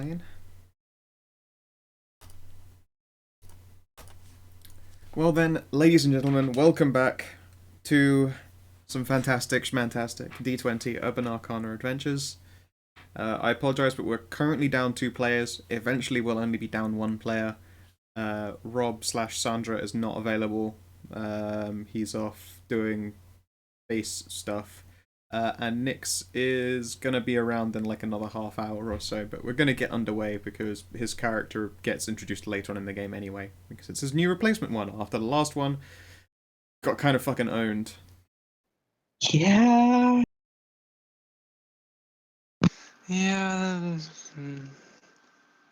fine. Well then, ladies and gentlemen, welcome back to some fantastic schmantastic d20 Urban Arcana adventures. I apologise, but we're currently down 2 players. Eventually we'll only be down 1 player. Rob/Sandra is not available. He's off doing base stuff. And Nyx is going to be around in like another half hour or so, but we're going to get underway because his character gets introduced later on in the game anyway, because it's his new replacement one after the last one got kind of fucking owned. Yeah.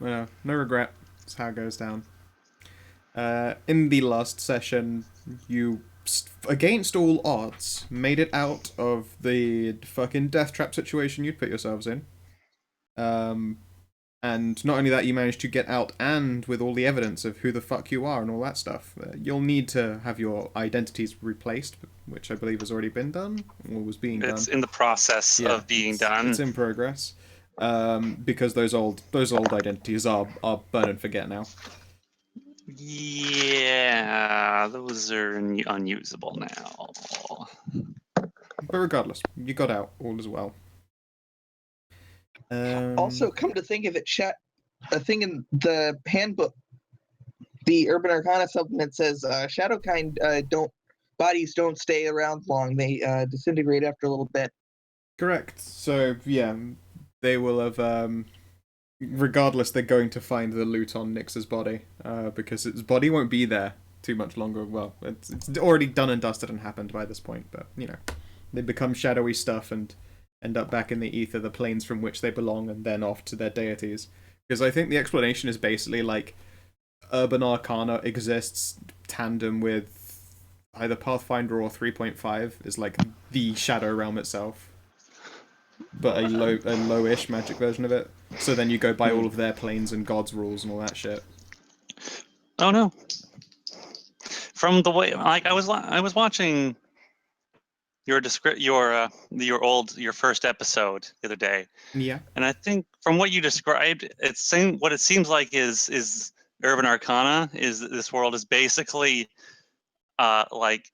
Well, no regret. That's how it goes down. In the last session, you, against all odds, made it out of the fucking death trap situation you'd put yourselves in. And not only that, you managed to get out, and with all the evidence of who the fuck you are and all that stuff. You'll need to have your identities replaced, which I believe has already been done, or was being done. It's in the process of being done. It's in progress. Because those old identities are burn and forget now. Yeah, those are unusable now. But regardless, you got out. All is well. Also, come to think of it, a thing in the handbook, the Urban Arcana supplement says Shadowkind bodies don't stay around long. They disintegrate after a little bit. Correct. So yeah, they will have. Regardless, they're going to find the loot on Nyx's body, because its body won't be there too much longer. Well, it's already done and dusted and happened by this point, but you know, they become shadowy stuff and end up back in the ether, the planes from which they belong, and then off to their deities. Because I think the explanation is basically like Urban Arcana exists tandem with either Pathfinder or 3.5 is like the Shadow Realm itself, but a low-ish magic version of it. So then you go by all of their planes and gods' rules and all that shit. Oh no! From the way, like I was watching your first episode the other day. Yeah. And I think from what you described, what it seems like is Urban Arcana is this world is basically Shadowrun,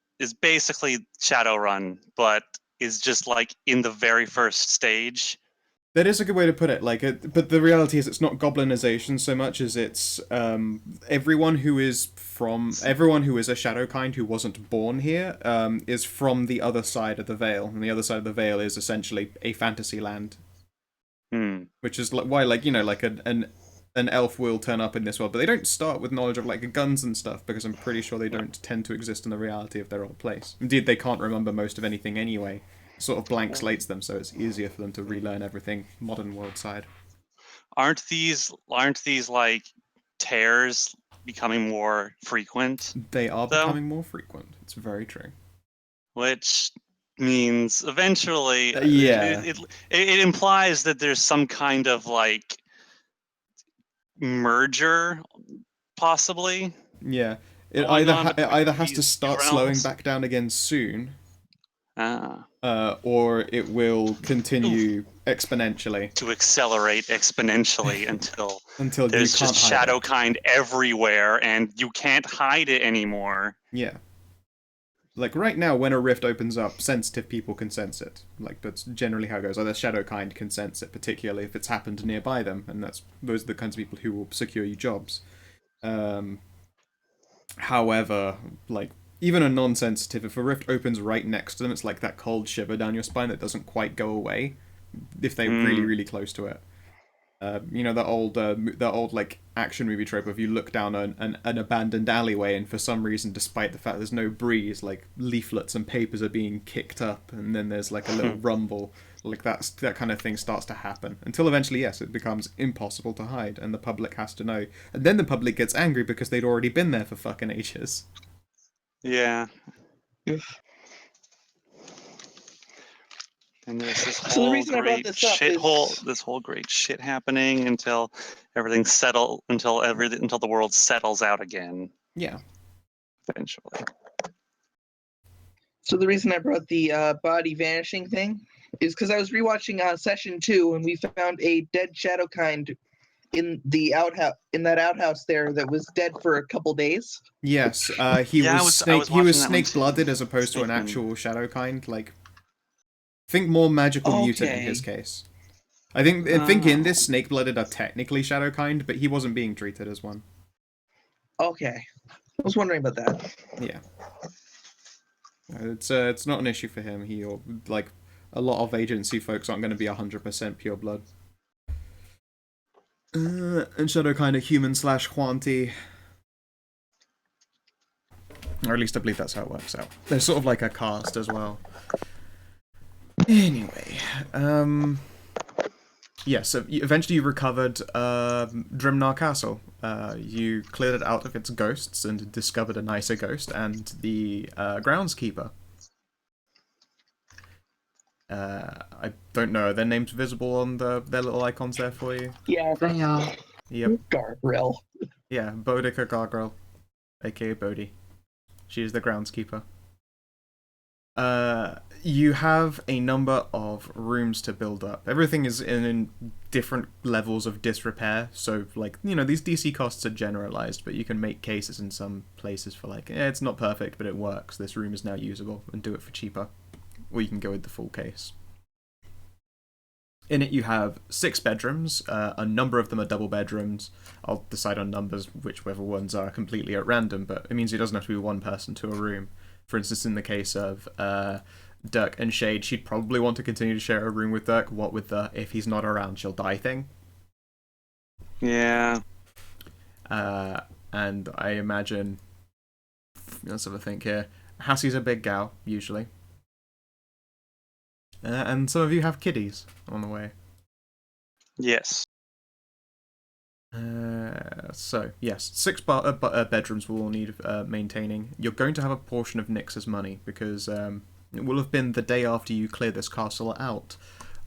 but is just like in the very first stage. That is a good way to put it. But the reality is, it's not goblinization so much as it's everyone who is a Shadowkind who wasn't born here is from the other side of the Veil, and the other side of the Veil is essentially a fantasy land. Which is why, an elf will turn up in this world, but they don't start with knowledge of like guns and stuff, because I'm pretty sure they don't tend to exist in the reality of their old place. Indeed, they can't remember most of anything anyway. Sort of blank slates them, so it's easier for them to relearn everything modern world side. Aren't these like tears becoming more frequent? They are becoming more frequent. It's very true. Which means eventually, it implies that there's some kind of like merger, possibly. Yeah, it either has to start slowing back down again soon. Or it will continue exponentially. To accelerate exponentially until there's you can't just Shadowkind everywhere and you can't hide it anymore. Yeah. Like right now, when a rift opens up, sensitive people can sense it. Like that's generally how it goes. Either Shadowkind can sense it, particularly if it's happened nearby them, and those are the kinds of people who will secure you jobs. However, like even a non-sensitive, if a rift opens right next to them, it's like that cold shiver down your spine that doesn't quite go away if they're really, really close to it. You know, that old like action movie trope of you look down an abandoned alleyway, and for some reason, despite the fact there's no breeze, like leaflets and papers are being kicked up, and then there's like a little rumble. Like that kind of thing starts to happen until eventually, yes, it becomes impossible to hide, and the public has to know. And then the public gets angry because they'd already been there for fucking ages. Yeah. And there's this whole great shit happening until everything until the world settles out again. Yeah. Eventually. So the reason I brought the body vanishing thing is because I was rewatching session 2, and we found a dead Shadowkind in the outhouse there that was dead for a couple days? Yes, he was snake blooded as opposed to an Snake actual shadow kind. Like, think more magical mutant in his case. I think in this snake blooded are technically shadow kind, but he wasn't being treated as one. Okay, I was wondering about that. Yeah, it's not an issue for him. He like a lot of agency folks aren't going to be 100% pure blood. And shadow kind of human / Huanti. Or at least I believe that's how it works out. They're sort of like a caste as well. Anyway, yeah, so eventually you recovered Drimnar Castle. You cleared it out of its ghosts and discovered a nicer ghost and the groundskeeper. I don't know, are their names visible on their little icons there for you? Yeah, they are. Yep. Gargrel. Yeah, Boudica Gargrel, aka Bodhi. She is the groundskeeper. You have a number of rooms to build up. Everything is in different levels of disrepair, so, like, you know, these DC costs are generalized, but you can make cases in some places for, like, it's not perfect, but it works. This room is now usable, and do it for cheaper. Or you can go with the full case. In it you have 6 bedrooms, a number of them are double bedrooms. I'll decide on numbers, whichever ones are completely at random, but it means it doesn't have to be one person to a room. For instance, in the case of Dirk and Shade, she'd probably want to continue to share a room with Dirk, what with the if he's not around she'll die thing. Yeah. And I imagine, let's have a think here, Hassie's a big gal, usually. And some of you have kiddies on the way. Yes. So, yes, 6 bedrooms will all need maintaining. You're going to have a portion of Nyx's money, because it will have been the day after you clear this castle out.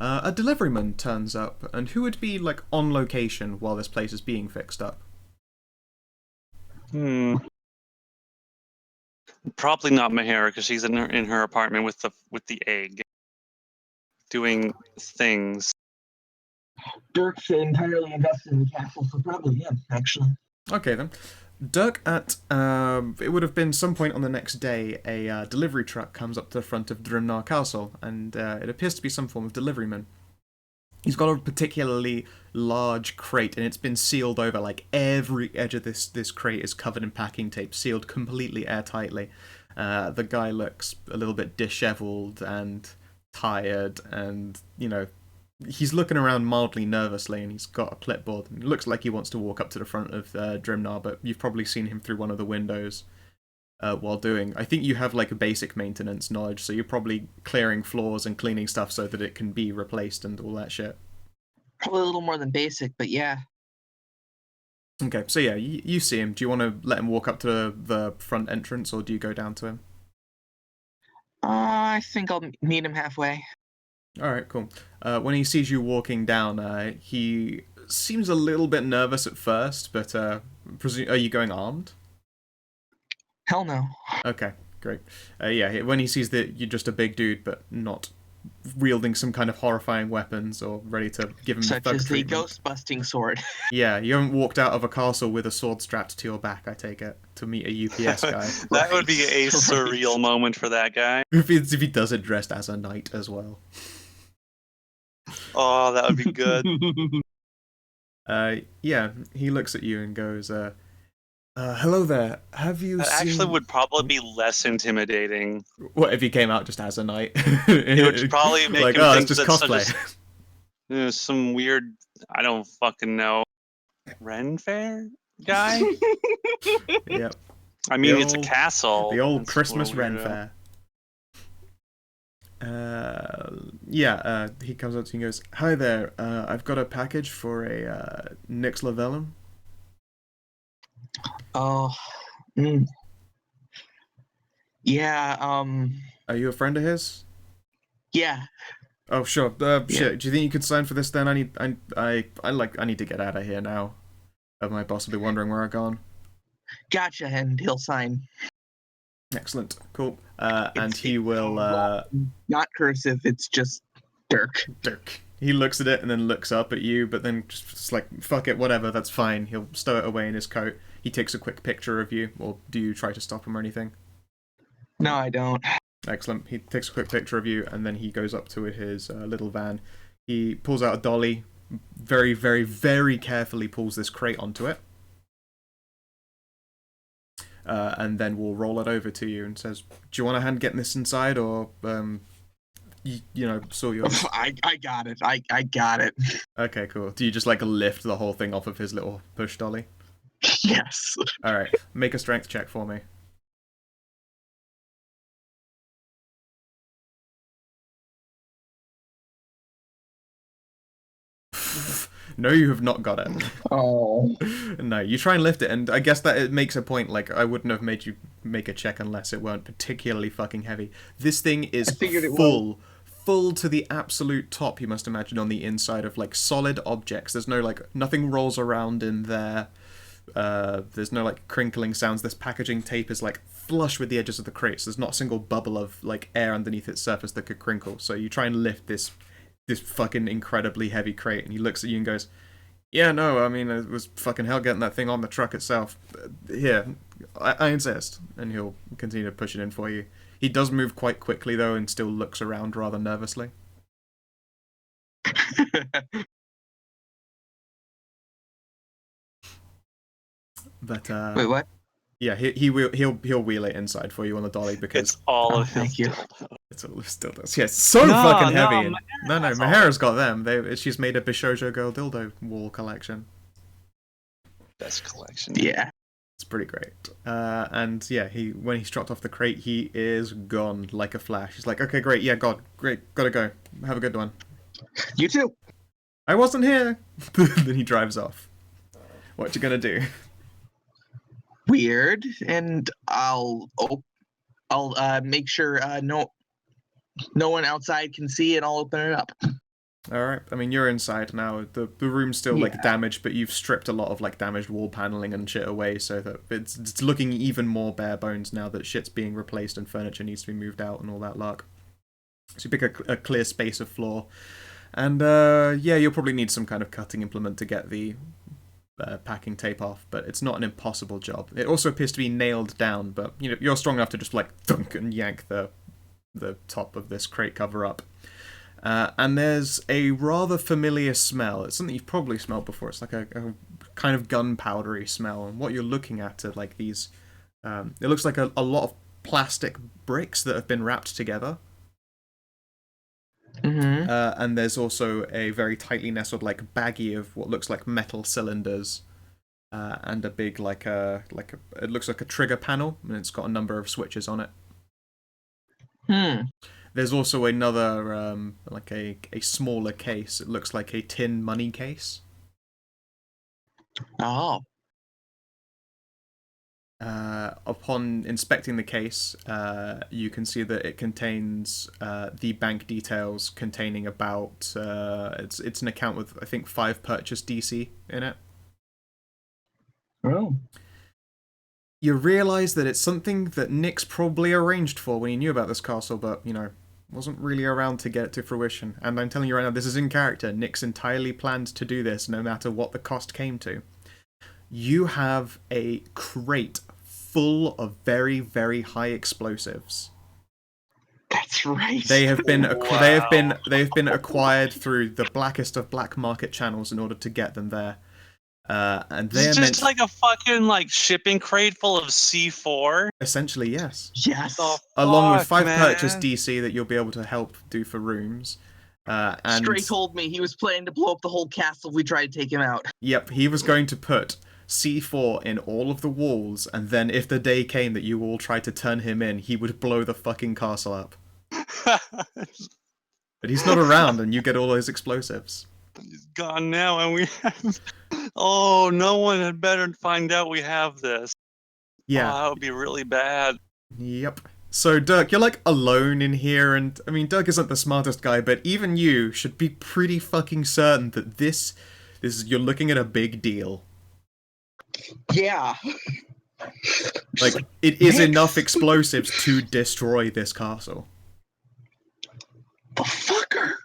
A deliveryman turns up, and who would be, like, on location while this place is being fixed up? Probably not Mahara, because she's in her apartment with the egg, doing things. Dirk's entirely invested in the castle, so probably him, actually. Okay, then. Dirk at, it would have been some point on the next day, a delivery truck comes up to the front of Drimnar Castle, and it appears to be some form of deliveryman. He's got a particularly large crate, and it's been sealed over. Like, every edge of this crate is covered in packing tape, sealed completely airtightly. The guy looks a little bit disheveled and tired, and, you know, he's looking around mildly nervously, and he's got a clipboard. And it looks like he wants to walk up to the front of Drimnar, but you've probably seen him through one of the windows while doing. I think you have, like, a basic maintenance knowledge, so you're probably clearing floors and cleaning stuff so that it can be replaced and all that shit. Probably a little more than basic, but yeah. Okay, so yeah, you see him. Do you want to let him walk up to the front entrance, or do you go down to him? I think I'll meet him halfway. Alright, cool. When he sees you walking down, he seems a little bit nervous at first, but are you going armed? Hell no. Okay, great. Yeah, when he sees that you're just a big dude, but not wielding some kind of horrifying weapons or ready to give him such the thug as treatment. the ghost-busting sword. Yeah, you haven't walked out of a castle with a sword strapped to your back, I take it, to meet a UPS guy. That would be a surreal moment for that guy. If he does it dressed as a knight as well. Oh, that would be good. Yeah, he looks at you and goes, hello there, have you that seen... actually would probably be less intimidating. What, if he came out just as a knight? It would probably make like, him think it's just cosplay. Some weird, I don't fucking know, Ren Fair guy? Yep. I mean, it's a castle. The old That's Christmas Ren Fair. Yeah, he comes up to you and goes, hi there, I've got a package for a Nyx Lavellum. Oh, yeah, Are you a friend of his? Yeah. Oh, sure. Shit, do you think you could sign for this then? I need to get out of here now. My boss will be wondering where I've gone. Gotcha, and he'll sign. Excellent. Cool. And he will... Not cursive, it's just Dirk. Dirk. He looks at it and then looks up at you, but then just like, fuck it, whatever, that's fine. He'll stow it away in his coat. He takes a quick picture of you, or do you try to stop him or anything? No, I don't. Excellent. He takes a quick picture of you, and then he goes up to his little van. He pulls out a dolly, very, very, very carefully pulls this crate onto it. And then we'll roll it over to you and says, do you want a hand getting this inside, or, you know, saw yours? I got it. I got it. Okay, cool. Do you just, like, lift the whole thing off of his little push dolly? Yes. Alright, make a strength check for me. No, you have not got it. Oh. No, you try and lift it, and I guess that it makes a point. Like, I wouldn't have made you make a check unless it weren't particularly fucking heavy. This thing is full to the absolute top, you must imagine, on the inside of, like, solid objects. There's no, like, nothing rolls around in there. There's no, like, crinkling sounds. This packaging tape is, like, flush with the edges of the crates. There's not a single bubble of, like, air underneath its surface that could crinkle. So you try and lift this fucking incredibly heavy crate, and he looks at you and goes, yeah, no, I mean, it was fucking hell getting that thing on the truck itself. Here, I insist. And he'll continue to push it in for you. He does move quite quickly, though, and still looks around rather nervously. But, Wait, what? Yeah, he'll wheel it inside for you on the dolly, because it's all of his. Thank you. It's all still does. Yeah, it's so fucking heavy. No, Mahara's got them. She's made a Bishojo Girl dildo wall collection. Best collection. Yeah. It's pretty great. And yeah, when he's dropped off the crate, he is gone like a flash. He's like, okay, great, yeah, great, gotta go. Have a good one. You too. I wasn't here. Then he drives off. What you gonna do? Weird, and I'll make sure no one outside can see, and I'll open it up. All right. I mean, you're inside now. The room's still like damaged, but you've stripped a lot of like damaged wall paneling and shit away, so that it's looking even more bare bones now that shit's being replaced and furniture needs to be moved out and all that lark. So you pick a clear space of floor, and yeah, you'll probably need some kind of cutting implement to get the packing tape off, but it's not an impossible job. It also appears to be nailed down, but you know, you're strong enough to just like thunk and yank the top of this crate cover up. And there's a rather familiar smell. It's something you've probably smelled before. It's like a kind of gunpowdery smell, and what you're looking at are like these it looks like a lot of plastic bricks that have been wrapped together. Mm-hmm. And there's also a very tightly nestled like baggie of what looks like metal cylinders, and a big it looks like a trigger panel, and it's got a number of switches on it. There's also another like a smaller case. It looks like a tin money case. Oh. Upon inspecting the case, you can see that it contains the bank details containing about it's an account with I think 5 purchase DC in it. Oh. You realise that it's something that Nick's probably arranged for when he knew about this castle, but you know, wasn't really around to get it to fruition. And I'm telling you right now, this is in character. Nick's entirely planned to do this, no matter what the cost came to. You have a crate full of very, very high explosives. That's right. They have been they have been acquired through the blackest of black market channels in order to get them there. And they're just like a fucking like shipping crate full of C4. Essentially, yes. Yes. Along with 5 purchase DC that you'll be able to help do for rooms. And Stray told me he was planning to blow up the whole castle if we tried to take him out. Yep, he was going to put C4 in all of the walls, and then if the day came that you all tried to turn him in, he would blow the fucking castle up. But he's not around, and you get all those explosives. He's gone now, and we have... Oh, no one had better find out we have this. Yeah. Oh, that would be really bad. Yep. So, Dirk, you're like alone in here, and I mean, Dirk isn't the smartest guy, but even you should be pretty fucking certain that this is, you're looking at a big deal. Yeah. Like, it is enough explosives to destroy this castle. The fucker.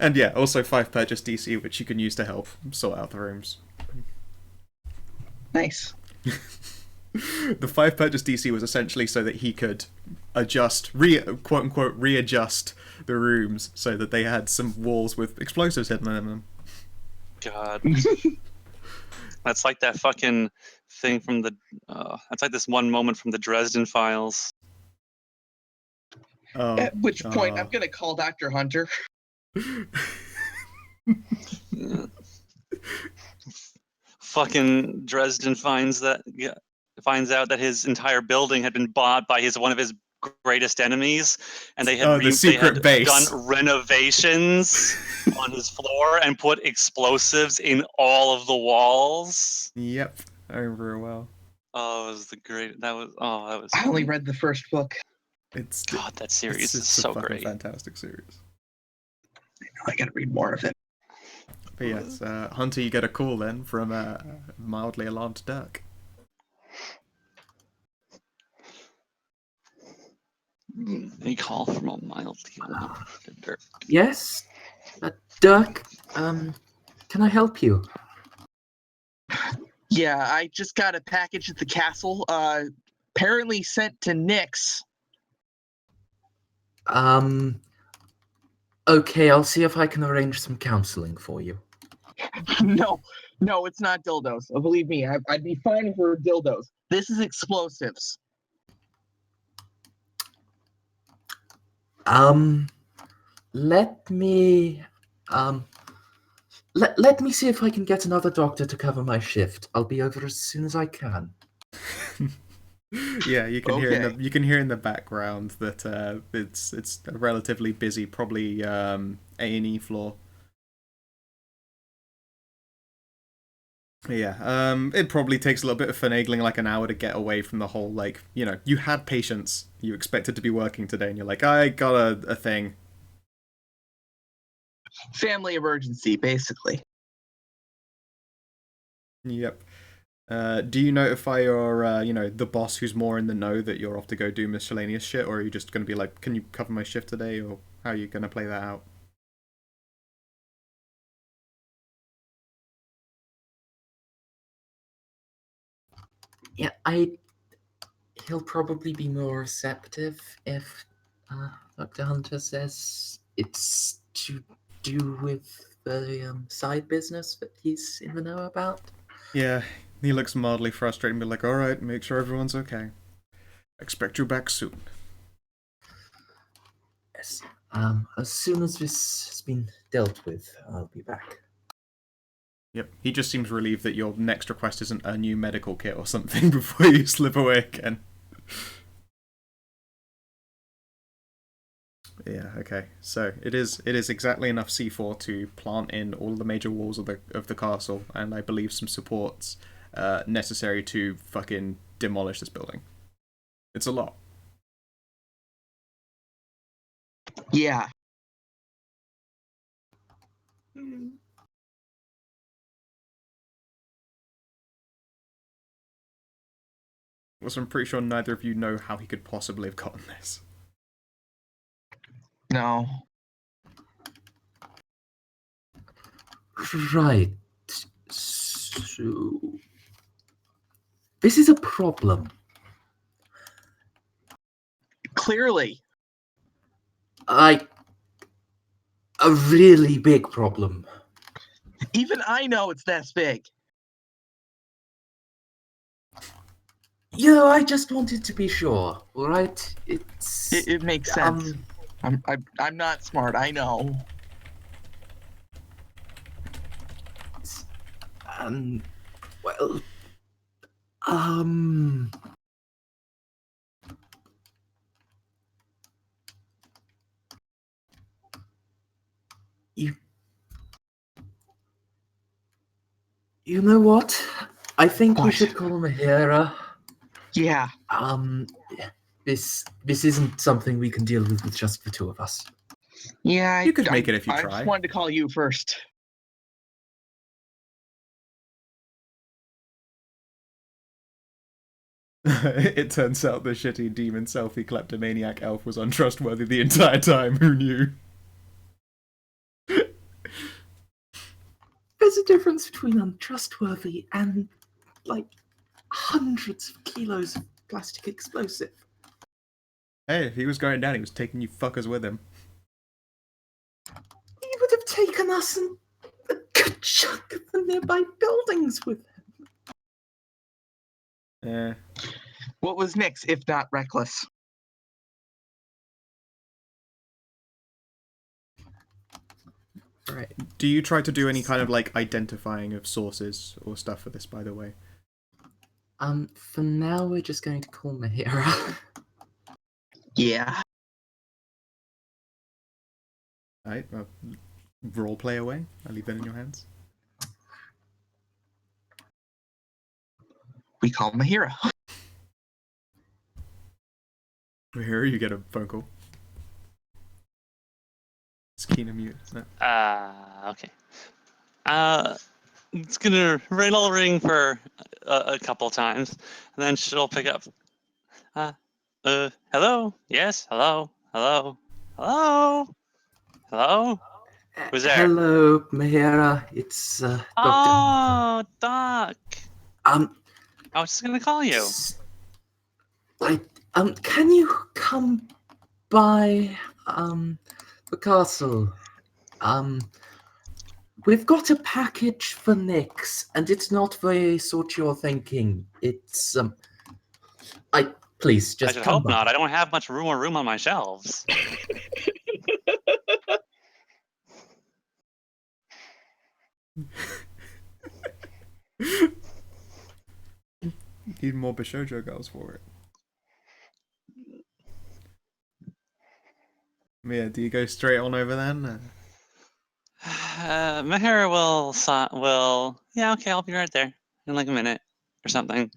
And yeah, also 5 purchase DC, which you can use to help sort out the rooms. Nice. The 5 purchase DC was essentially so that he could adjust, quote unquote, readjust the rooms so that they had some walls with explosives hidden in them. God. That's like that fucking thing from the. That's like this one moment from the Dresden Files. Oh, At which point, I'm gonna call Dr. Hunter. Fucking Dresden finds out that his entire building had been bought by one of his greatest enemies, and they had done renovations on his floor and put explosives in all of the walls. Yep, I remember real well. Oh, it was the great. That was. I only read the first book. God, that series is so great. Fantastic series. I gotta read more of it. But yes, Hunter, you get a call then from a mildly alarmed Dirk. A call from a mildly alarmed Dirk. Yes, Dirk. Can I help you? Yeah, I just got a package at the castle. Apparently sent to Nyx. Okay, I'll see if I can arrange some counseling for you. No, it's not dildos. Believe me, I'd be fine for dildos. This is explosives. Let me let me see if I can get another doctor to cover my shift. I'll be over as soon as I can. Yeah, you can hear in the background that it's a relatively busy, probably A&E floor. Yeah, it probably takes a little bit of finagling, like an hour to get away from the whole, like, you had patients, you expected to be working today, and you're like, I got a thing. Family emergency, basically. Yep. Do you notify your, the boss who's more in the know that you're off to go do miscellaneous shit, or are you just going to be like, can you cover my shift today, or how are you going to play that out? Yeah, he'll probably be more receptive if Dr. Hunter says it's to do with the side business that he's in the know about. Yeah, he looks mildly frustrated and be like, alright, make sure everyone's okay. Expect you back soon. Yes. As soon as this has been dealt with, I'll be back. Yep, he just seems relieved that your next request isn't a new medical kit or something before you slip away again. Yeah, okay. So it is exactly enough C4 to plant in all the major walls of the castle, and I believe some supports necessary to fucking demolish this building. It's a lot. Yeah. So I'm pretty sure neither of you know how he could possibly have gotten this. No. Right. So this is a problem. Clearly. A really big problem. Even I know it's this big. I just wanted to be sure. All right, It makes sense. I'm not smart. I know. Well, you know what? I think we should call him a hero. Yeah. This isn't something we can deal with just the two of us. Yeah, you could make it if you try. I just wanted to call you first. It turns out the shitty demon selfie kleptomaniac elf was untrustworthy the entire time. Who knew? There's a difference between untrustworthy and, like, hundreds of kilos of plastic explosive. Hey, if he was going down, he was taking you fuckers with him. He would have taken us and a good chunk of the nearby buildings with him. Yeah. What was Nyx, if not reckless? Right. Do you try to do any kind of like identifying of sources or stuff for this, by the way? For now we're just going to call Mahira. Yeah. Alright, role play away. I'll leave that in your hands. We call Mahira. Here you get a phone call. It's Keenan mute, isn't it? Okay. It's gonna ring for a couple times, and then she'll pick up. Hello? Yes? Hello? Hello? Hello? Hello? Who's there? Hello, Mahira. It's Dr. Oh, Doc. I was just gonna call you. Can you come by the castle? We've got a package for Nyx, and it's not the sort you're thinking. It's please just I should come hope by. not. I don't have much room on my shelves. Need more Bishojo girls for it. Yeah, do you go straight on over then? Mahira will. Yeah, okay, I'll be right there in like a minute or something.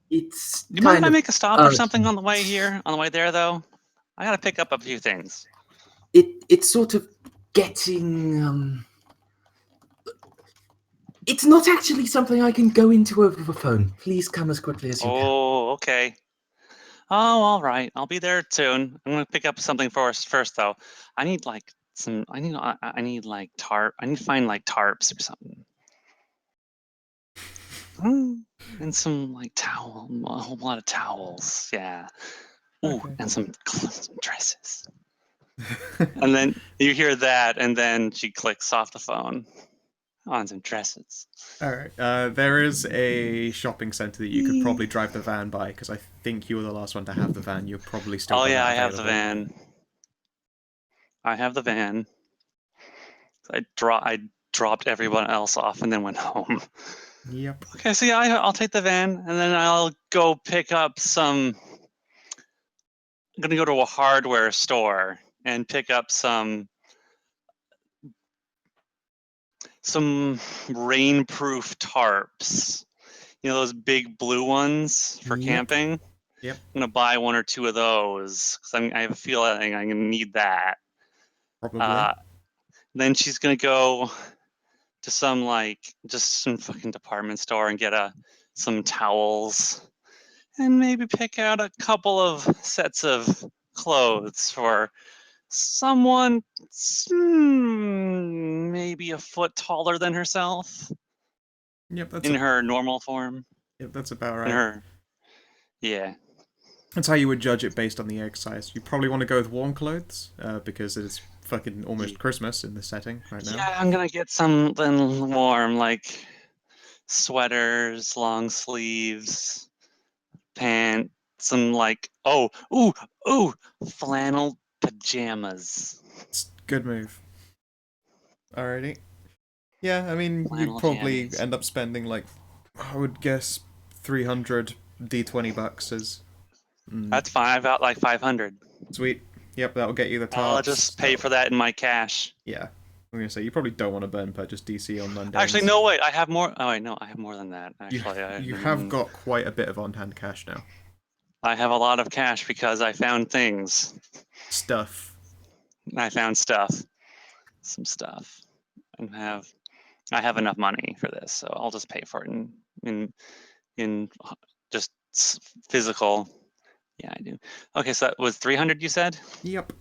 It's Do you mind if I make a stop or urgent. something on the way here? On the way there, though, I gotta pick up a few things. It's sort of getting It's not actually something I can go into over the phone. Please come as quickly as you can. Oh, okay. Oh, all right. I'll be there soon. I'm gonna pick up something for us first, though. I need like some. I need like tarp. I need to find like tarps or something. And some like towel, a whole lot of towels. Yeah. Ooh, Okay. and some dresses. And then you hear that, and then she clicks off the phone on some dresses. Alright, there is a shopping centre that you could probably drive the van by, because I think you were the last one to have the van. You're probably still got yeah, that I have the available. van. I have the van. I dropped everyone else off and then went home. Yep. Okay, so yeah, I'll take the van, and then I'll go pick up some. I'm gonna go to a hardware store and pick up some rainproof tarps. You know, those big blue ones for camping? Yep. I'm going to buy one or two of those because I have a feeling I'm going to need that. Probably. Then she's going to go to some fucking department store and get some towels and maybe pick out a couple of sets of clothes for someone maybe a foot taller than herself. Yep, that's in her normal form. Yep, that's about right. In her, yeah. That's how you would judge it based on the egg size. You probably want to go with warm clothes, because it's fucking almost Christmas in this setting right now. Yeah, I'm gonna get something warm, like sweaters, long sleeves, pants, some flannel pajamas. It's a good move. Alrighty. Yeah, I mean, Flannel you'd probably jammies. end up spending like, I would guess, 300 d20 bucks is. That's fine. I've got like 500. Sweet. Yep, that'll get you the tarps. I'll just pay for that in my cash. Yeah. I'm gonna say you probably don't want to burn purchase DC on Monday. Actually, no, wait. I have more. Oh, wait, no, I have more than that. Actually, you have got quite a bit of on-hand cash now. I have a lot of cash because I found things. Stuff. I found stuff. Some stuff. I have enough money for this, so I'll just pay for it in just physical. Yeah, I do. Okay, so that was 300, you said? Yep.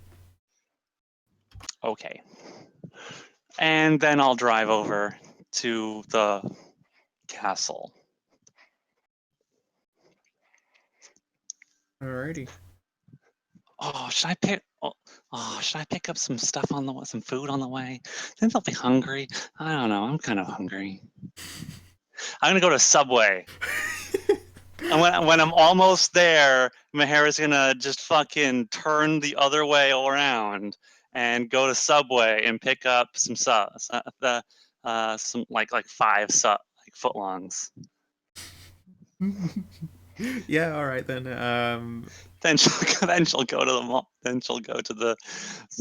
Okay. And then I'll drive over to the castle. Alrighty. Oh, should I pick? Oh, should I pick up some stuff on the some food on the way? Then they'll be hungry. I don't know. I'm kind of hungry. I'm gonna go to Subway. And when I'm almost there, Mahara's gonna just fucking turn the other way around and go to Subway and pick up some some like 5 footlongs. Yeah, all right then. Then she'll go to the mall. Then she'll go to the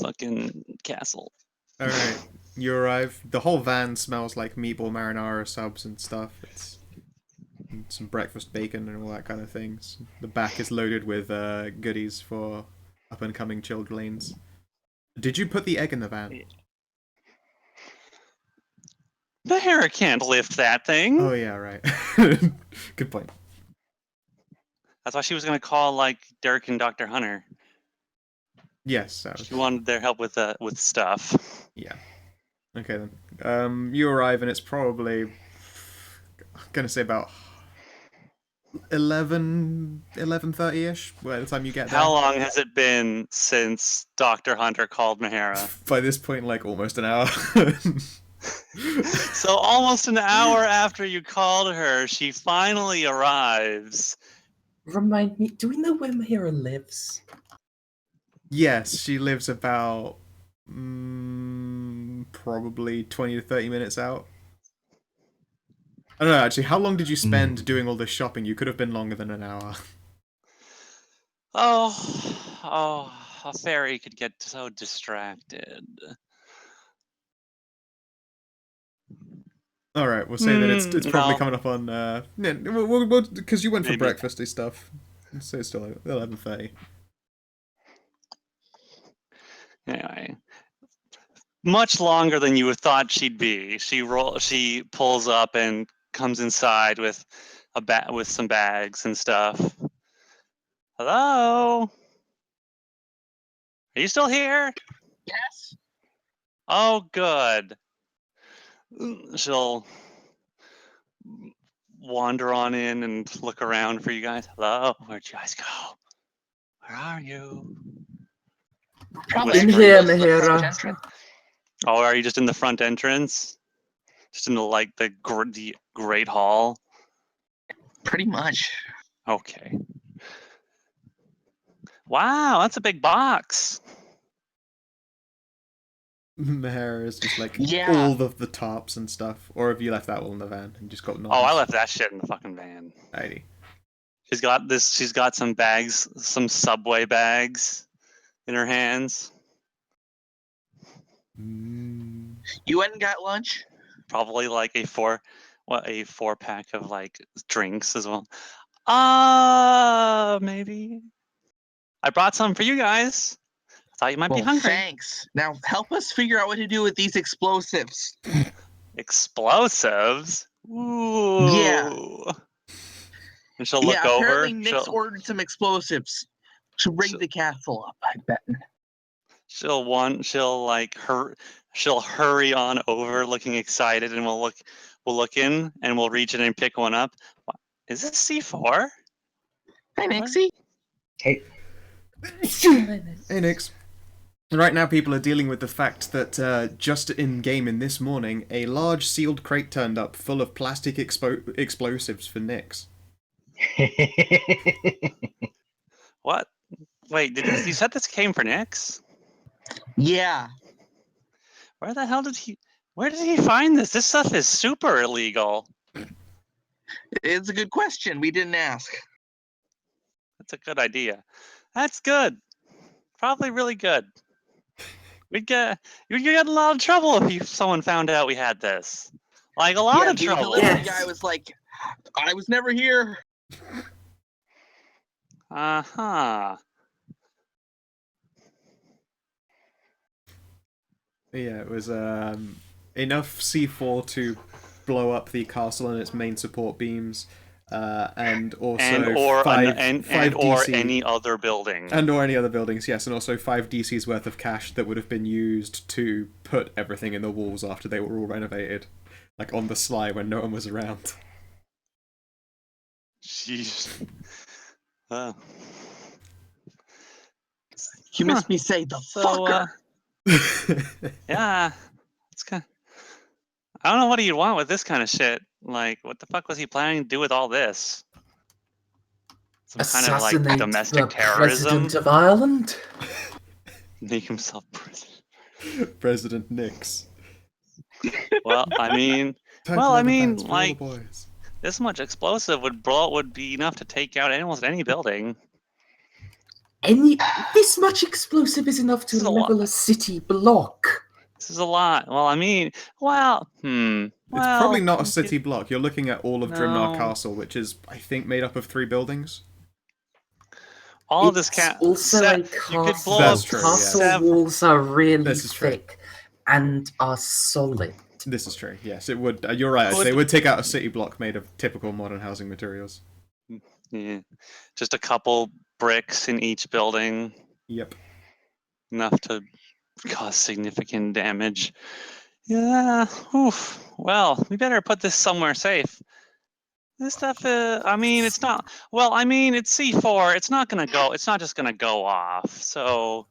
fucking castle. All right, you arrive. The whole van smells like meatball marinara subs and stuff. It's some breakfast bacon and all that kind of things. The back is loaded with goodies for up and coming childlanes. Did you put the egg in the van? Mahara can't lift that thing. Oh yeah, right. Good point. That's why she was gonna call like Derek and Dr. Hunter. Yes. She wanted their help with stuff. Yeah. Okay then. You arrive and it's probably, I'm gonna say about 11:30ish by the time you get there. How long has it been since Dr. Hunter called Mahara? By this point, like almost an hour. So almost an hour after you called her, she finally arrives. Remind me, do we know where Mahara lives? Yes, she lives about probably 20 to 30 minutes out. I don't know, actually, how long did you spend doing all this shopping? You could have been longer than an hour. Oh, a fairy could get so distracted. All right, we'll say that it's probably coming up on because you went for breakfasty stuff. So it's still 11:30. Anyway, much longer than you thought she'd be. She pulls up and comes inside with with some bags and stuff. Hello? Are you still here? Yes. Oh, good. She'll wander on in and look around for you guys. Hello? Where'd you guys go? Where are you? Probably In here, Mahara. Oh, are you just in the front entrance? Just in the Great Hall? Pretty much. Okay. Wow, that's a big box. Mahara is just like Yeah. all of the tops and stuff. Or have you left that all in the van and just got knives? Oh, I left that shit in the fucking van. Alrighty. She's got some bags, some Subway bags in her hands. You went and got lunch? Probably like a 4-pack of like drinks as well. Maybe. I brought some for you guys. I thought you might be hungry. Thanks. Now help us figure out what to do with these explosives. Explosives? Ooh. Yeah. And she'll look over. Apparently Nick's ordered some explosives to ring the castle up, I bet. She'll hurry on over looking excited, and we'll look in and we'll reach in and pick one up. Is this C4? Hi, Nixie. Hey. Hey, Nix. Right now, people are dealing with the fact that just in-game in this morning, a large sealed crate turned up full of plastic explosives for Nix. What? Wait, you said this came for Nix? Yeah. Where did he find this? This stuff is super illegal. It's a good question. We didn't ask. That's a good idea. That's good. Probably really good. You'd get in a lot of trouble if someone found out we had this. Like a lot of trouble. The delivery guy was like, I was never here. Uh-huh. Yeah, it was enough C4 to blow up the castle and its main support beams. and also any other building. And/or any other buildings, yes, and also 5 DC's worth of cash that would have been used to put everything in the walls after they were all renovated. Like on the sly when no one was around. Jeez. You missed me say the fucker. Yeah. It's kind of, I don't know what he'd want with this kind of shit. Like, what the fuck was he planning to do with all this? Some kind of like domestic terrorism? President of Ireland? Make himself president. President Nix. Well, I mean, like, this much explosive would be enough to take out almost any building. This much explosive is enough to level a city block. This is a lot. Well, I mean, it's probably not a city block. You're looking at all of Drimnar Castle, which is, I think, made up of 3 buildings. All of this also a castle. You could blow up castle walls are really thick and are solid. This is true. Yes, it would. You're right. They would take out a city block made of typical modern housing materials. Yeah, just a couple bricks in each building. Yep. Enough to cause significant damage. Yeah. Oof. Well, we better put this somewhere safe. This stuff, I mean, it's not. Well, I mean, it's C4. It's not gonna go. It's not just gonna go off. So,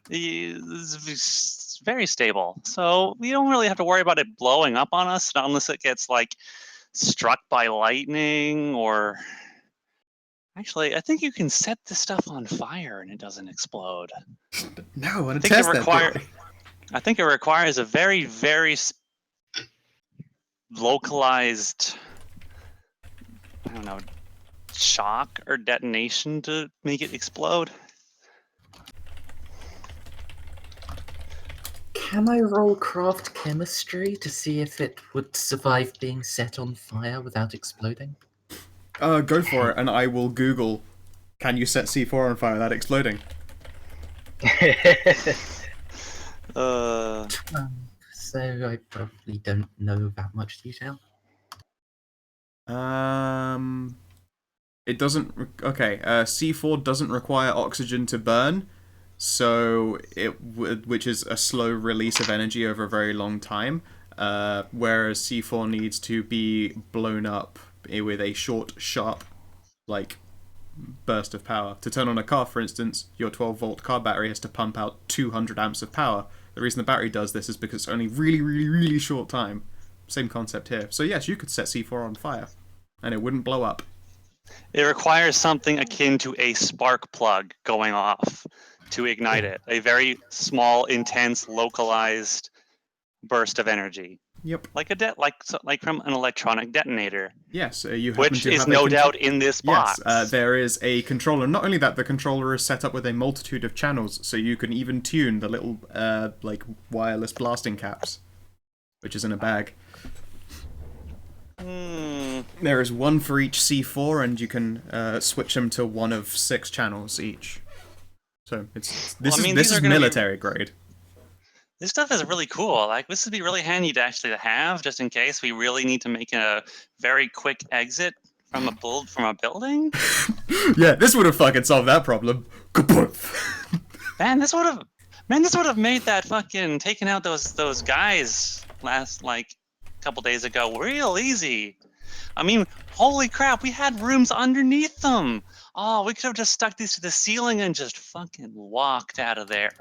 it's very stable. So we don't really have to worry about it blowing up on us unless it gets like struck by lightning or. Actually, I think you can set this stuff on fire and it doesn't explode. No, I want to test that. I think it requires a very, very localized, I don't know, shock or detonation to make it explode. Can I roll craft chemistry to see if it would survive being set on fire without exploding? Go for it, and I will Google, can you set C4 on fire without exploding? So I probably don't know that much detail. It doesn't. Okay, C4 doesn't require oxygen to burn, so which is a slow release of energy over a very long time. Whereas C4 needs to be blown up with a short, sharp, like, burst of power. To turn on a car, for instance, your 12-volt car battery has to pump out 200 amps of power. The reason the battery does this is because it's only really, really, really short time. Same concept here. So yes, you could set C4 on fire, and it wouldn't blow up. It requires something akin to a spark plug going off to ignite it. A very small, intense, localized burst of energy. Yep. Like like from an electronic detonator. Yes, you happen which to is have no doubt in this box. Yes, there is a controller. Not only that, the controller is set up with a multitude of channels, so you can even tune the little like wireless blasting caps, which is in a bag. There is one for each C4, and you can switch them to one of 6 channels each. So this is military grade. This stuff is really cool. Like, this would be really handy to actually have, just in case we really need to make a very quick exit from a building. Yeah, this would have fucking solved that problem. Man, this would have made that fucking taking out those guys last couple days ago real easy. I mean, holy crap, we had rooms underneath them. Oh, we could have just stuck these to the ceiling and just fucking walked out of there.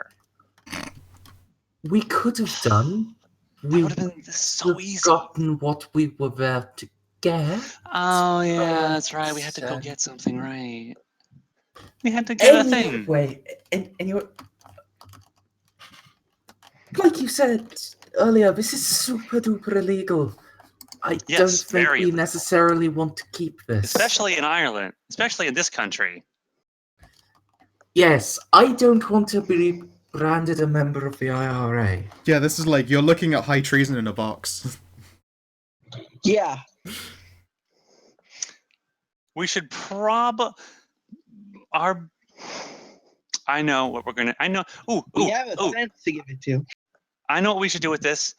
We could have done. We would have been so easy. Gotten what we were there to get. Oh yeah, that's right. We had to go get something, right? We had to get a thing. Anyway, like you said earlier, this is super duper illegal. I don't think we necessarily want to keep this. Especially in Ireland. Especially in this country. Yes, I don't want to be branded a member of the IRA. Yeah, this is like, you're looking at high treason in a box. Yeah. We should I know what we're gonna. I know. We have a sense to give it to. I know what we should do with this.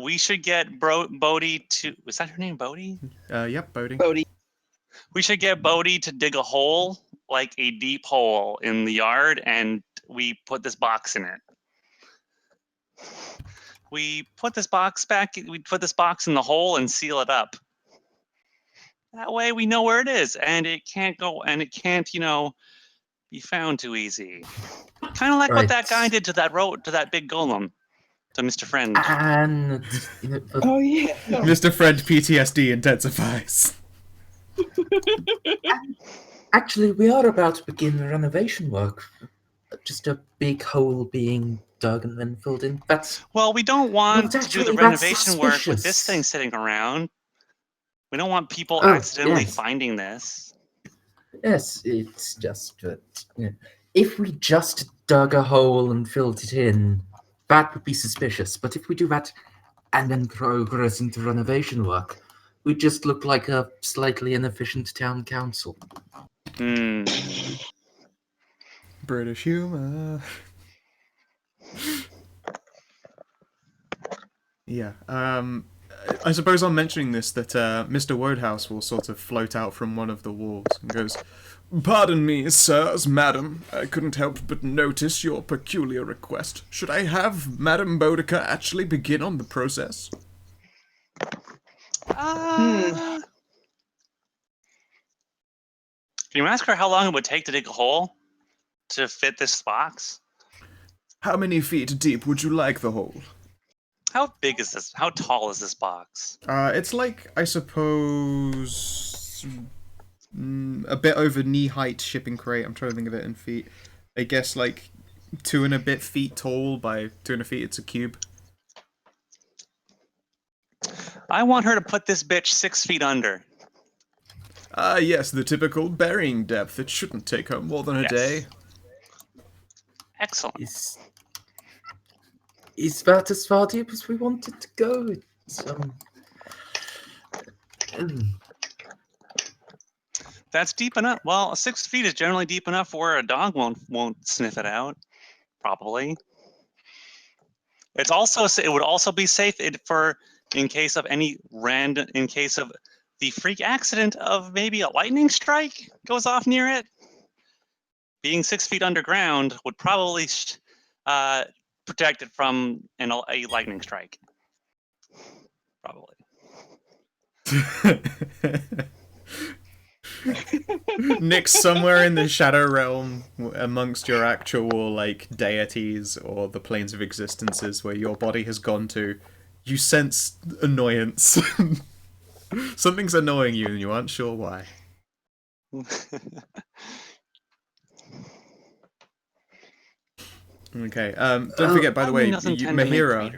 We should get Bodhi to. Was that her name, Bodhi? Yep, Bodhi. Bodhi. We should get Bodhi to dig a hole, like a deep hole in the yard, and we put this box in it. We put this box in the hole and seal it up. That way we know where it is, and it can't, be found too easy. Kind of like what that guy did to that big golem, to Mr. Friend. And oh yeah, Mr. Friend PTSD intensifies. Actually, we are about to begin the renovation work. Just a big hole being dug and then filled in. Well, we don't want to do the renovation work with this thing sitting around. We don't want people accidentally finding this. Yes, it's just that if we just dug a hole and filled it in, that would be suspicious. But if we do that and then progress into renovation work, we just look like a slightly inefficient town council. British humor. Yeah. I suppose I'm mentioning this that Mr. Wodehouse will sort of float out from one of the walls and goes, "Pardon me, sirs, madam. I couldn't help but notice your peculiar request. Should I have Madame Boudica actually begin on the process?" Can you ask her how long it would take to dig a hole to fit this box? How many feet deep would you like the hole? How big is this? How tall is this box? It's like, I suppose, a bit over knee-height shipping crate. I'm trying to think of it in feet. I guess like 2 and a bit feet tall by 2 and a feet. It's a cube. I want her to put this bitch 6 feet under. Yes, the typical burying depth. It shouldn't take her more than a day. Excellent. Is that as far deep as we wanted to go? That's deep enough. Well, 6 feet is generally deep enough where a dog won't sniff it out. Probably. It would also be safe in case of the freak accident of maybe a lightning strike goes off near it. Being 6 feet underground would probably protect it from a lightning strike. Probably. Nick, somewhere in the Shadow Realm, amongst your actual, like, deities or the planes of existences where your body has gone to, you sense annoyance. Something's annoying you and you aren't sure why. Okay. Don't forget, by the way, Mahira,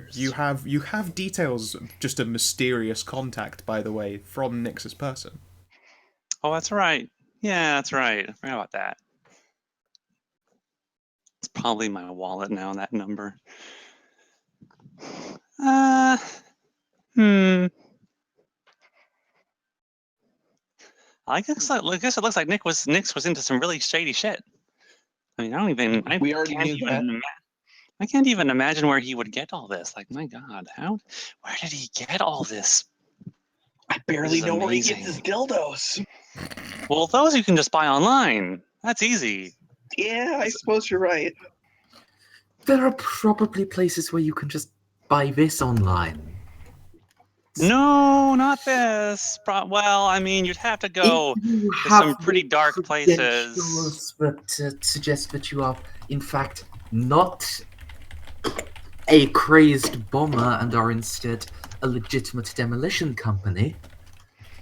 you have details of just a mysterious contact, by the way, from Nyx's person. Oh, that's right. Yeah, that's right. I forgot about that. It's probably my wallet now, that number. I guess it looks like Nyx was into some really shady shit. I mean, I can't even imagine where he would get all this. Like, my God, where did he get all this? I barely know where he gets his dildos. Well, those you can just buy online. That's easy. Yeah, I suppose you're right. There are probably places where you can just buy this online. No, not this. Well, I mean, you'd have to go to some pretty dark places. But suggest that you are, in fact, not a crazed bomber and are instead a legitimate demolition company,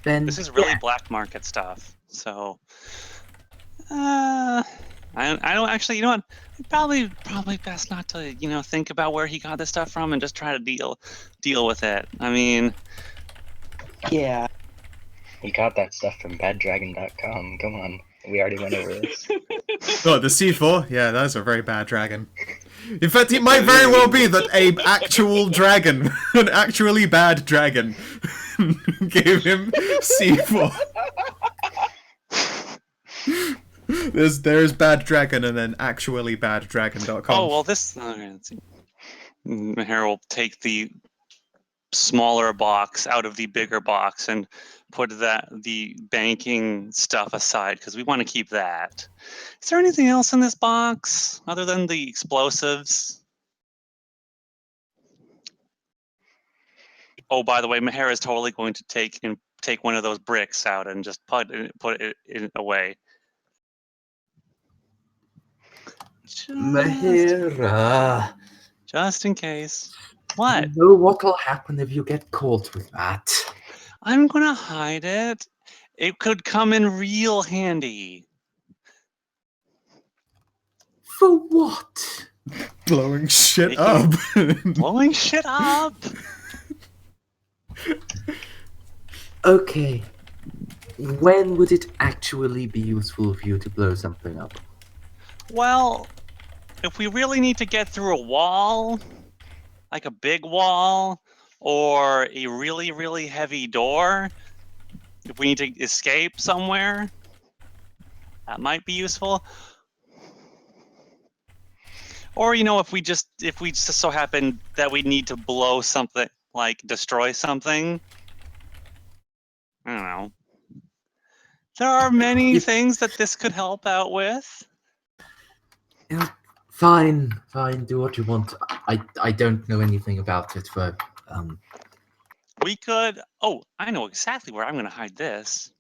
then this is really black market stuff. So, I don't actually. You know what? Probably best not to think about where he got this stuff from and just try to deal with it. I mean, yeah. He got that stuff from baddragon.com. Come on, we already went over this. Oh, the C4? Yeah, that's a very bad dragon. In fact, it might very well be that an actual dragon, an actually bad dragon, gave him C4. There's bad dragon and then actually baddragon.com. Oh well, this. Mahira will take the smaller box out of the bigger box and put the banking stuff aside because we want to keep that. Is there anything else in this box other than the explosives? Oh, by the way, Mahara is totally going to take one of those bricks out and just put it away. Mahara. Just in case. What? You know what'll happen if you get caught with that. I'm gonna hide it. It could come in real handy. For what? Blowing shit up. Blowing shit up. Okay. When would it actually be useful for you to blow something up? Well, if we really need to get through a wall, like a big wall, or a really, really heavy door, if we need to escape somewhere, that might be useful. Or, if we just so happen that we need to blow something, like destroy something, I don't know. There are many things that this could help out with. Yeah, fine, do what you want. I don't know anything about it, but We could. Oh, I know exactly where I'm going to hide this.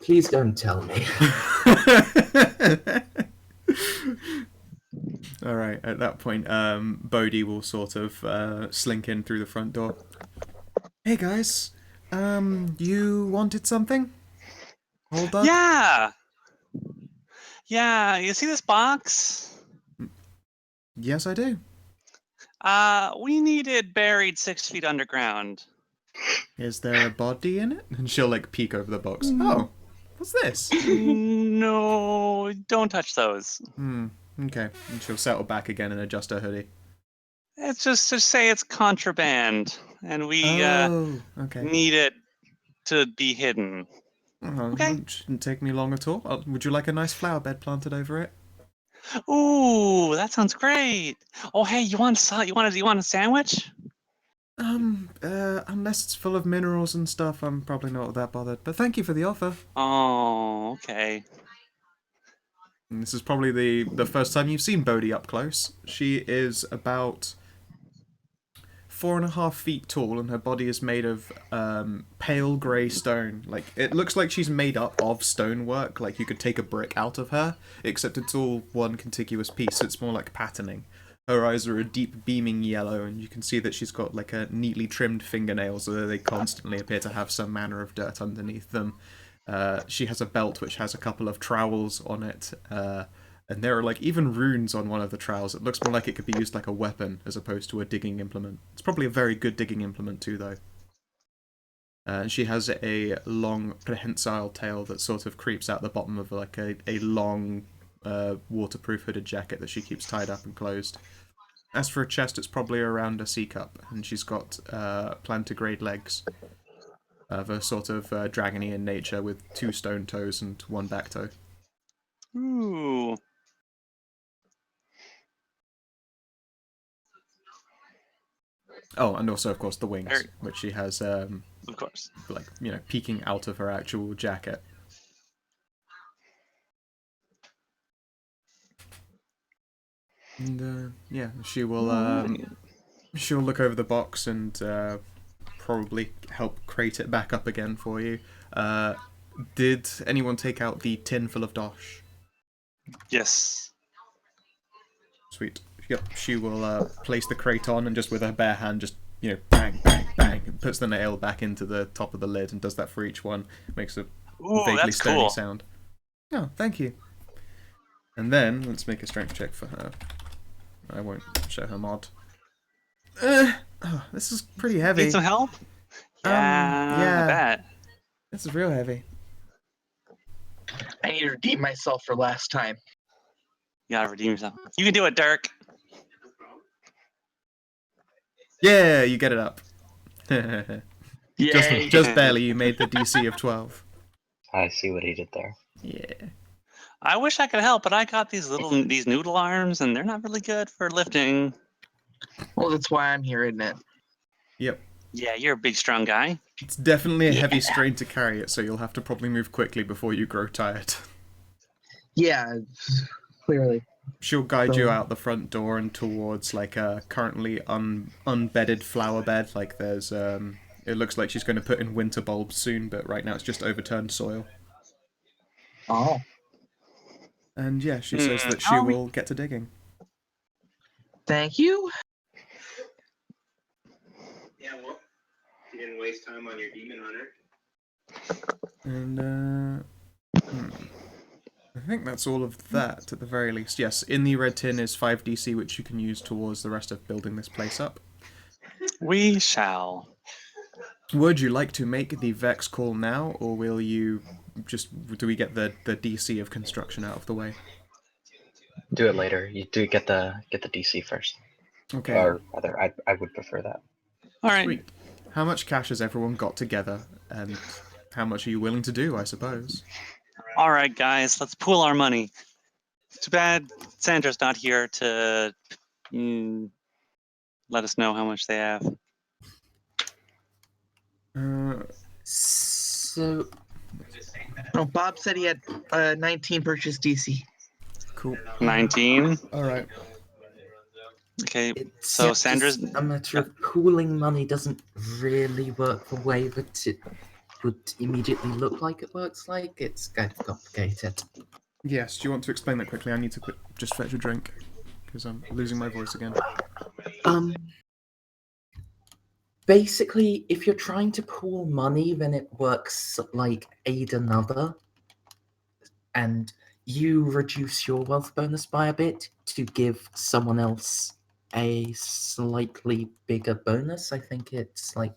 Please don't tell me. All right. At that point, Bodhi will sort of slink in through the front door. Hey guys, you wanted something? Hold up. Yeah. Yeah. You see this box? Yes, I do. We need it buried 6 feet underground. Is there a body in it? And she'll like peek over the box. Oh, what's this? No, don't touch those. Okay. And she'll settle back again and adjust her hoodie. It's just say it's contraband, and we okay. need it to be hidden. Okay. It shouldn't take me long at all. Would you like a nice flower bed planted over it? Ooh, that sounds great. Oh, hey, you want a sandwich? Unless it's full of minerals and stuff, I'm probably not that bothered. But thank you for the offer. Oh, okay. And this is probably the first time you've seen Bodhi up close. She is about 4.5 feet tall, and her body is made of pale grey stone. Like, it looks like she's made up of stonework. Like, you could take a brick out of her, except it's all one contiguous piece. It's more like patterning. Her eyes are a deep beaming yellow, and you can see that she's got like a neatly trimmed fingernails, although they constantly appear to have some manner of dirt underneath them. She has a belt which has a couple of trowels on it, and there are like even runes on one of the trowels. It looks more like it could be used like a weapon as opposed to a digging implement. It's probably a very good digging implement too, though. She has a long prehensile tail that sort of creeps out the bottom of like a long waterproof hooded jacket that she keeps tied up and closed. As for a chest, it's probably around a C cup, and she's got plantigrade legs of a sort of dragony in nature with 2 stone toes and 1 back toe. Ooh. Oh, and also, of course, the wings, which she has, of course, like, peeking out of her actual jacket. And, yeah, she'll look over the box and probably help crate it back up again for you. Did anyone take out the tin full of dosh? Yes. Sweet. Yep, she will place the crate on and just with her bare hand just, bang, bang, bang, and puts the nail back into the top of the lid and does that for each one. Makes a vaguely stony sound. Oh, thank you. And then, let's make a strength check for her. I won't show her mod. This is pretty heavy. Need some help? Yeah, I bet. This is real heavy. I need to redeem myself for last time. You gotta redeem yourself. You can do it, Dirk. Yeah, you get it up. Yay. Just barely, you made the DC of 12. I see what he did there. Yeah. I wish I could help, but I got these noodle arms, and they're not really good for lifting. Well, that's why I'm here, isn't it? Yep. Yeah, you're a big, strong guy. It's definitely a heavy strain to carry it, so you'll have to probably move quickly before you grow tired. Yeah, clearly. She'll guide you out the front door and towards like a currently unbedded flower bed. Like there's it looks like she's going to put in winter bulbs soon, but right now it's just overturned soil. Oh. And yeah, she says that she will get to digging. Thank you. Yeah, well, you didn't waste time on your demon hunter. And I think that's all of that, at the very least. Yes, in the red tin is 5 DC, which you can use towards the rest of building this place up. We shall. Would you like to make the Vex call now, or will you just... do we get the DC of construction out of the way? Do it later. You do get the DC first. Okay. Or rather, I would prefer that. All right. Sweet. How much cash has everyone got together, and how much are you willing to do, I suppose? All right, guys, let's pool our money. Too bad Sandra's not here to let us know how much they have. So... Oh, Bob said he had 19 purchase DC. Cool. 19. All right. Okay, It's so Sandra's... a matter of pooling money doesn't really work the way that it would immediately look like it works like. It's kind of complicated. Yes, do you want to explain that quickly? I need to just fetch a drink, because I'm losing my voice again. Basically, if you're trying to pool money, then it works like aid another, and you reduce your wealth bonus by a bit to give someone else a slightly bigger bonus. I think it's like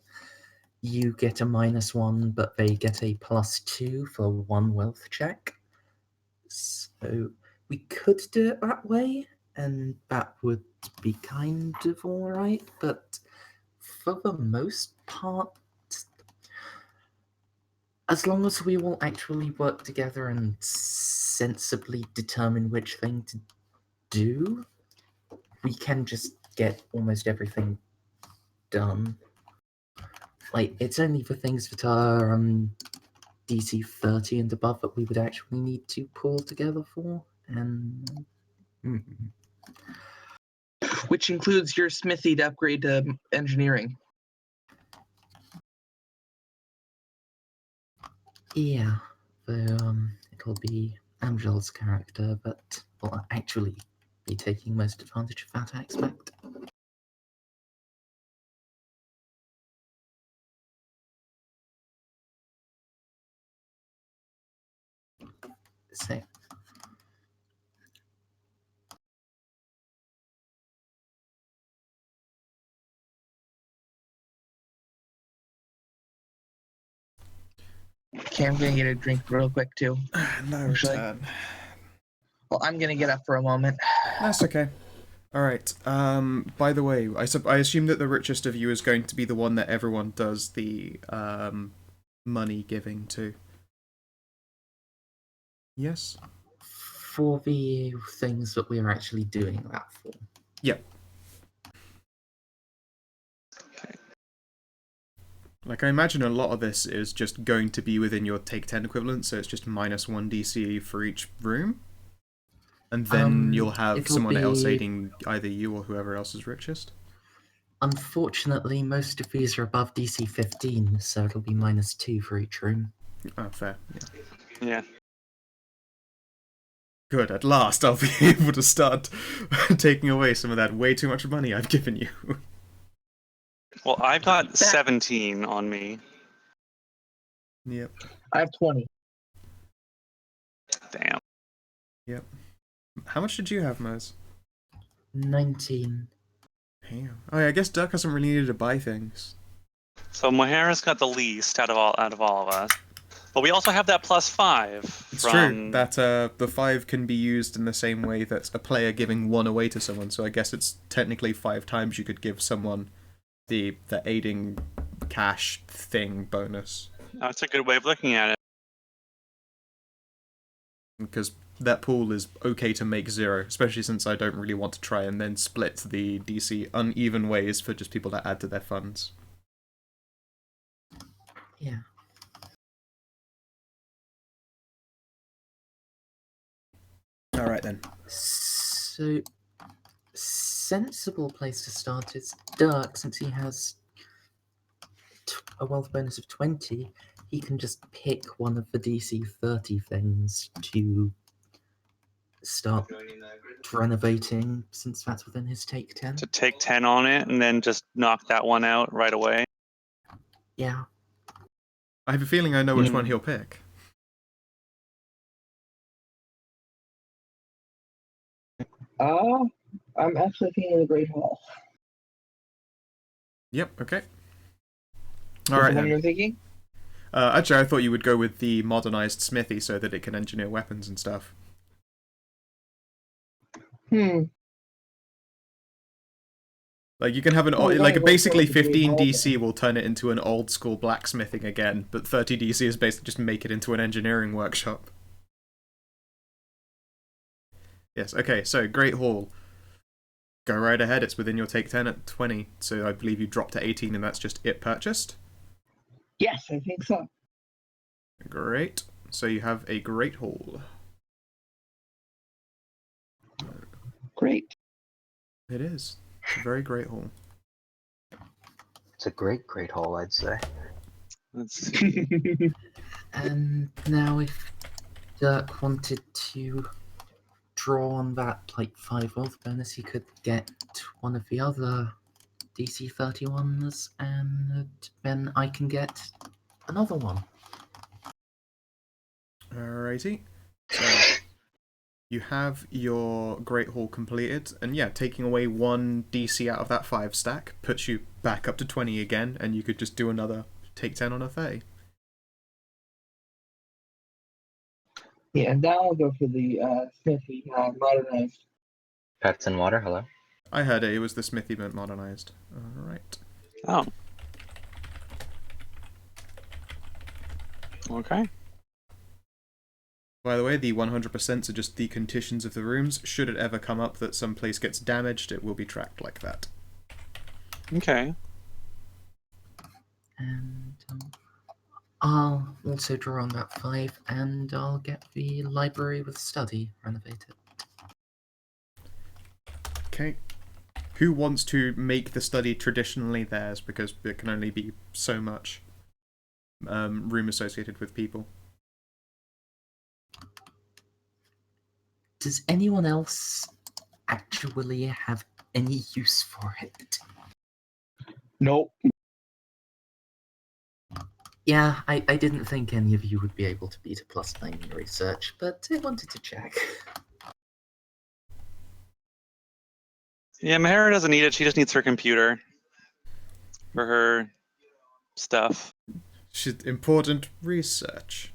you get a -1, but they get a +2 for 1 wealth check. So we could do it that way, and that would be kind of alright, but for the most part, as long as we will actually work together and sensibly determine which thing to do, we can just get almost everything done. Like, it's only for things that are DC 30 and above that we would actually need to pull together for, and... Which includes your smithy to upgrade to engineering. Yeah, so it'll be Angel's character, but will actually be taking most advantage of that, I expect. So, Okay, I'm gonna get a drink real quick too. No turn. Well, I'm gonna get up for a moment. That's okay. Alright, by the way, I assume that the richest of you is going to be the one that everyone does the, money giving to. Yes? for the things that we're actually doing that for. Yep. Like, I imagine a lot of this is just going to be within your Take 10 equivalent, so it's just -1 DC for each room. And then you'll have someone else aiding either you or whoever else is richest. Unfortunately, most of these are above DC 15, so it'll be -2 for each room. Oh, fair. Yeah. Good, at last I'll be able to start taking away some of that way too much money I've given you. Well, I've got 17 on me. Yep. I have 20. Damn. Yep. How much did you have, Mose? 19. Damn. Oh yeah, I guess Duck hasn't really needed to buy things. So Mohaira's got the least out of all of us. But we also have that +5. It's true that the 5 can be used in the same way that a player giving 1 away to someone. So I guess it's technically 5 times you could give someone the aiding cash thing bonus. That's a good way of looking at it. Because that pool is okay to make 0, especially since I don't really want to try and then split the DC uneven ways for just people to add to their funds. Yeah. All right then. So, sensible place to start is Dirk, since he has a wealth bonus of 20. He can just pick one of the DC 30 things to start renovating, since that's within his take 10. To take 10 on it and then just knock that one out right away. Yeah. I have a feeling I know which one he'll pick. I'm actually thinking the Great Hall. Yep. Okay. Is All right the one then. you're thinking? Actually, I thought you would go with the modernized smithy so that it can engineer weapons and stuff. Like you can have basically 15 DC will turn it into an old school blacksmithing again, but 30 DC is basically just make it into an engineering workshop. Yes. Okay. So Great Hall. Go right ahead. It's within your take 10 at 20. So I believe you dropped to 18, and that's just it purchased. Yes, I think so. Great. So you have a Great Hall. Great. It is. It's a very great hall. It's a great hall, I'd say. Let's see. And now if Dirk wanted to draw on that, 5 wealth bonus, he could get one of the other DC 31s, and then I can get another one. Alrighty. So you have your Great Hall completed, and yeah, taking away 1 DC out of that 5 stack puts you back up to 20 again, and you could just do another take 10 on a 30. Yeah, now I'll go for the smithy modernized. Pets and water, hello? I heard it was the smithy but modernized. Alright. Oh. Okay. By the way, the 100% are just the conditions of the rooms. Should it ever come up that some place gets damaged, it will be tracked like that. Okay. And I'll also draw on that 5, and I'll get the library with study renovated. Okay. Who wants to make the study traditionally theirs, because there can only be so much room associated with people? Does anyone else actually have any use for it? Nope. Yeah, I didn't think any of you would be able to beat a +9 in research, but I wanted to check. Yeah, Mahara doesn't need it. She just needs her computer for her stuff. Important research.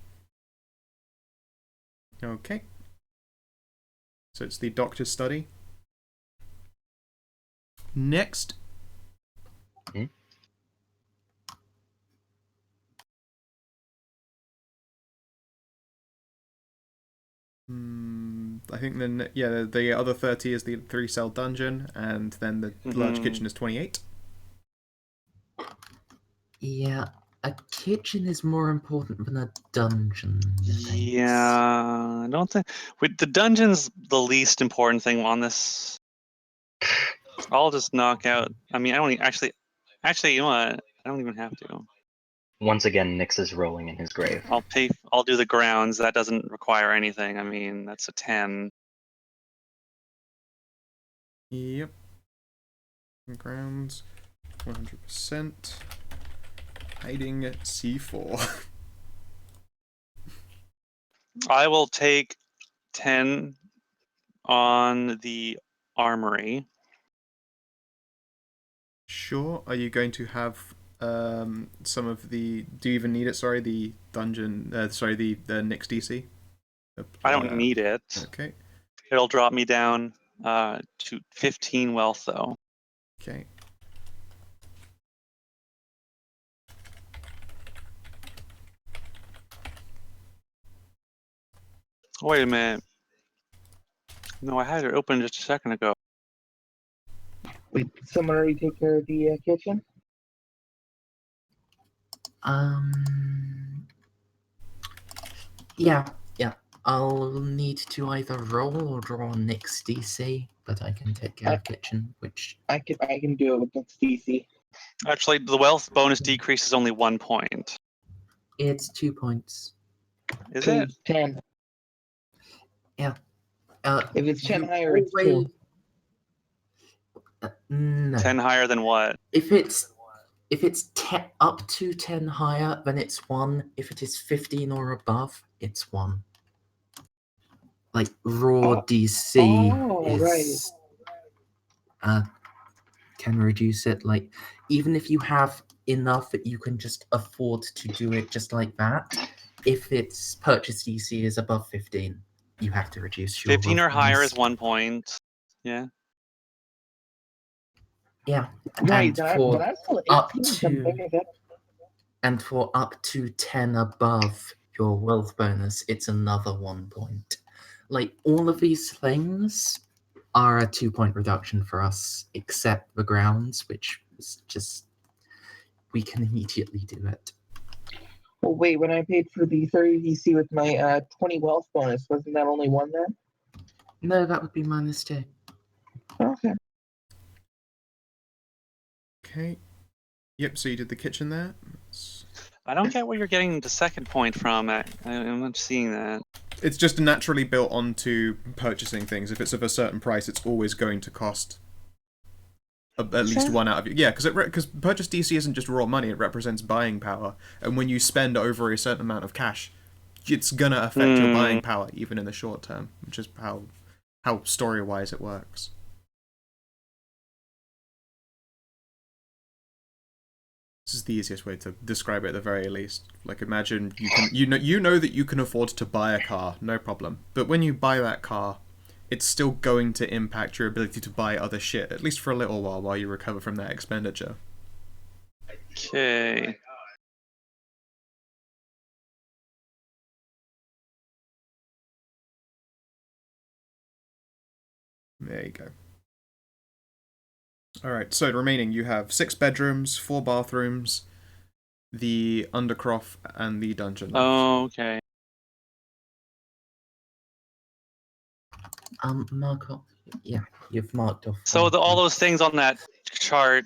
Okay. So it's the doctor's study. Next. I think then, yeah, the other 30 is the 3-cell dungeon, and then the large kitchen is 28. Yeah, a kitchen is more important than a dungeon. Yeah, I don't think the dungeon's the least important thing on this. I'll just knock out. I mean, I don't actually. You know what? I don't even have to. Once again, Nyx is rolling in his grave. I'll do the grounds. That doesn't require anything. I mean, that's a 10. Yep. Grounds, 100%. Hiding C4. I will take 10 on the armory. Sure. Are you going to have some of the... Do you even need it? Sorry, the dungeon... the Nyx DC? I don't need it. Okay. It'll drop me down to 15 wealth, though. Okay. Wait a minute. No, I had it open just a second ago. Wait, someone already take care of the kitchen? Yeah. I'll need to either roll or draw Nick's DC, but I can take care of kitchen, which I can do it with next DC. Actually, the wealth bonus decrease is only 1 point. it's 2 points. Is it? 10. Yeah. If it's 10 you higher, it's 2. always- no. 10 higher than what? If it's up to 10 higher, then it's 1. If it is 15 or above, it's 1. Like raw DC is can reduce it. Like even if you have enough that you can just afford to do it just like that, if its purchase DC is above 15, you have to reduce your 15 or higher bonus. is 1 point. Yeah. Yeah. Right, And but for I'm still up 18 to compared to and for up to 10 above your wealth bonus, it's another 1 point. Like all of these things are a 2-point reduction for us, except the grounds, which is just we can immediately do it. Well, wait, when I paid for the 30 DC with my 20 wealth bonus, wasn't that only 1 then? No, that would be -2. Okay. Okay. Yep, so you did the kitchen there. I don't get where you're getting the second point from. I'm not seeing that. It's just naturally built onto purchasing things. If it's of a certain price, it's always going to cost at least 1 out of you. Yeah, because purchase DC isn't just raw money; it represents buying power. And when you spend over a certain amount of cash, it's gonna affect your buying power, even in the short term, which is how story-wise it works. This is the easiest way to describe it at the very least. Like imagine you know that you can afford to buy a car, no problem. But when you buy that car, it's still going to impact your ability to buy other shit, at least for a little while you recover from that expenditure. Okay. There you go. Alright, so remaining you have 6 bedrooms, 4 bathrooms, the undercroft, and the dungeon left. Oh, okay. Mark off. Yeah, you've marked off. So all those things on that chart,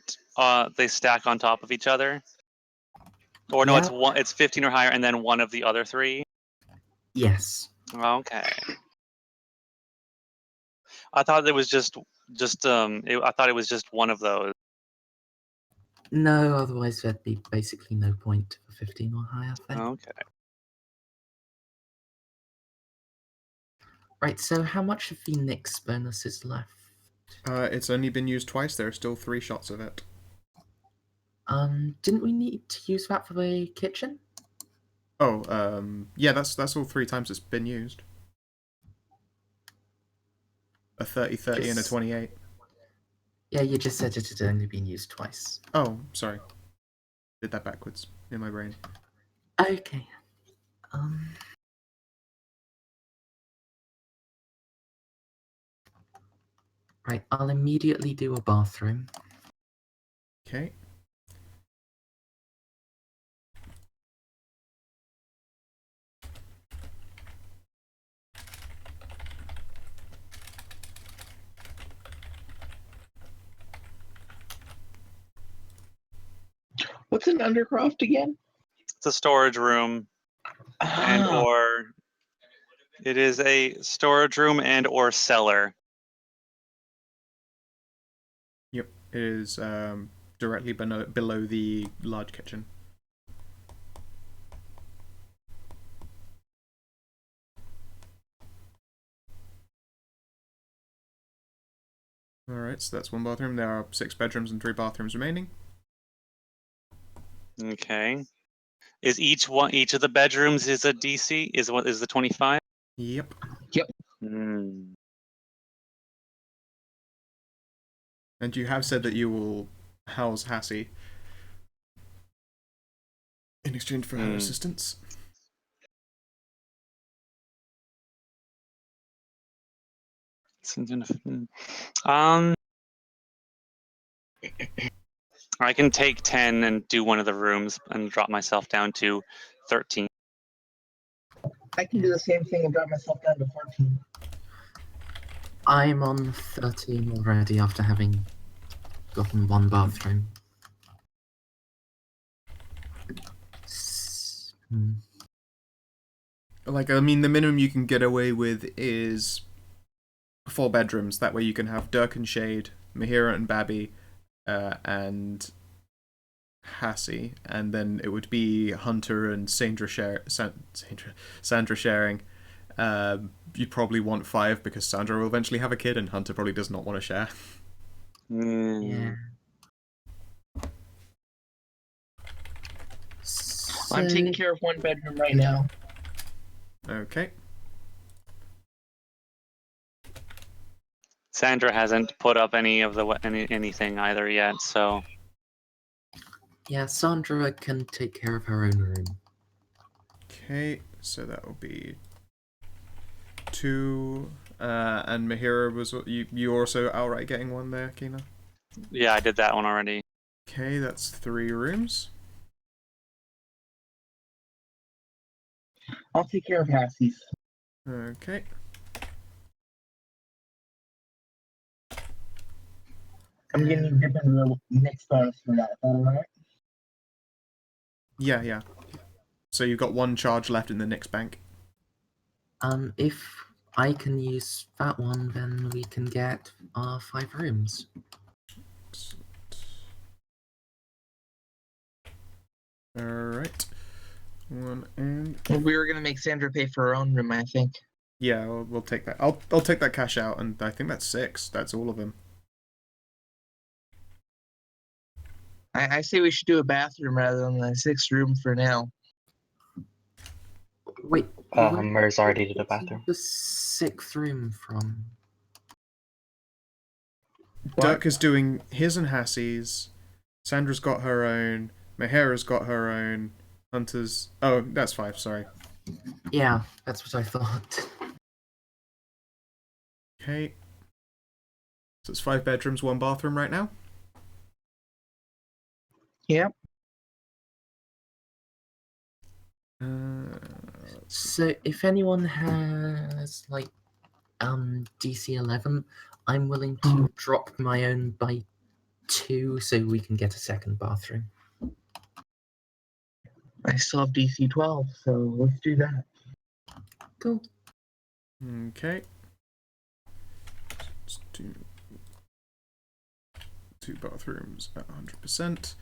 they stack on top of each other? Or no, Yeah. it's 15 or higher, and then one of the other 3? Yes. Okay. I thought it was just I thought it was just one of those. No, otherwise there'd be basically no point for 15 or higher thing. Okay. Right, so how much of the Nyx bonus is left? It's only been used twice. There are still 3 shots of it. Didn't we need to use that for the kitchen? Oh, yeah, that's all 3 times it's been used. A 30, 30, and a 28. Yeah, you just said it had only been used twice. Oh, sorry. Did that backwards in my brain. Okay. Right, I'll immediately do a bathroom. Okay. What's an undercroft again? It's a storage room, and or it is a storage room and or cellar. Yep, it is directly below the large kitchen. Alright, so that's 1 bathroom. There are 6 bedrooms and 3 bathrooms remaining. Okay. Is each of the bedrooms is a DC? Is the 25? Yep. Hmm. And you have said that you will house Hassie in exchange for her assistance. I can take 10 and do one of the rooms and drop myself down to 13. I can do the same thing and drop myself down to 14. I'm on 13 already after having gotten one bathroom. Like, I mean, the minimum you can get away with is 4 bedrooms. That way you can have Dirk and Shade, Mahira and Babby, and Hassie, and then it would be Hunter and Sandra sharing. You'd probably want 5 because Sandra will eventually have a kid, and Hunter probably does not want to share. Yeah. I'm taking care of 1 bedroom right now. Okay. Sandra hasn't put up anything either yet, so. Yeah, Sandra can take care of her own room. Okay, so that will be 2. And Mahira was you also outright getting 1 there, Kina? Yeah, I did that one already. Okay, that's 3 rooms. I'll take care of Hassie's. Okay. I'm getting to dip into the next bonus for that. Is that alright? Yeah. So you've got 1 charge left in the Nyx bank. If I can use that one, then we can get 5 rooms. Alright. 1 and... We were gonna make Sandra pay for her own room, I think. Yeah, we'll take that. I'll take that cash out, and I think that's 6. That's all of them. I say we should do a bathroom rather than the 6th room for now. Wait, Mers already did a bathroom. The 6th room from? Dirk is doing his and Hassie's. Sandra's got her own. Mahira's got her own. Hunter's... Oh, that's 5, sorry. Yeah, that's what I thought. Okay. So it's 5 bedrooms, 1 bathroom right now? Yep. So if anyone has like DC 11, I'm willing to drop my own by 2 so we can get a 2nd bathroom. I still have DC 12, so let's do that. Cool. Okay. Let's do 2 bathrooms at 100%.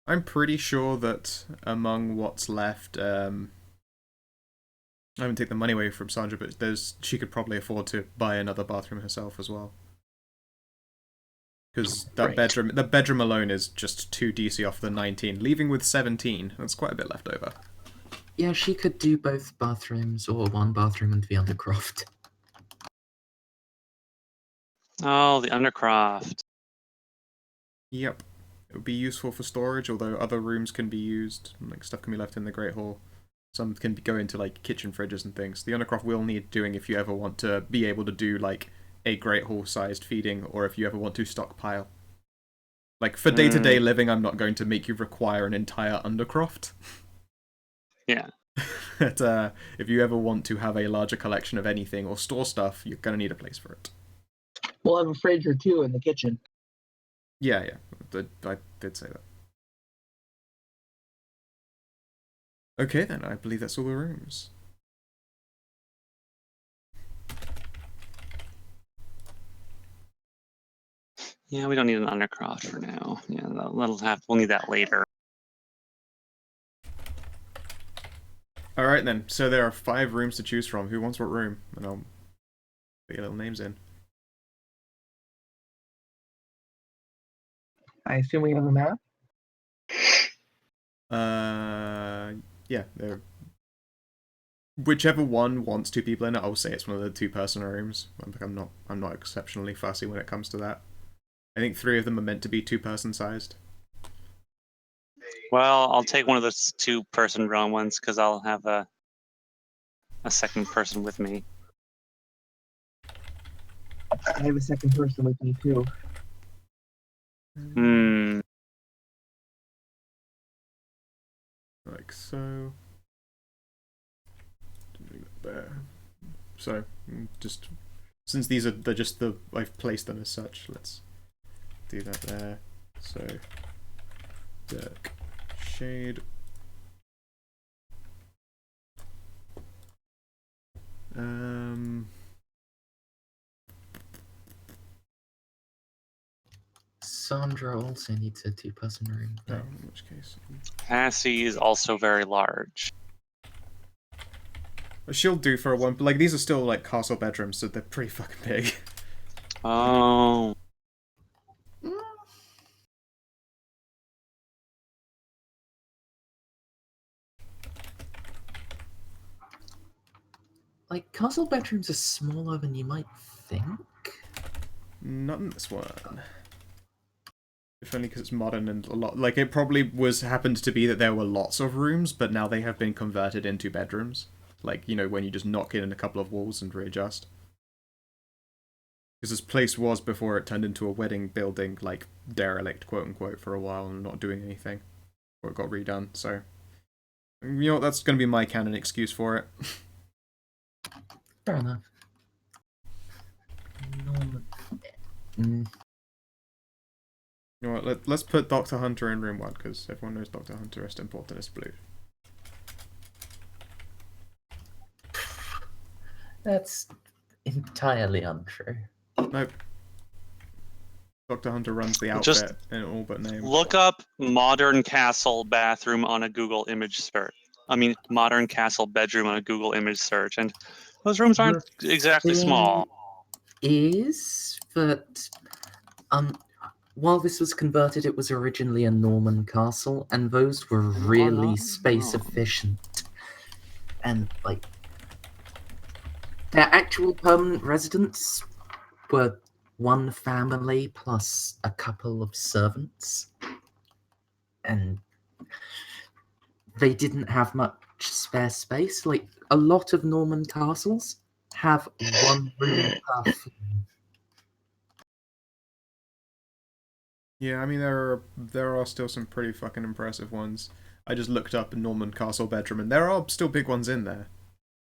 I'm pretty sure that among what's left, I haven't taken the money away from Sandra, but she could probably afford to buy another bathroom herself as well. Because that the bedroom alone is just 2 DC off the 19, leaving with 17. That's quite a bit left over. Yeah, she could do both bathrooms or 1 bathroom and the undercroft. Oh, the undercroft. Yep. It would be useful for storage, although other rooms can be used. Like, stuff can be left in the Great Hall. Some can go into, like, kitchen fridges and things. The undercroft will need doing if you ever want to be able to do, like, a Great Hall-sized feeding, or if you ever want to stockpile. Like, for day-to-day living, I'm not going to make you require an entire undercroft. Yeah. But if you ever want to have a larger collection of anything or store stuff, you're going to need a place for it. We'll have a fridge or 2 in the kitchen. Yeah. I did say that. Okay, then. I believe that's all the rooms. Yeah, we don't need an undercroft for now. Yeah, we'll need that later. Alright then, so there are 5 rooms to choose from. Who wants what room? And I'll put your little names in. I assume we have a map? Yeah, whichever one wants 2 people in it, I'll say it's one of the 2-person rooms. I'm not exceptionally fussy when it comes to that. I think 3 of them are meant to be 2-person sized. Well, I'll take one of those 2-person room ones because I'll have a 2nd person with me. I have a 2nd person with me too. Like so. So just since they're just I've placed them as such, let's do that there. So Dirk Shade. Sandra also needs a 2-person room. Oh, in which case. Cassie is also very large. She'll do for a one, but like these are still like castle bedrooms, so they're pretty fucking big. Oh. Like, castle bedrooms are smaller than you might think. Not in this one. If only because it's modern and a lot. Like, it probably happened to be that there were lots of rooms, but now they have been converted into bedrooms. Like, you know, when you just knock in a couple of walls and readjust. Because this place was before it turned into a wedding building, like, derelict, quote unquote, for a while and not doing anything. Or it got redone, so. You know what, that's going to be my canon excuse for it. Fair enough. You know what, let's put Dr. Hunter in room 1, because everyone knows Dr. Hunter is important as blue. That's entirely untrue. Nope. Dr. Hunter runs the outfit Just in all but name. Look up modern castle bathroom on a Google image search. I mean, modern castle bedroom on a Google image search, and those rooms aren't exactly small. Is that while this was converted, it was originally a Norman castle, and those were really space efficient. And like their actual permanent residents were one family plus a couple of servants, and they didn't have much spare space. Like, a lot of Norman castles have one room per floor. Yeah, I mean there are still some pretty fucking impressive ones. I just looked up a Norman Castle bedroom, and there are still big ones in there,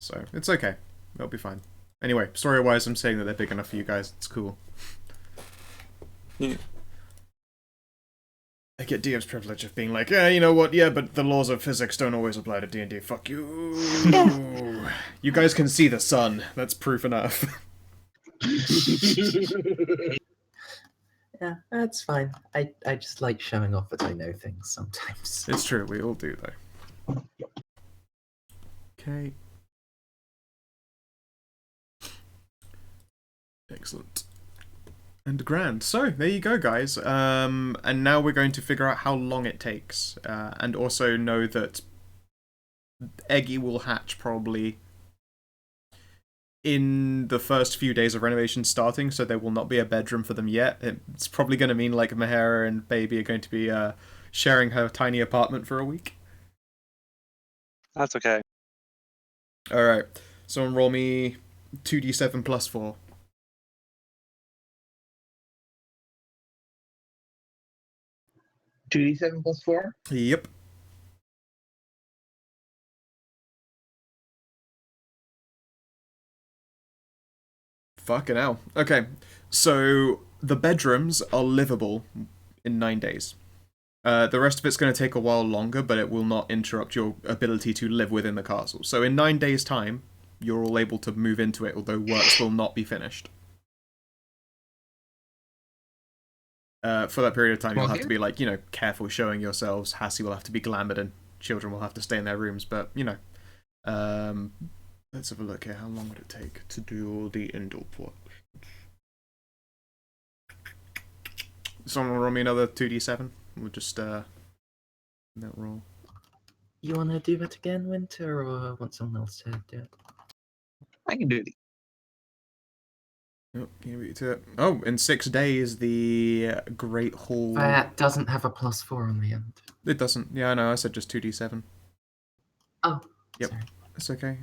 so it's okay. They'll be fine. Anyway, story-wise, I'm saying that they're big enough for you guys. It's cool. Yeah. I get DM's privilege of being like, yeah, you know what? Yeah, but the laws of physics don't always apply to D&D. Fuck you. You guys can see the sun. That's proof enough. Yeah, that's fine. I just like showing off that I know things sometimes. It's true, we all do, though. Okay. Excellent. And grand. So, there you go, guys. And now we're going to figure out how long it takes. And also know that Eggy will hatch probably in the first few days of renovation starting, so there will not be a bedroom for them yet. It's probably going to mean like Mahara and Baby are going to be sharing her tiny apartment for a week. That's okay. Alright, someone roll me 2d7 plus 4. 2d7 plus 4? Yep. Fucking hell. Okay, so the bedrooms are livable in 9 days. The rest of it's going to take a while longer, but it will not interrupt your ability to live within the castle. So in 9 days' time, you're all able to move into it, although works will not be finished. For that period of time, you'll have to be, like, you know, careful showing yourselves. Hassie will have to be glamored, and children will have to stay in their rooms, but, you know. Let's have a look here. How long would it take to do all the indoor portions? Someone roll me another 2d7. We'll just, that roll. You want to do that again, Winter, or want someone else to do it? I can do it. Oh, can you beat to it? Oh, in 6 days, the Great Hall... That doesn't have a +4 on the end. It doesn't. Yeah, I know. I said just 2d7. Oh, yep. Sorry. That's okay.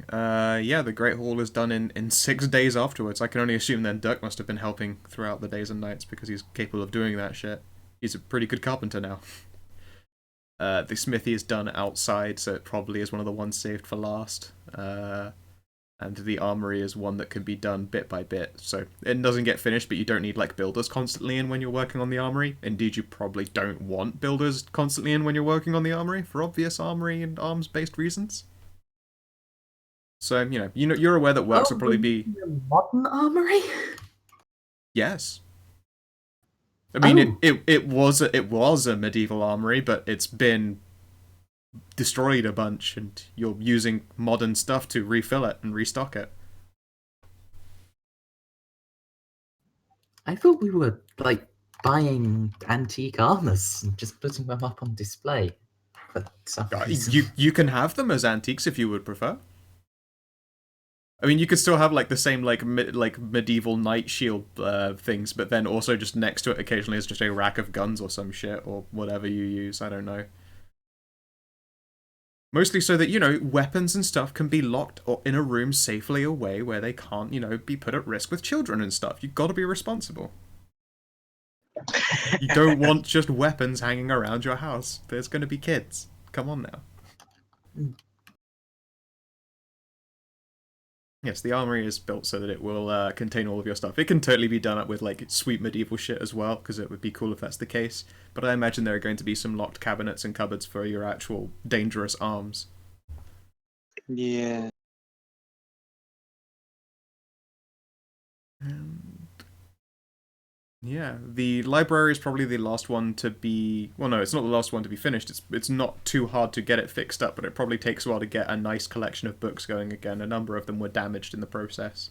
Yeah, the Great Hall is done in 6 days afterwards. I can only assume then Dirk must have been helping throughout the days and nights because he's capable of doing that shit. He's a pretty good carpenter now. The smithy is done outside, so it probably is one of the ones saved for last. And the armory is one that can be done bit by bit. So it doesn't get finished, but you don't need like builders constantly in when you're working on the armory. Indeed, you probably don't want builders constantly in when you're working on the armory for obvious armory and arms-based reasons. So, you're aware that works will probably be a modern armory. Yes. I mean, it was a medieval armory, but it's been destroyed a bunch, and you're using modern stuff to refill it and restock it. I thought we were like buying antique armors and just putting them up on display. For some reason. You can have them as antiques if you would prefer. I mean, you could still have like the same like medieval knight shield things, but then also just next to it occasionally is just a rack of guns or some shit or whatever you use. I don't know. Mostly so that, weapons and stuff can be locked in a room safely away where they can't, be put at risk with children and stuff. You've got to be responsible. You don't want just weapons hanging around your house. There's going to be kids. Come on now. Yes, the armory is built so that it will contain all of your stuff. It can totally be done up with like sweet medieval shit as well, because it would be cool if that's the case. But I imagine there are going to be some locked cabinets and cupboards for your actual dangerous arms. Yeah. Yeah, the library is probably the last one to be... Well, no, it's not the last one to be finished. It's not too hard to get it fixed up, but it probably takes a while to get a nice collection of books going again. A number of them were damaged in the process.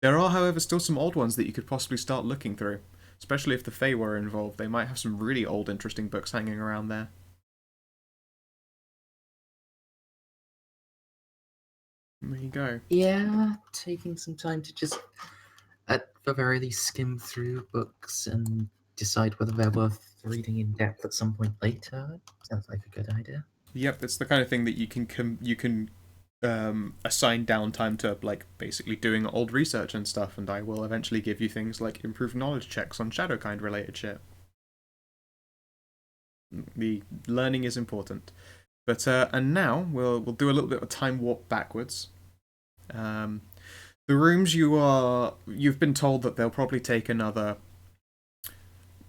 There are, however, still some old ones that you could possibly start looking through. Especially if the Fae were involved. They might have some really old, interesting books hanging around there. There you go. Yeah, taking some time to just, at the very least, skim through books and decide whether they're worth reading in depth at some point later. Sounds like a good idea. Yep, it's the kind of thing that you can assign downtime to, like, basically doing old research and stuff, and I will eventually give you things like improved knowledge checks on Shadowkind related shit. The learning is important. But and now we'll do a little bit of a time warp backwards. The rooms you've been told that they'll probably take another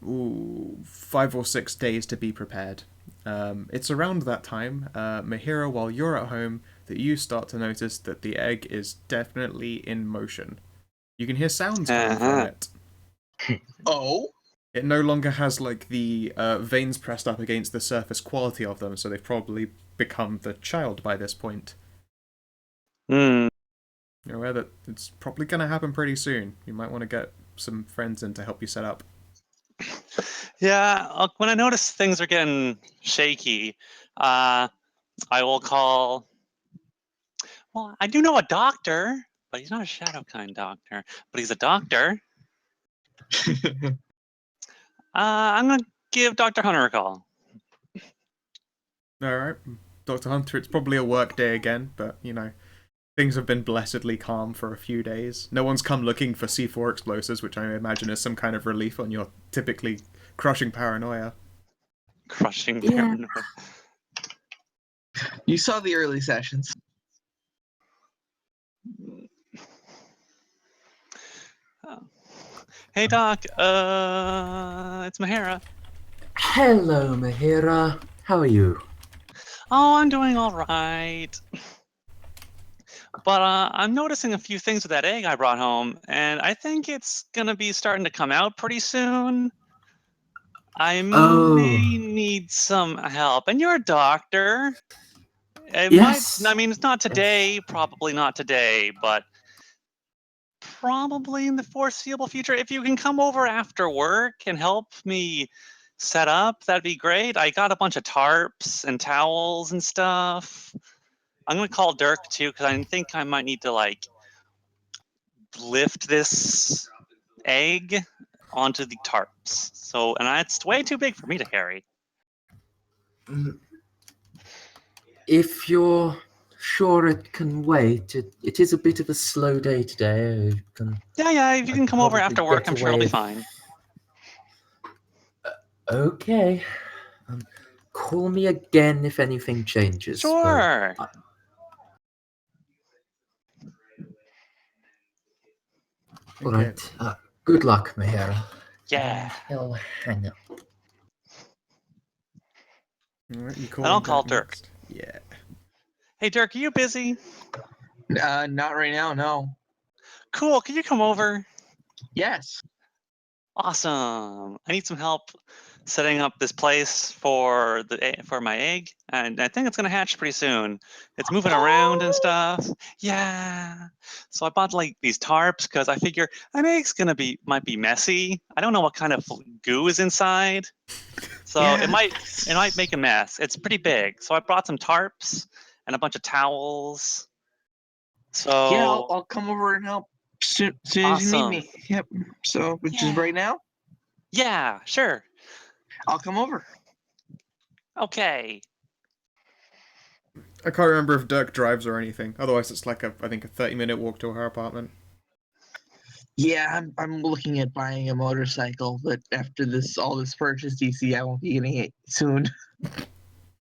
5 or 6 days to be prepared. It's around that time, Mahira, while you're at home, that you start to notice that the egg is definitely in motion. You can hear sounds coming from it. Oh? It no longer has like the veins pressed up against the surface quality of them, so they've probably become the child by this point. Hmm. You're aware that it's probably going to happen pretty soon. You might want to get some friends in to help you set up. Yeah, when I notice things are getting shaky, I will call... Well, I do know a doctor, but he's not a Shadowkind doctor, but he's a doctor. I'm going to give Dr. Hunter a call. Alright, Dr. Hunter, it's probably a work day again, but, things have been blessedly calm for a few days. No one's come looking for C4 explosives, which I imagine is some kind of relief on your typically crushing paranoia. Crushing paranoia. You saw the early sessions. Oh. Hey, Doc. It's Mahira. Hello, Mahira. How are you? Oh, I'm doing all right. But I'm noticing a few things with that egg I brought home, and I think it's going to be starting to come out pretty soon. I may need some help. And you're a doctor. Yes. It's not today, probably not today, but probably in the foreseeable future. If you can come over after work and help me set up, that'd be great. I got a bunch of tarps and towels and stuff. I'm going to call Dirk, too, because I think I might need to, like, lift this egg onto the tarps. So, and it's way too big for me to carry. If you're sure it can wait, it is a bit of a slow day today. Yeah, if you can come over after work, I'm sure it'll be fine. Okay. Call me again if anything changes. Sure. All right. Good luck, Mahara. Yeah. He'll hang up. All right, you And I'll call Dirk. next? Yeah. Hey, Dirk, are you busy? Not right now, no. Cool. Can you come over? Yes. Awesome. I need some help setting up this place for my egg, and I think it's gonna hatch pretty soon. It's moving around and stuff. Yeah. So I bought like these tarps because I figure an egg's might be messy. I don't know what kind of goo is inside, so Yeah. it might make a mess. It's pretty big, so I brought some tarps and a bunch of towels. So Yeah, I'll come over and help soon as you need me. Yep. So, which is right now? Yeah, sure. I'll come over. Okay. I can't remember if Dirk drives or anything. Otherwise, it's like I think a 30-minute walk to her apartment. Yeah, I'm looking at buying a motorcycle, but after all this purchase, DC, I won't be getting it soon.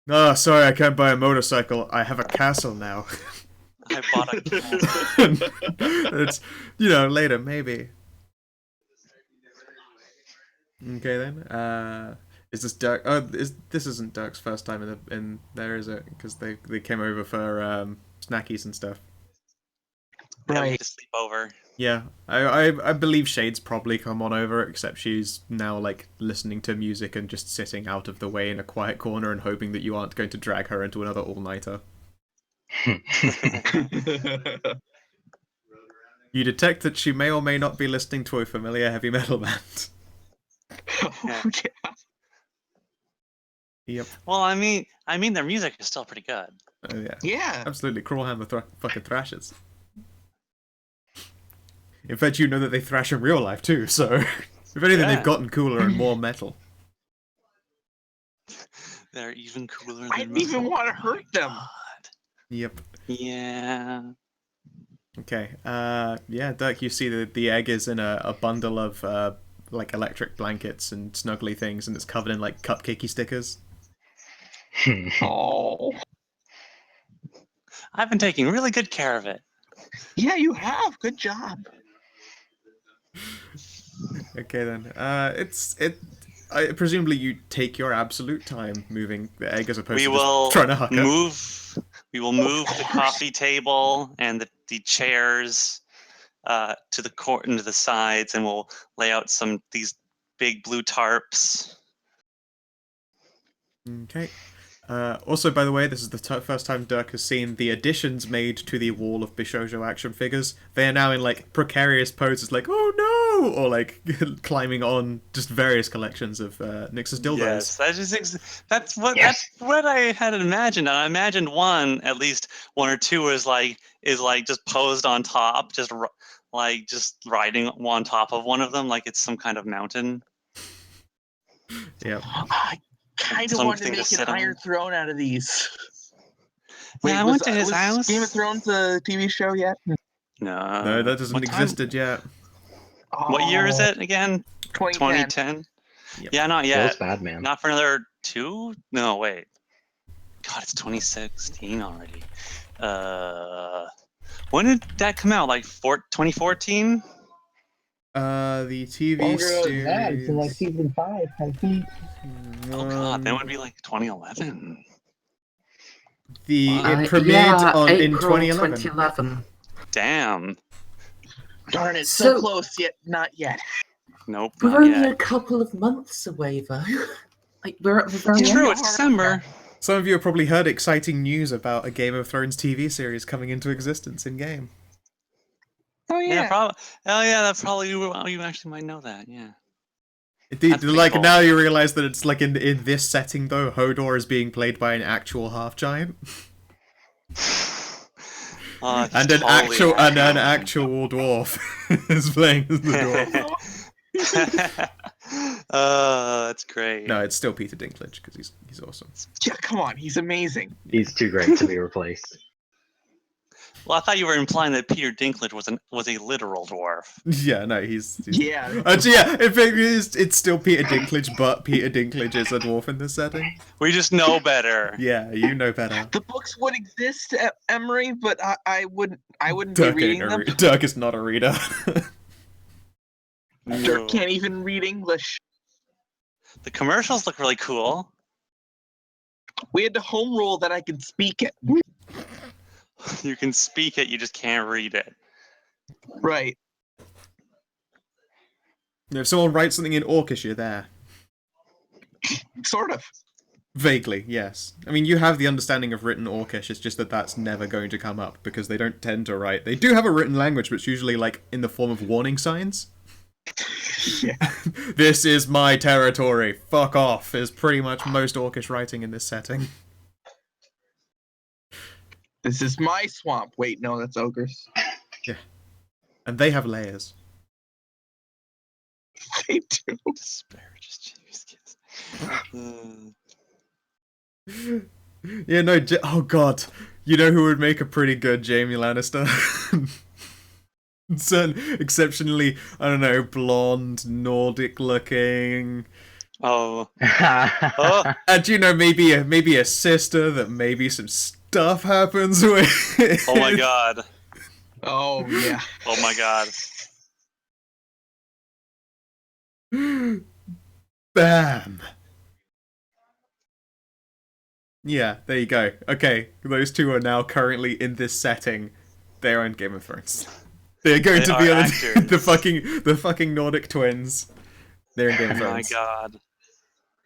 Oh, sorry, I can't buy a motorcycle. I have a castle now. I bought a castle. It's, later, maybe. Okay then. Is this Dirk? Oh, this isn't Dirk's first time in there, is it? Because they came over for snackies and stuff. Yeah, we Right. had to sleep over. Yeah, I believe Shade's probably come on over, except she's now like listening to music and just sitting out of the way in a quiet corner and hoping that you aren't going to drag her into another all-nighter. You detect that she may or may not be listening to a familiar heavy metal band. Yeah. Yep. Well, I mean, their music is still pretty good. Yeah. Yeah. Absolutely. Crawlham the fucking thrashers. In fact, you know that they thrash in real life too, so if anything, they've gotten cooler and more metal. They're even cooler than I didn't even want to hurt them. Yep. Yeah. Okay. Yeah, Dirk, you see that the egg is in a bundle of like electric blankets and snuggly things, and it's covered in like cupcakey stickers. Oh. I've been taking really good care of it. Yeah, you have. Good job. Okay then. Presumably you take your absolute time moving the egg as opposed to just trying to huck it. We will move the coffee table and the chairs to the into the sides, and we'll lay out these big blue tarps. Okay. Also, by the way, this is the first time Dirk has seen the additions made to the wall of Bishojo action figures. They are now in like precarious poses, like "oh no," or like climbing on just various collections of Nyx's dildos. Yes, that's what I had imagined. And I imagined at least one or two is just posed on top, just riding on top of one of them, like it's some kind of mountain. Yeah. I kind of wanted to make an Iron Throne out of these. Wait, I went to his house. Game of Thrones a TV show yet? No, that doesn't existed yet. Oh, what year is it again? 2010. Yep. Yeah, not yet. Feels bad, man. Not for another 2? No, wait. God, it's 2016 already. When did that come out? Like 2014? The TV series. It's in like season 5, I think. Oh god, that would be like 2011. It premiered in April 2011. Damn. Darn it, so close yet not yet. Nope. We're only a couple of months away though. We're at the very It's true, it's December. Some of you have probably heard exciting news about a Game of Thrones TV series coming into existence in game. Oh yeah. That's probably you actually might know that. Yeah. Indeed, like cool. Now you realize that it's like in this setting though, Hodor is being played by an actual half giant. And an actual dwarf is playing as the dwarf. That's great. No, it's still Peter Dinklage because he's awesome. Yeah, come on, he's amazing. He's too great to be replaced. Well, I thought you were implying that Peter Dinklage was a literal dwarf. Yeah, no, he's yeah. Actually, yeah, in fact, it's still Peter Dinklage, but Peter Dinklage is a dwarf in this setting. We just know better. Yeah, you know better. The books would exist, Emery, but I wouldn't be reading them. Dirk is not a reader. Dirk can't even read English. The commercials look really cool. We had to home rule that I could speak it. You can speak it, you just can't read it. Right. If someone writes something in Orcish, you're there. Sort of. Vaguely, yes. I mean, you have the understanding of written Orcish, it's just that that's never going to come up, because they don't tend to write. They do have a written language, but it's usually, like, in the form of warning signs. Yeah. This is my territory, fuck off, is pretty much most Orcish writing in this setting. This is my swamp. Wait, no, that's ogres. Yeah. And they have layers. They do. Disparages Jamie's kids. Yeah, no, oh god. You know who would make a pretty good Jaime Lannister? Certain exceptionally, I don't know, blonde, Nordic looking. Oh. Oh. And you know, maybe a sister that maybe some stuff happens with. Oh my god. Oh yeah. Oh my god. Bam. Yeah, there you go. Okay, those two are now currently in this setting. They are in Game of Thrones. They're going to be on the fucking Nordic twins. They're in Game of Thrones. Oh my god.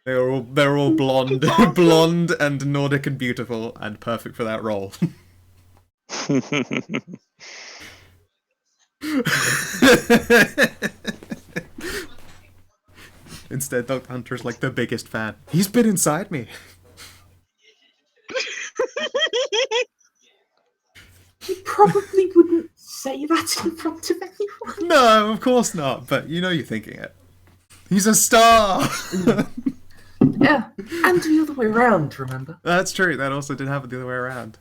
They're all blonde, blonde and Nordic and beautiful and perfect for that role. Instead, Dr. Hunter's like the biggest fan. He's been inside me. He probably wouldn't say that in front of anyone. No, of course not, but you know you're thinking it. He's a star! Yeah, and the other way around, remember? That's true, that also did happen the other way around.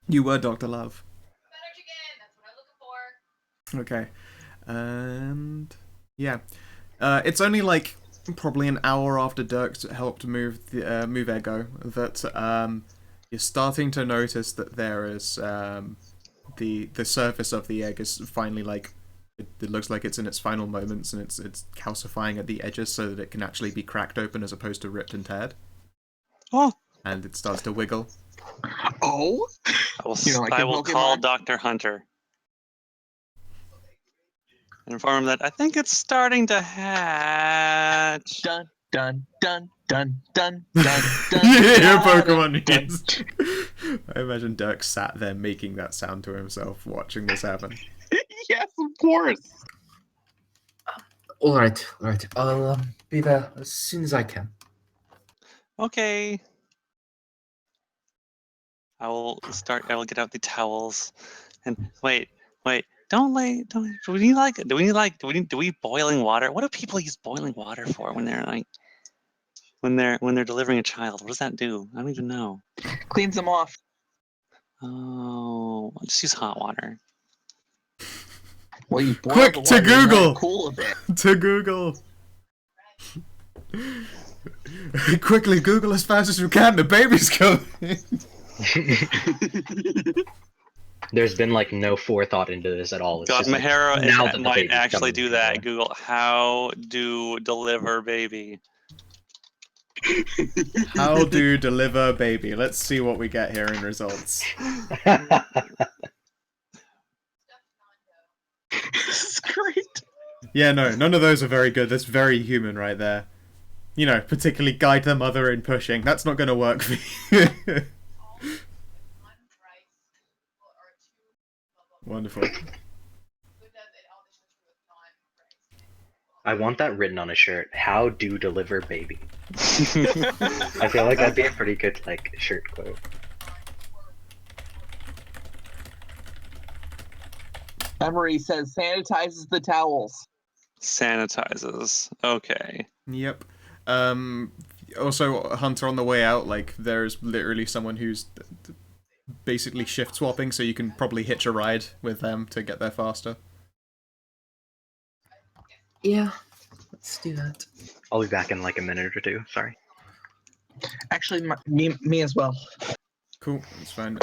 You were Dr. Love. Okay. And yeah. It's only like probably an hour after Dirk helped move Ego that you're starting to notice that there is the surface of the egg is finally like it looks like it's in its final moments and it's calcifying at the edges so that it can actually be cracked open as opposed to ripped and teared. Oh. And it starts to wiggle. Oh. I will call Dr. Hunter. And inform him that I think it's starting to hatch. Dun dun dun dun dun dun dun. Yeah, Pokemon needs. I imagine Dirk sat there making that sound to himself, watching this happen. Yes, of course. All right. I'll be there as soon as I can. Okay. I will get out the towels. And wait. Do we boiling water? What do people use boiling water for when they're like when they're delivering a child? What does that do? I don't even know. Cleans them off. Oh, I'll just use hot water. Well, you boil quick the to water, Google. Cool a bit. To Google. Quickly Google as fast as you can. The baby's coming. There's been like no forethought into this at all. It's God, Mahara like, might actually do that. Google how do deliver baby. How do deliver baby? Let's see what we get here in results. This is great. Yeah, no, none of those are very good. That's very human right there. You know, particularly guide the mother in pushing. That's not going to work for you. Wonderful. I want that written on a shirt. How do deliver baby? I feel like that'd be a pretty good like shirt quote. Emery says sanitizes the towels. Sanitizes. Okay. Yep. Also, Hunter, on the way out, like, there's literally someone who's basically shift swapping, so you can probably hitch a ride with them to get there faster. Yeah, let's do that. I'll be back in like a minute or two. Sorry. Actually, me as well. Cool, that's fine.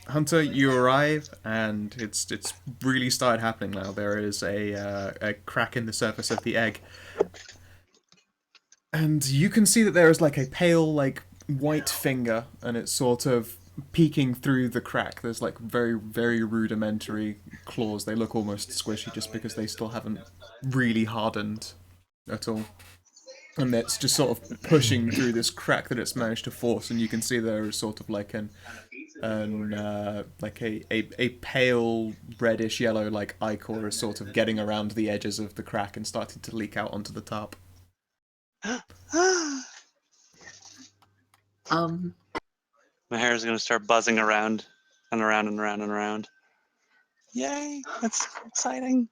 Hunter, you arrive, and it's really started happening now. There is a crack in the surface of the egg, and you can see that there is like a pale, like white finger, and it's sort of peeking through the crack. There's like very, very rudimentary claws. They look almost squishy just because they still haven't really hardened at all. And it's just sort of pushing through this crack that it's managed to force, and you can see there is sort of like like a pale reddish yellow like ichor is sort of getting around the edges of the crack and starting to leak out onto the top. My hair is gonna start buzzing around and around and around and around. Yay! That's exciting.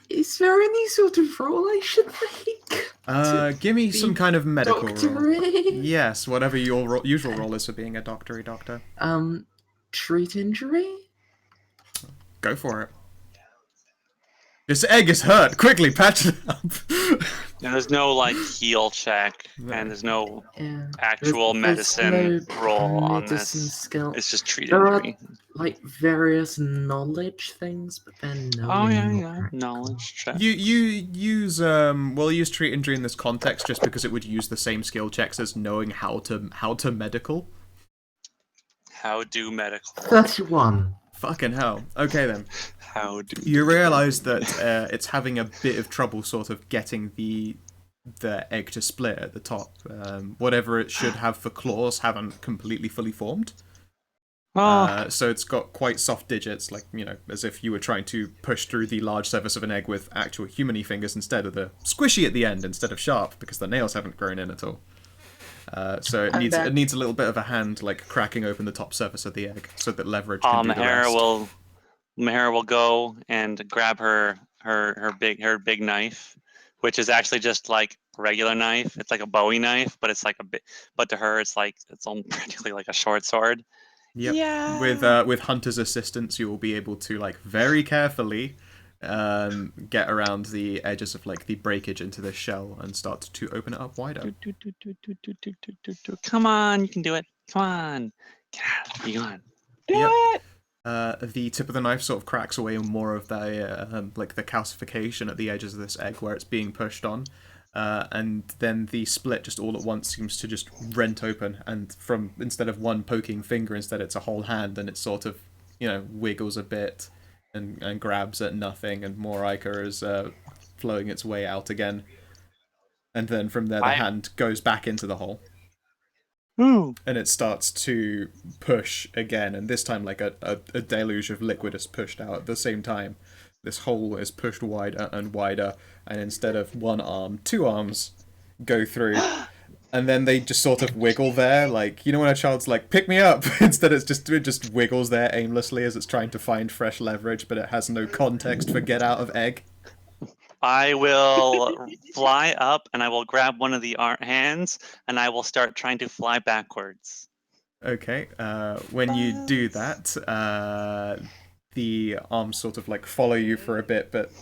Is there any sort of role I should make? Give me some kind of medical role. Doctory? Yes, whatever your usual role is for being a doctor. Treat injury? Go for it. This egg is hurt. Quickly, patch it up. And there's no like heal check, and there's no actual medicine roll on this. Skill. It's just treat There injury. are like various knowledge things, but then no. Oh yeah, knowledge check. You use we'll use treat injury in this context just because it would use the same skill checks as knowing how to medical. How do medical? 31. Fucking hell. Okay then. How do you realize that it's having a bit of trouble sort of getting the egg to split at the top. Whatever it should have for claws haven't completely fully formed. So it's got quite soft digits, like, you know, as if you were trying to push through the large surface of an egg with actual human-y fingers instead of the squishy at the end instead of sharp, because the nails haven't grown in at all. So it needs a little bit of a hand, like cracking open the top surface of the egg, so that leverage can do the rest. Mahara will go and grab her big knife, which is actually just like a regular knife. It's like a Bowie knife, but it's like but to her it's practically like a short sword. Yep. Yeah. With Hunter's assistance, you will be able to like very carefully get around the edges of like the breakage into the shell and start to open it up wider. Come on, you can do it. Come on, get out. You on? Do it. The tip of the knife sort of cracks away more of the like the calcification at the edges of this egg where it's being pushed on, and then the split just all at once seems to just rent open, and from instead of one poking finger, instead it's a whole hand, and it sort of, you know, wiggles a bit and grabs at nothing, and more ichor is flowing its way out again, and then from there the hand goes back into the hole. Ooh. And it starts to push again, and this time like a deluge of liquid is pushed out at the same time. This hole is pushed wider and wider, and instead of one arm, two arms go through, and then they just sort of wiggle there, like, you know when a child's like, pick me up? Instead it just wiggles there aimlessly as it's trying to find fresh leverage, but it has no context for get out of egg. I will fly up and I will grab one of the hands and I will start trying to fly backwards. Okay, when you do that, the arms sort of like follow you for a bit, but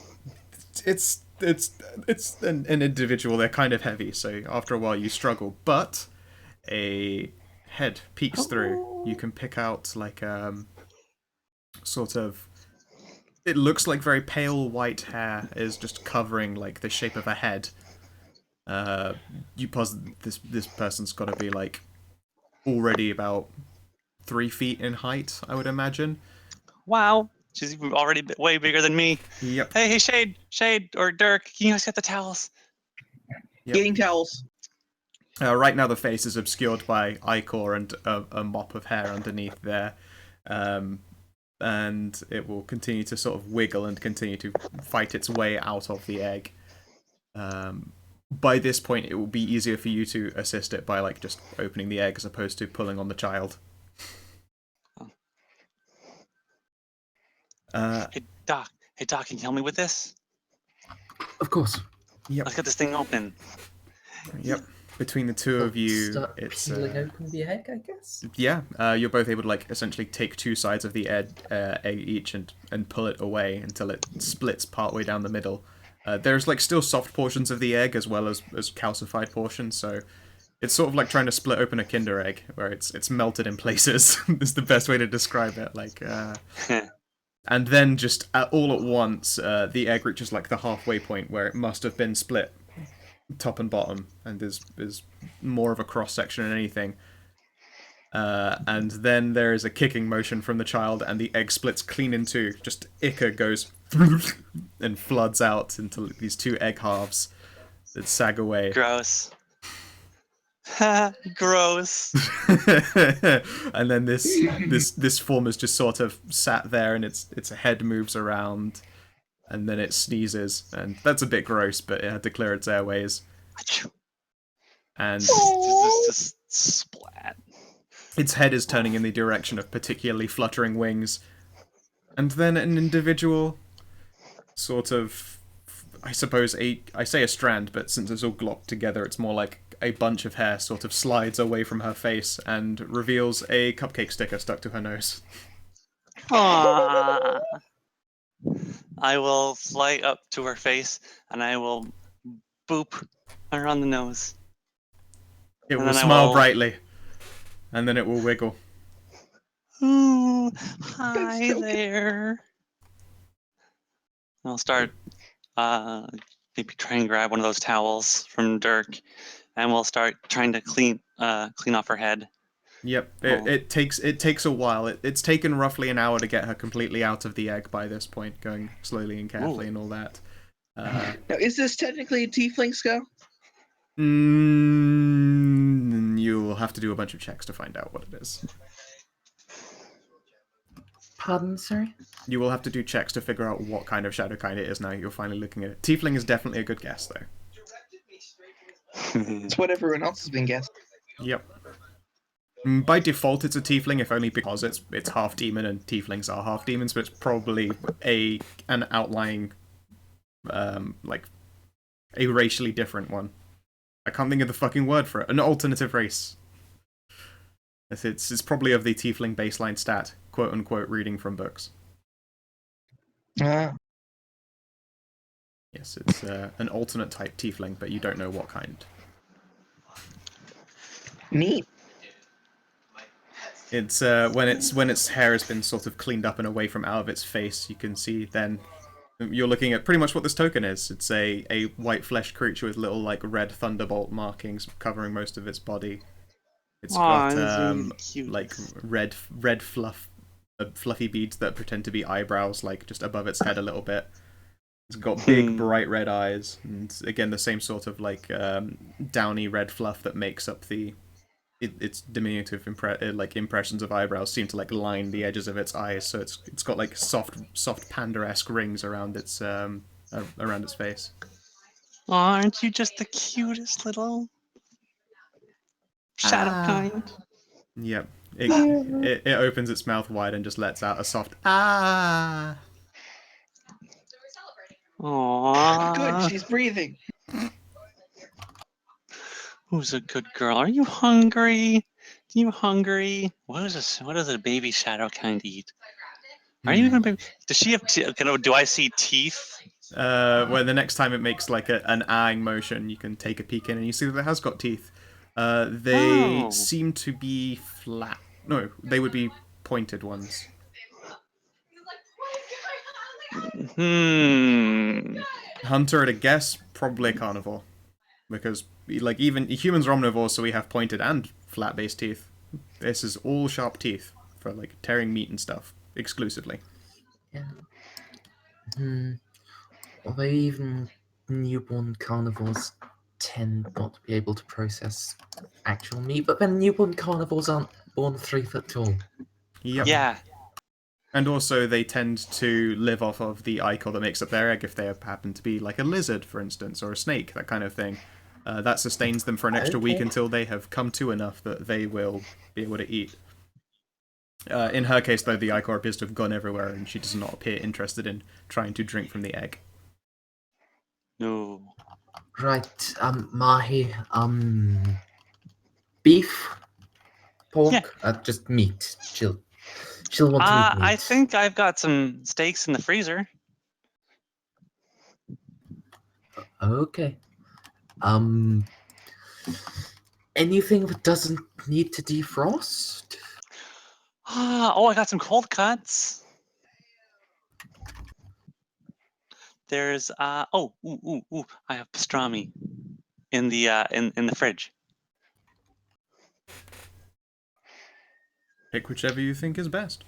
it's an individual. They're kind of heavy, so after a while you struggle. But a head peeks through. You can pick out like sort of. It looks like very pale white hair is just covering like the shape of a head. You posit this person's got to be like already about 3 feet in height, I would imagine. Wow, she's already way bigger than me. Yep. Hey, Shade, or Dirk, can you guys get the towels? Yep. Getting towels. Right now the face is obscured by ichor and a mop of hair underneath there. And it will continue to sort of wiggle and continue to fight its way out of the egg. By this point, it will be easier for you to assist it by like just opening the egg as opposed to pulling on the child. Hey Doc, can you help me with this? Of course. Yep. Let's get this thing open. Yep. Between the two of you, it's peeling open the egg, I guess. Yeah, you're both able to like essentially take two sides of the egg each and pull it away until it splits partway down the middle. There's like still soft portions of the egg as well as calcified portions, so It's sort of like trying to split open a Kinder Egg, where it's melted in places. Is the best way to describe it. Like, and then just all at once, the egg reaches like the halfway point where it must have been split, top and bottom, and is more of a cross section than anything. And then there is a kicking motion from the child, and the egg splits clean in two. Just Ica goes and floods out into these two egg halves that sag away. Gross. Gross. And then this form is just sort of sat there, and its head moves around, and then it sneezes, and that's a bit gross, but it had to clear its airways. And just splat. Its head is turning in the direction of particularly fluttering wings. And then an individual sort of, I suppose, I say a strand, but since it's all glopped together, it's more like a bunch of hair sort of slides away from her face and reveals a cupcake sticker stuck to her nose. Aww. I will fly up to her face, and I will boop her on the nose. It will smile brightly, and then it will wiggle. Ooh, hi there. I'll start maybe try and grab one of those towels from Dirk, and we'll start trying to clean off her head. Yep, it takes a while. It's taken roughly an hour to get her completely out of the egg by this point, going slowly and carefully and all that. Now, is this technically a tiefling skull? You'll have to do a bunch of checks to find out what it is. Pardon, sorry? You will have to do checks to figure out what kind of shadow kind it is now you're finally looking at it. Tiefling is definitely a good guess, though. It's what everyone else has been guessing. Yep. By default, it's a tiefling, if only because it's half demon and tieflings are half demons, but it's probably an outlying, like, a racially different one. I can't think of the fucking word for it. An alternative race. It's probably of the tiefling baseline stat, quote-unquote, reading from books. Yes, it's an alternate type tiefling, but you don't know what kind. Neat. It's when its hair has been sort of cleaned up and away from out of its face, you can see then you're looking at pretty much what this token is. It's a white flesh creature with little like red thunderbolt markings covering most of its body. It's got like red fluffy beads that pretend to be eyebrows, like just above its head a little bit. It's got big bright red eyes, and again the same sort of like downy red fluff that makes up its diminutive impressions of eyebrows seem to like line the edges of its eyes, so it's got like soft panda-esque rings around its face. Aren't you just the cutest little shadow kind? Yep. It opens its mouth wide and just lets out a soft ah. Aww. Good, she's breathing. Who's a good girl? Are you hungry? Are you hungry? What does a baby shadow kind eat? Are you even baby? Does she have do I see teeth? Well, the next time it makes like an eyeing motion, you can take a peek in and you see that it has got teeth. They seem to be flat. No, they would be pointed ones. Hunter at a guess, probably a carnivore. Because, like, even humans are omnivores, so we have pointed and flat-based teeth. This is all sharp teeth for, like, tearing meat and stuff, exclusively. Yeah. Although even newborn carnivores tend not to be able to process actual meat, but then newborn carnivores aren't born 3 foot tall. Yep. Yeah. And also, they tend to live off of the ichor that makes up their egg if they happen to be like a lizard, for instance, or a snake, that kind of thing. That sustains them for an extra week until they have come to enough that they will be able to eat. In her case, though, the ichor appears to have gone everywhere, and she does not appear interested in trying to drink from the egg. No. Right, Mahi, beef, pork, just meat. She'll want to eat meat. I think I've got some steaks in the freezer. Okay. anything that doesn't need to defrost? Oh, I got some cold cuts. There's I have pastrami in the in the fridge. Pick whichever you think is best.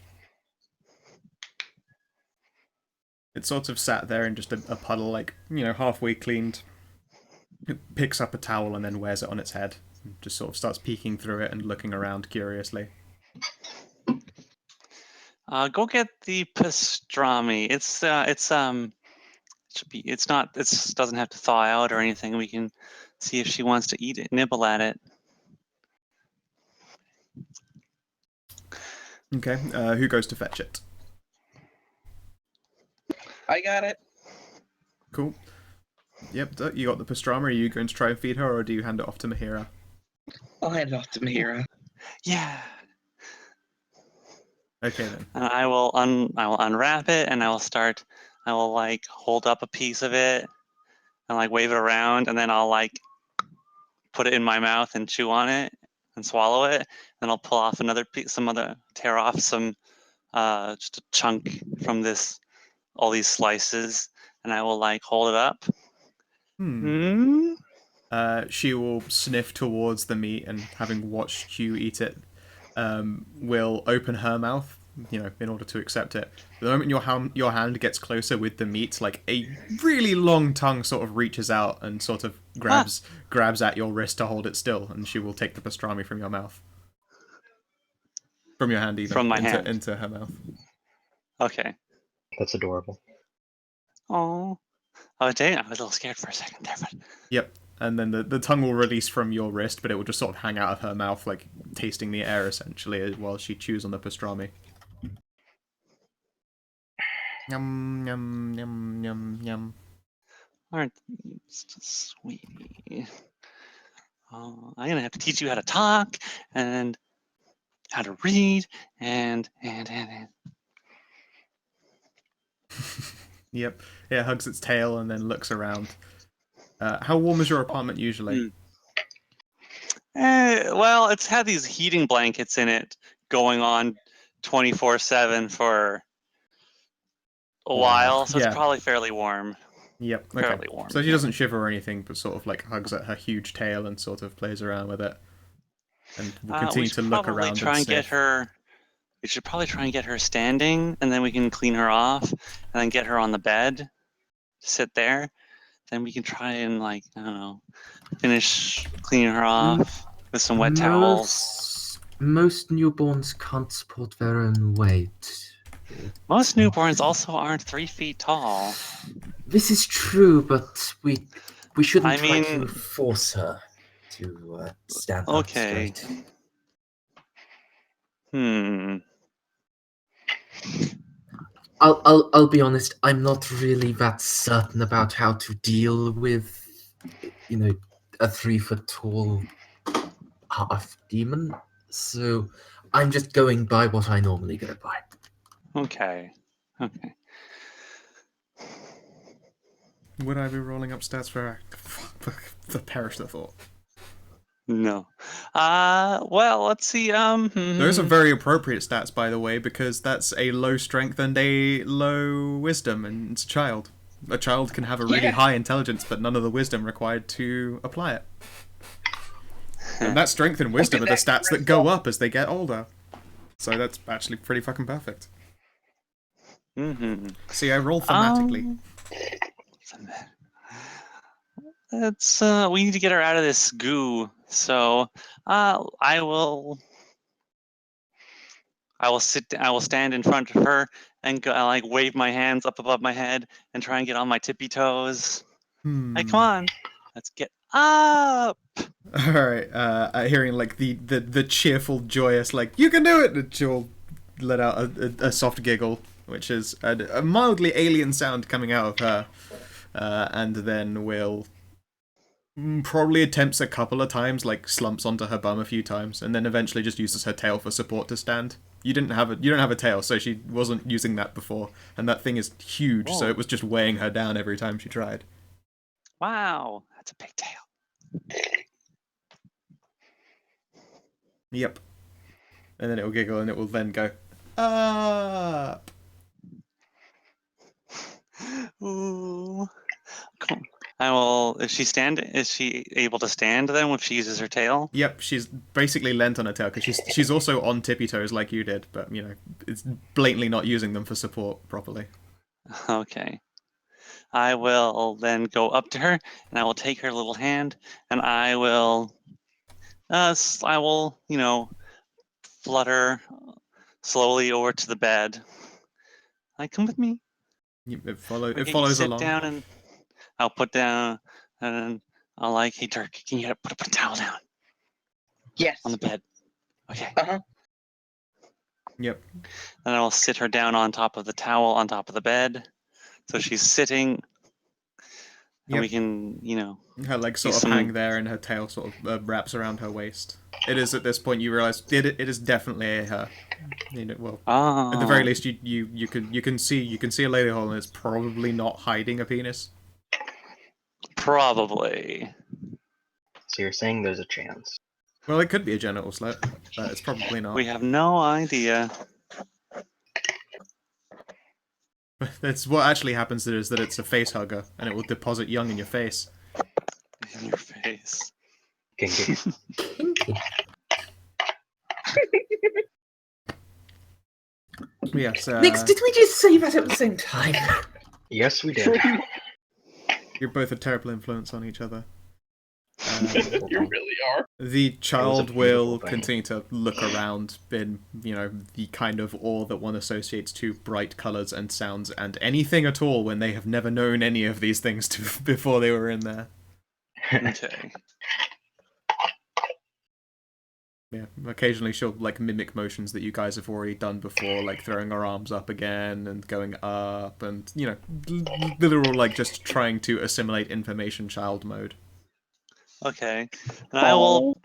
It sort of sat there in just a puddle, like, halfway cleaned. It picks up a towel and then wears it on its head. Just sort of starts peeking through it and looking around curiously. Go get the pastrami. It doesn't have to thaw out or anything. We can see if she wants to eat it, nibble at it. Okay, who goes to fetch it? I got it. Cool. Yep, you got the pastrami. Are you going to try and feed her, or do you hand it off to Mahira? I'll hand it off to Mahira. Yeah. Okay then. I will unwrap it, and I will like hold up a piece of it and like wave it around, and then I'll like put it in my mouth and chew on it and swallow it. And I'll pull off another piece, tear off some just a chunk from all these slices, and I will like hold it up. She will sniff towards the meat, and having watched you eat it, will open her mouth, in order to accept it. The moment your hand gets closer with the meat, like a really long tongue sort of reaches out and sort of grabs at your wrist to hold it still, and she will take the pastrami from your mouth. From your hand, even. From my hand. Into her mouth. Okay. That's adorable. Oh, dang! I was a little scared for a second there, but. Yep. And then the tongue will release from your wrist, but it will just sort of hang out of her mouth, like tasting the air, essentially, while she chews on the pastrami. Yum, yum, yum, yum, yum. Aren't you just a sweetie? Oh, I'm gonna have to teach you how to talk and how to read and. Yep. It hugs its tail and then looks around. How warm is your apartment usually? Well, it's had these heating blankets in it going on 24/7 for a while, so it's probably fairly warm. Yep. Okay. Fairly warm. So she doesn't shiver or anything, but sort of like hugs at her huge tail and sort of plays around with it. And will continue to look around and sniff. We should probably try and get her standing, and then we can clean her off, and then get her on the bed, sit there. Then we can try and, like, I don't know, finish cleaning her off with some wet towels. Most newborns can't support their own weight. Most newborns also aren't 3 feet tall. This is true, but we shouldn't try to force her to stand up straight. I'll be honest, I'm not really that certain about how to deal with, a 3 foot tall half demon. So I'm just going by what I normally go by. Okay. Would I be rolling up stats for the perish the thought? No. Well, let's see. Those are very appropriate stats, by the way, because that's a low strength and a low wisdom, and it's a child. A child can have a really high intelligence, but none of the wisdom required to apply it. And that strength and wisdom are the stats that go up as they get older. So that's actually pretty fucking perfect. See, I roll thematically. We need to get her out of this goo. So, I will stand in front of her and go, like, wave my hands up above my head and try and get on my tippy toes. Hey, come on, let's get up. All right. Hearing like the cheerful, joyous, like, you can do it, and she'll let out a soft giggle, which is a mildly alien sound coming out of her, and then will probably attempts a couple of times, like slumps onto her bum a few times, and then eventually just uses her tail for support to stand. You don't have a tail, so she wasn't using that before, and that thing is huge. So it was just weighing her down every time she tried. Wow, that's a big tail. Yep. And then it will giggle and it will then go up. Ooh. Cool. I will. Is she able to stand then if she uses her tail? Yep, she's basically leant on her tail because she's also on tippy toes like you did, but it's blatantly not using them for support properly. Okay. I will then go up to her and I will take her little hand and I will, flutter slowly over to the bed. Like, come with me. It I'll follows sit along. down and I'll put down and I'll like, hey Dirk, can you put a towel down? Yes. On the bed. Okay. Uh-huh. Yep. And I will sit her down on top of the towel on top of the bed. So she's sitting. And Yep. we can, her legs sort of hang there and her tail sort of wraps around her waist. It is at this point you realize it is definitely her. At the very least you can see a lady hole and it's probably not hiding a penis. Probably. So you're saying there's a chance? Well, it could be a genital slit, but it's probably not. We have no idea. That's what actually happens. Is that it's a face hugger and it will deposit young in your face. In your face. Kinky. Yes. Nix, did we just say that at the same time? Yes, we did. You're both a terrible influence on each other. You really are. The child will thing. continue to look around in, the kind of awe that one associates to bright colours and sounds and anything at all when they have never known any of these things before they were in there. Okay. Yeah, occasionally she'll mimic motions that you guys have already done before, like throwing her arms up again and going up and, literal just trying to assimilate information child mode. Okay. And I will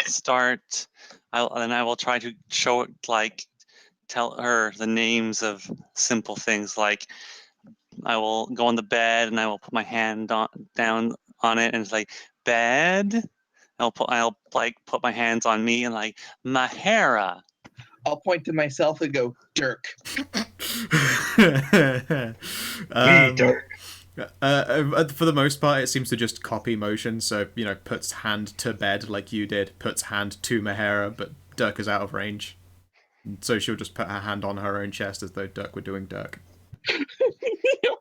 start. I will try to show it, tell her the names of simple things. Like, I will go on the bed and I will put my hand down on it and it's like bed. I'll put my hands on me and like Mahara. I'll point to myself and go Dirk. Dirk. For the most part, it seems to just copy motion. So puts hand to bed like you did, puts hand to Mahara, but Dirk is out of range. So she'll just put her hand on her own chest as though Dirk were doing Dirk.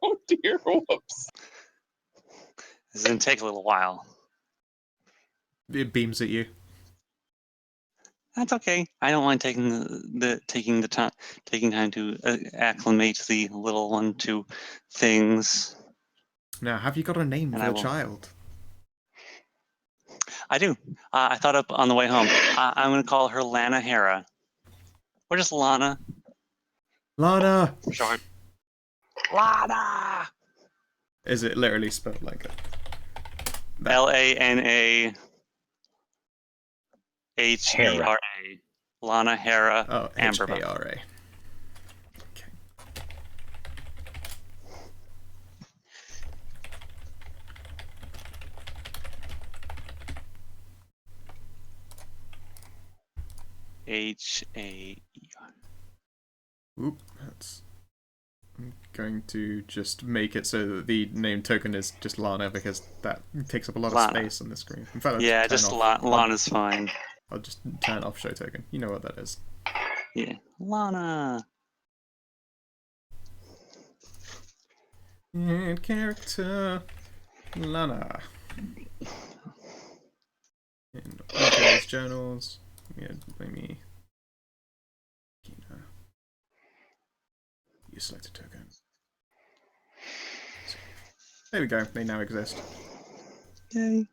Oh dear, whoops. This is gonna take a little while. It beams at you. That's okay. I don't mind taking time to acclimate the little one to things. Now, have you got a name for the child? I do. I thought up on the way home. I'm going to call her Lana Hera. Or just Lana. Lana! Short. Lana! Is it literally spelled like it? Lana Hera. Lana Hera. Oh, Amberba. Hara. Haer. Oop, that's... I'm going to just make it so that the name token is just Lana because that takes up a lot of space on the screen. In fact, yeah, just Lana's fine. I'll just turn off show token. You know what that is. Yeah, Lana. And character Lana. In all journals. Yeah, let me. You select a token. There we go. They now exist. Yay.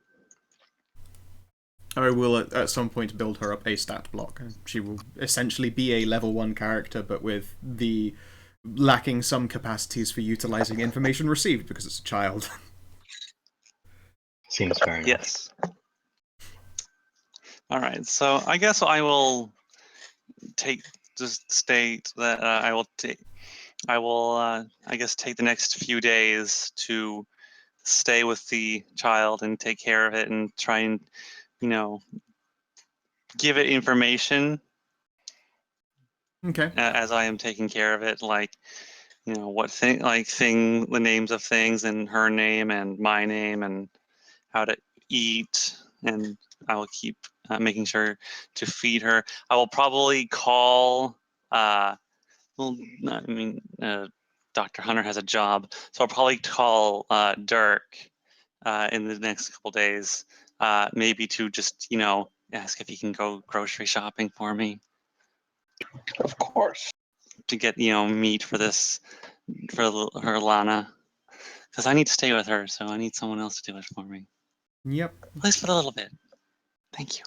I will at some point build her up a stat block, and she will essentially be a level 1 character, but with the lacking some capacities for utilizing information received because it's a child. Seems fair enough. Yes. All right. So I guess I will state that I will I guess take the next few days to stay with the child and take care of it and try and give it information. Okay. As I am taking care of it, like, what the names of things, and her name and my name, and how to eat, and I will keep making sure to feed her. I will probably call. Dr. Hunter has a job, so I'll probably call Dirk in the next couple days, maybe to just ask if he can go grocery shopping for me. Of course. To get meat for her Lana, because I need to stay with her, so I need someone else to do it for me. Yep. At least for a little bit. Thank you.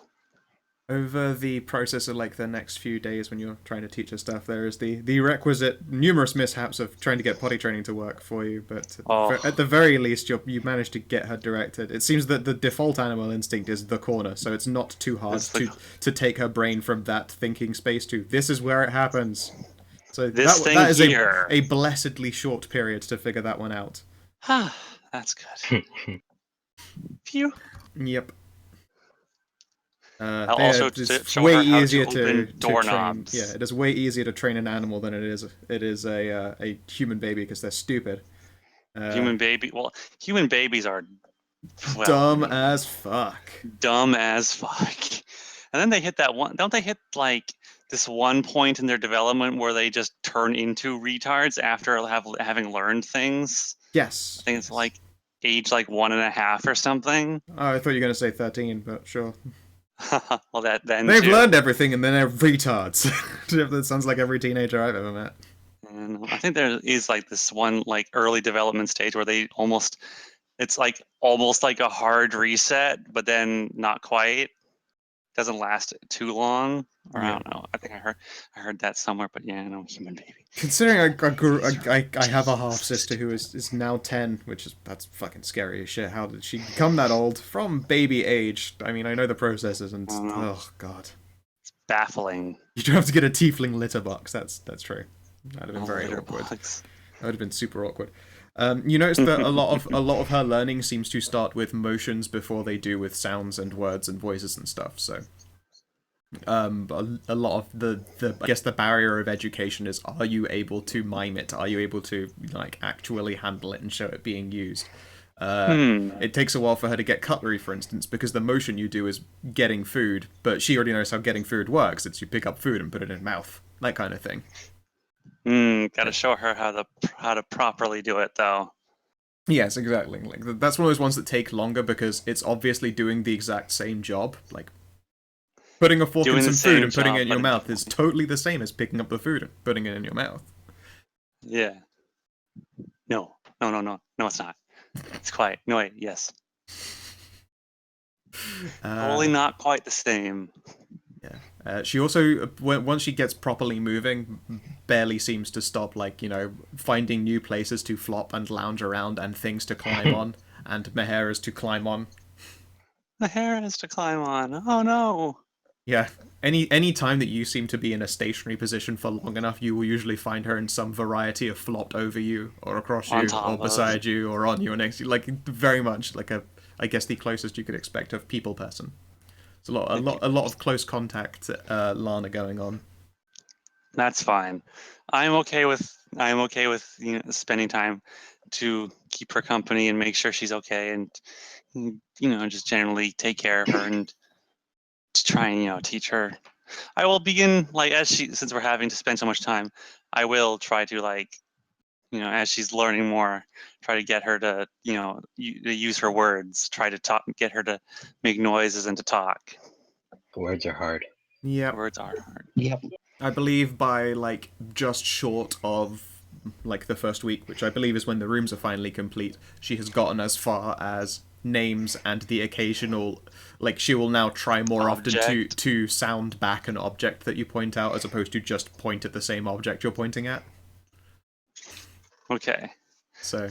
Over the process of like the next few days when you're trying to teach her stuff, there is the requisite numerous mishaps of trying to get potty training to work for you, but at the very least you managed to get her directed. It seems that the default animal instinct is the corner, so it's not too hard to take her brain from that thinking space to this is where it happens. So that is a blessedly short period to figure that one out. That's good. Phew. Yep. Also, it's show way her how easier to open train. doorknobs. Yeah, it is way easier to train an animal than it is a human baby because they're stupid. Human babies are dumb as fuck. Dumb as fuck. And then they hit that one. Don't they hit like this one point in their development where they just turn into retards after having learned things? Yes. I think it's like age like 1.5 or something. Oh, I thought you were gonna say 13, but sure. Well, then they've learned everything and then they're retards. That sounds like every teenager I've ever met. And I think there is like this one like early development stage where it's like almost like a hard reset, but then not quite. Doesn't last too long, or yeah. I don't know. I think I heard that somewhere, but yeah, no, human baby. Considering I have a half sister who is now 10, that's fucking scary as shit. How did she become that old from baby age? I mean, I know the processes, and oh god, it's baffling. You don't have to get a tiefling litter box. That's true. That'd have been very awkward. Box. That would have been super awkward. You notice that a lot of her learning seems to start with motions before they do with sounds and words and voices and stuff. So, a lot of the barrier of education is: are you able to mime it? Are you able to like actually handle it and show it being used? It takes a while for her to get cutlery, for instance, because the motion you do is getting food, but she already knows how getting food works. It's you pick up food and put it in mouth, that kind of thing. Gotta show her how to properly do it, though. Yes, exactly. Like that's one of those ones that take longer because it's obviously doing the exact same job. Like putting a fork in some food and putting it in your mouth is totally the same as picking up the food and putting it in your mouth. Yeah. No, it's not. It's quiet. No, wait, yes. Totally not quite the same. Yeah. She also, once she gets properly moving, barely seems to stop, like, finding new places to flop and lounge around and things to climb on, and Maheras to climb on. Maheras to climb on. Oh, no. Yeah. Any time that you seem to be in a stationary position for long enough, you will usually find her in some variety of flopped over you, or across you, or beside you, or on you, or next to you. Like, very much like I guess the closest you could expect of people person. It's a lot of close contact Lana going on. That's fine. I'm okay with spending time to keep her company and make sure she's okay, and just generally take care of her and to try and teach her. I will begin since we're having to spend so much time, I will try to as she's learning more, try to get her to use her words, try to get her to make noises and to talk. Words are hard. Yeah. Words are hard. Yep. I believe by just short of the first week, which I believe is when the rooms are finally complete, she has gotten as far as names and the occasional she will now try more object. Often to sound back an object that you point out as opposed to just point at the same object you're pointing at. Okay. So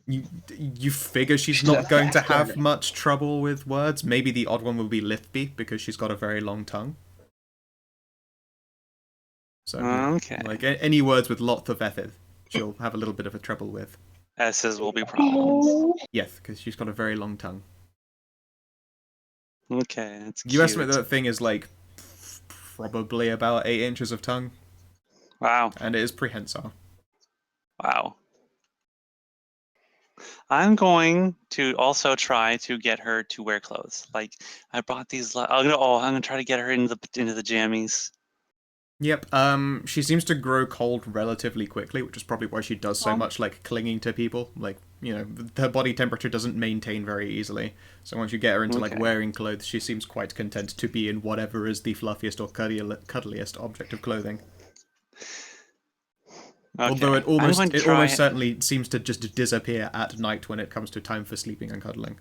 you figure she's not going to have much trouble with words. Maybe the odd one will be Lithby because she's got a very long tongue. So okay. Any words with lots of F's, she'll have a little bit of a trouble with. S's will be problems. Yes, because she's got a very long tongue. Okay, that's cute. You estimate that thing is probably about 8 inches of tongue. Wow. And it is prehensile. Wow. I'm going to also try to get her to wear clothes. Like I brought these. I'm gonna try to get her into the jammies. Yep. She seems to grow cold relatively quickly, which is probably why she does so much like clinging to people. Like, you know, her body temperature doesn't maintain very easily. So once you get her into like wearing clothes, she seems quite content to be in whatever is the fluffiest or cuddliest object of clothing. Okay. Although it almost certainly seems to just disappear at night when it comes to time for sleeping and cuddling.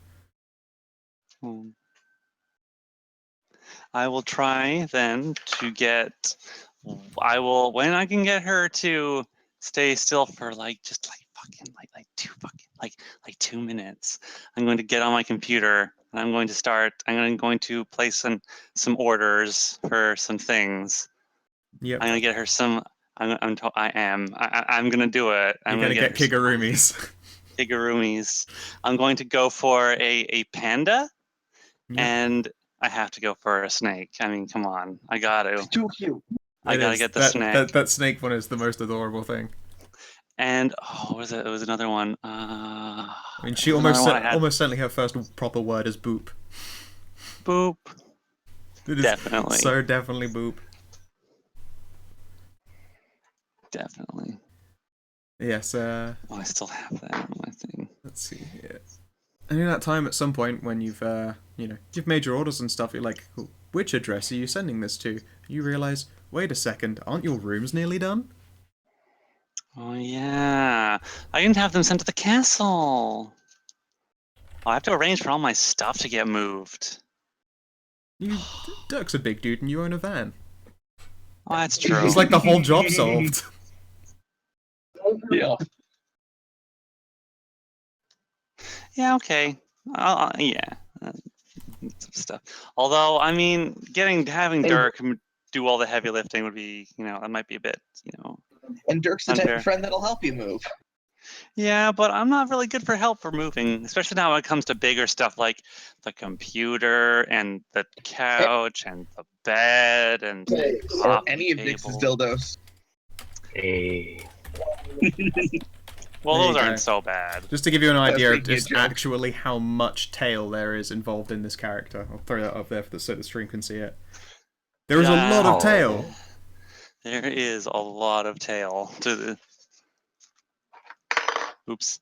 I will try then to get. When I can get her to stay still for like 2 minutes. I'm going to get on my computer and I'm going to place some orders for some things. Yep. I'm gonna get her some. I'm gonna do it. You're gonna get kigurumis. Kigurumis. I'm going to go for a panda, and I have to go for a snake. I mean, come on, I got to. It's too cute. I gotta get the snake. That snake one is the most adorable thing. And what was it? It was another one. I mean, she almost certainly her first proper word is boop. Boop. It is definitely. So definitely boop. Definitely. Yes. I still have that on my thing. Let's see here. And in that time, at some point, when you've you've made your orders and stuff, you're like, which address are you sending this to? You realize, wait a second, aren't your rooms nearly done? Oh yeah, I didn't have them sent to the castle. I have to arrange for all my stuff to get moved. Dirk's a big dude and you own a van. Oh, that's true. It's like the whole job solved. Yeah. Yeah, okay. Some stuff. Although, I mean, having Dirk do all the heavy lifting would be, that might be a bit, And Dirk's the type of friend that'll help you move. Yeah, but I'm not really good for help for moving, especially now when it comes to bigger stuff like the computer and the couch and the bed and or any of Nix's dildos. Hey. Well, those aren't so bad. Just to give you an idea of just actually how much tail there is involved in this character. I'll throw that up there so the stream can see it. There is a lot of tail. There is a lot of tail to the... Oops.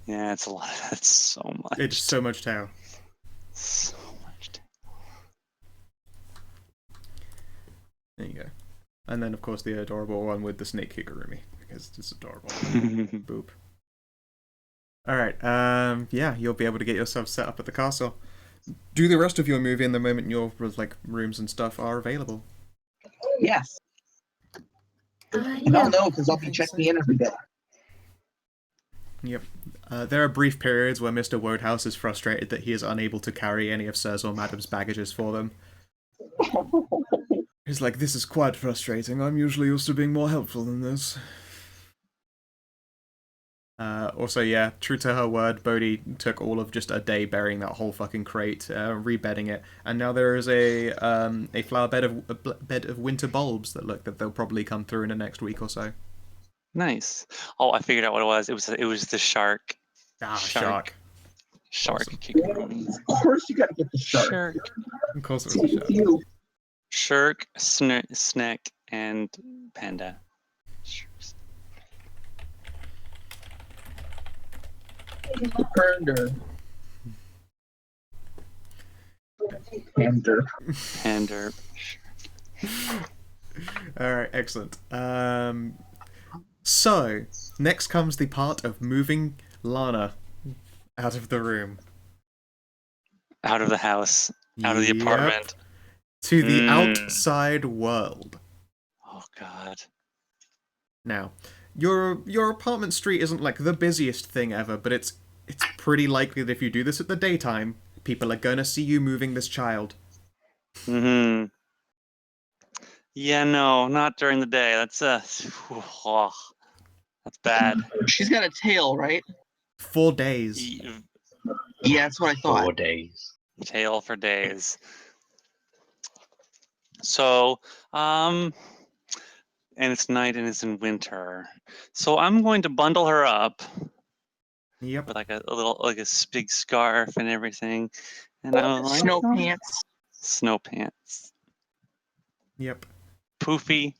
Yeah, it's a lot. That's so much. It's so much tail. So much tail. There you go. And then, of course, the adorable one with the snake kigurumi, because it's adorable. Boop. Alright, yeah, you'll be able to get yourself set up at the castle. Do the rest of your movie in the moment your rooms and stuff are available. Yes. I'll know because I'll be checking in every day. Yep. There are brief periods where Mr. Wodehouse is frustrated that he is unable to carry any of Sir's or Madam's baggages for them. He's like, this is quite frustrating. I'm usually used to being more helpful than this. Also, yeah, true to her word, Bodhi took all of just a day burying that whole fucking crate, rebedding it, and now there is a flower bed of winter bulbs that they'll probably come through in the next week or so. Nice. Oh, I figured out what it was. It was the shark. Shark. Shark. Awesome. Of course you gotta get the shark. Of course it was a shark. Shirk, Snack, and Panda. Pander. Alright, excellent. So, next comes the part of moving Lana out of the room. Out of the house. Out of the apartment. To the outside world. Oh, God. Now, your apartment street isn't like the busiest thing ever, but it's pretty likely that if you do this at the daytime, people are gonna see you moving this child. Mm-hmm. Yeah, no, not during the day. That's that's bad. She's got a tail, right? 4 days. Yeah, that's what I thought. 4 days. Tail for days. So, and it's night and it's in winter. So I'm going to bundle her up. Yep. With like a little, like a big scarf and everything. And I'm like, Snow pants. Snow pants. Yep. Poofy,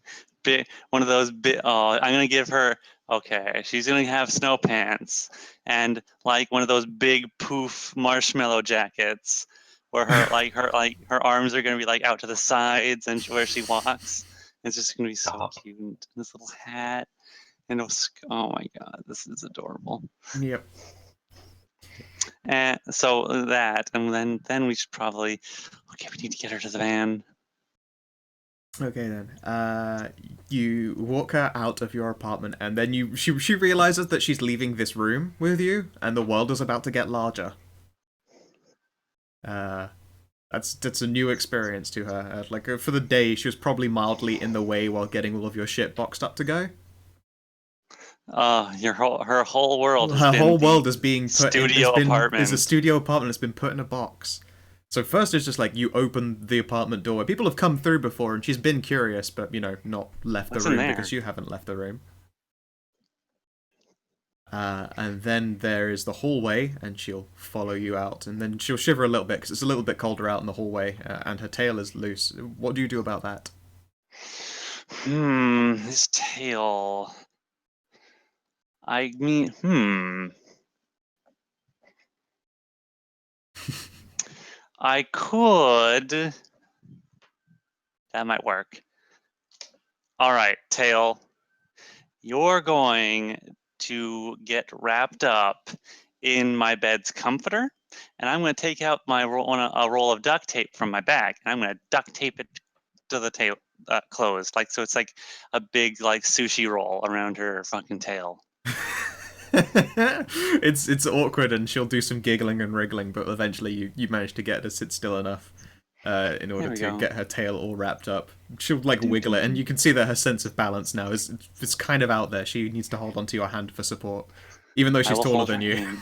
big, one of those big. Oh, I'm gonna give her. Okay, she's gonna have snow pants and like one of those big poof marshmallow jackets, where her arms are gonna be like out to the sides and where she walks. It's just gonna be so cute. And this little hat and oh my god, this is adorable. Yep. And so that, and then we should probably. Okay, we need to get her to the van. Okay then. You walk her out of your apartment, and then she realizes that she's leaving this room with you, and the world is about to get larger. That's a new experience to her. For the day, she was probably mildly in the way while getting all of your shit boxed up to go. Her whole world. Her whole world is being put in. Apartment. Is a studio apartment that's been put in a box. So first it's just like you open the apartment door. People have come through before, and she's been curious, but not left the room because you haven't left the room. And then there is the hallway, and she'll follow you out, and then she'll shiver a little bit because it's a little bit colder out in the hallway, and her tail is loose. What do you do about that? His tail. I mean, I could. That might work. All right, tail. You're going to get wrapped up in my bed's comforter, and I'm going to take out a roll of duct tape from my bag, and I'm going to duct tape it to the tail closed, so it's like a big sushi roll around her fucking tail. It's awkward, and she'll do some giggling and wriggling, but eventually you manage to get her to sit still enough in order to get her tail all wrapped up. She'll wiggle it, and you can see that her sense of balance now is kind of out there. She needs to hold onto your hand for support, even though she's taller than you.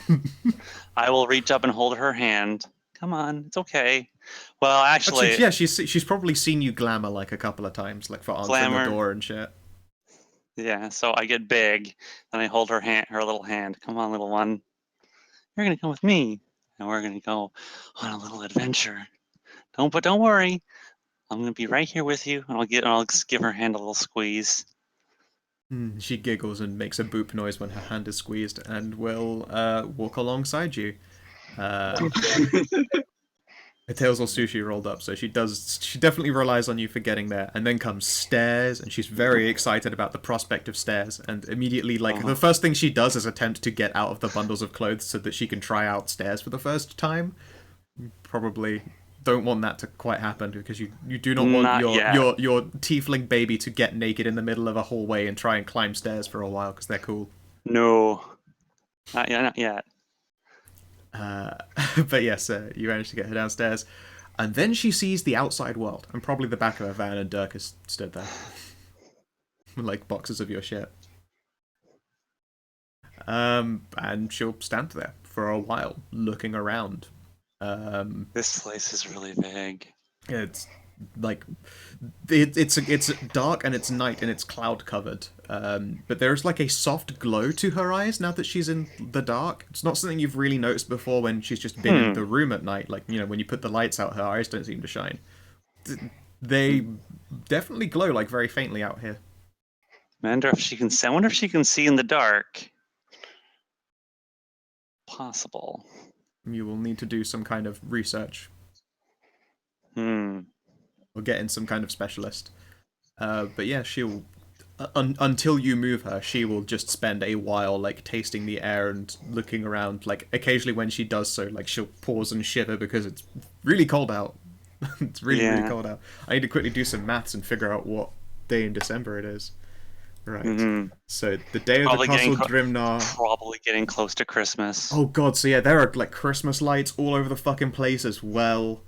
I will reach up and hold her hand. Come on, it's okay. Well, actually yeah, she's probably seen you glamour a couple of times, for answering the door and shit. Yeah, so I get big, and I hold her little hand. Come on, little one. You're gonna come with me, and we're gonna go on a little adventure. Don't worry. I'm gonna be right here with you, and I'll just give her hand a little squeeze. She giggles and makes a boop noise when her hand is squeezed, and will walk alongside you. Her tail's all sushi rolled up, so she definitely relies on you for getting there. And then comes stairs, and she's very excited about the prospect of stairs. And immediately, the first thing she does is attempt to get out of the bundles of clothes so that she can try out stairs for the first time. Probably don't want that to quite happen, because you do not want your tiefling baby to get naked in the middle of a hallway and try and climb stairs for a while, because they're cool. No, not yet. But yes, you manage to get her downstairs, and then she sees the outside world, and probably the back of her van, and Dirk is stood there, with boxes of your shit. And she'll stand there for a while, looking around. This place is really big. It's it's dark and it's night and it's cloud covered. But there's a soft glow to her eyes now that she's in the dark. It's not something you've really noticed before when she's just been in the room at night. When you put the lights out, her eyes don't seem to shine. They definitely glow very faintly out here. I wonder if she can see in the dark. Possible. You will need to do some kind of research. Or get in some kind of specialist. But yeah, she'll... until you move her, she will just spend a while, tasting the air and looking around. Occasionally when she does so, she'll pause and shiver because it's really cold out. It's really cold out. I need to quickly do some maths and figure out what day in December it is. Right. So the day of the Castle Drimnar. Probably getting close to Christmas. Oh god, so yeah, there are Christmas lights all over the fucking place as well.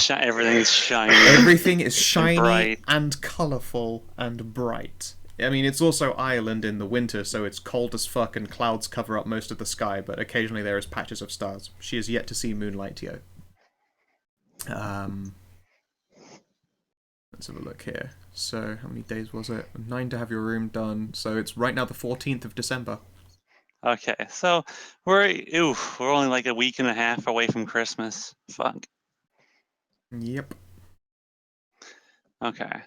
Everything's shiny. Everything is shiny and colourful and bright. I mean, it's also Ireland in the winter, so it's cold as fuck and clouds cover up most of the sky, but occasionally there is patches of stars. She has yet to see moonlight, yo. Let's have a look here. So, how many days was it? 9 to have your room done. So it's right now the 14th of December. Okay, so we're only like a week and a half away from Christmas. Fuck. Yep. Okay.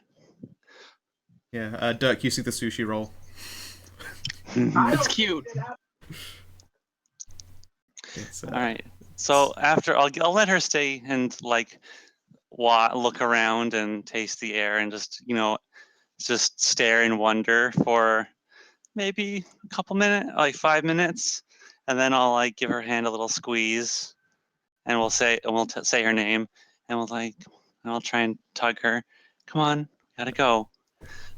Yeah, Dirk, you see the sushi roll. It's cute. All right. So after I'll let her stay and like look around and taste the air and just stare and wonder for maybe a couple minutes, like 5 minutes, and then I'll like give her hand a little squeeze, and we'll say her name, and I'll try and tug her. Come on, gotta go.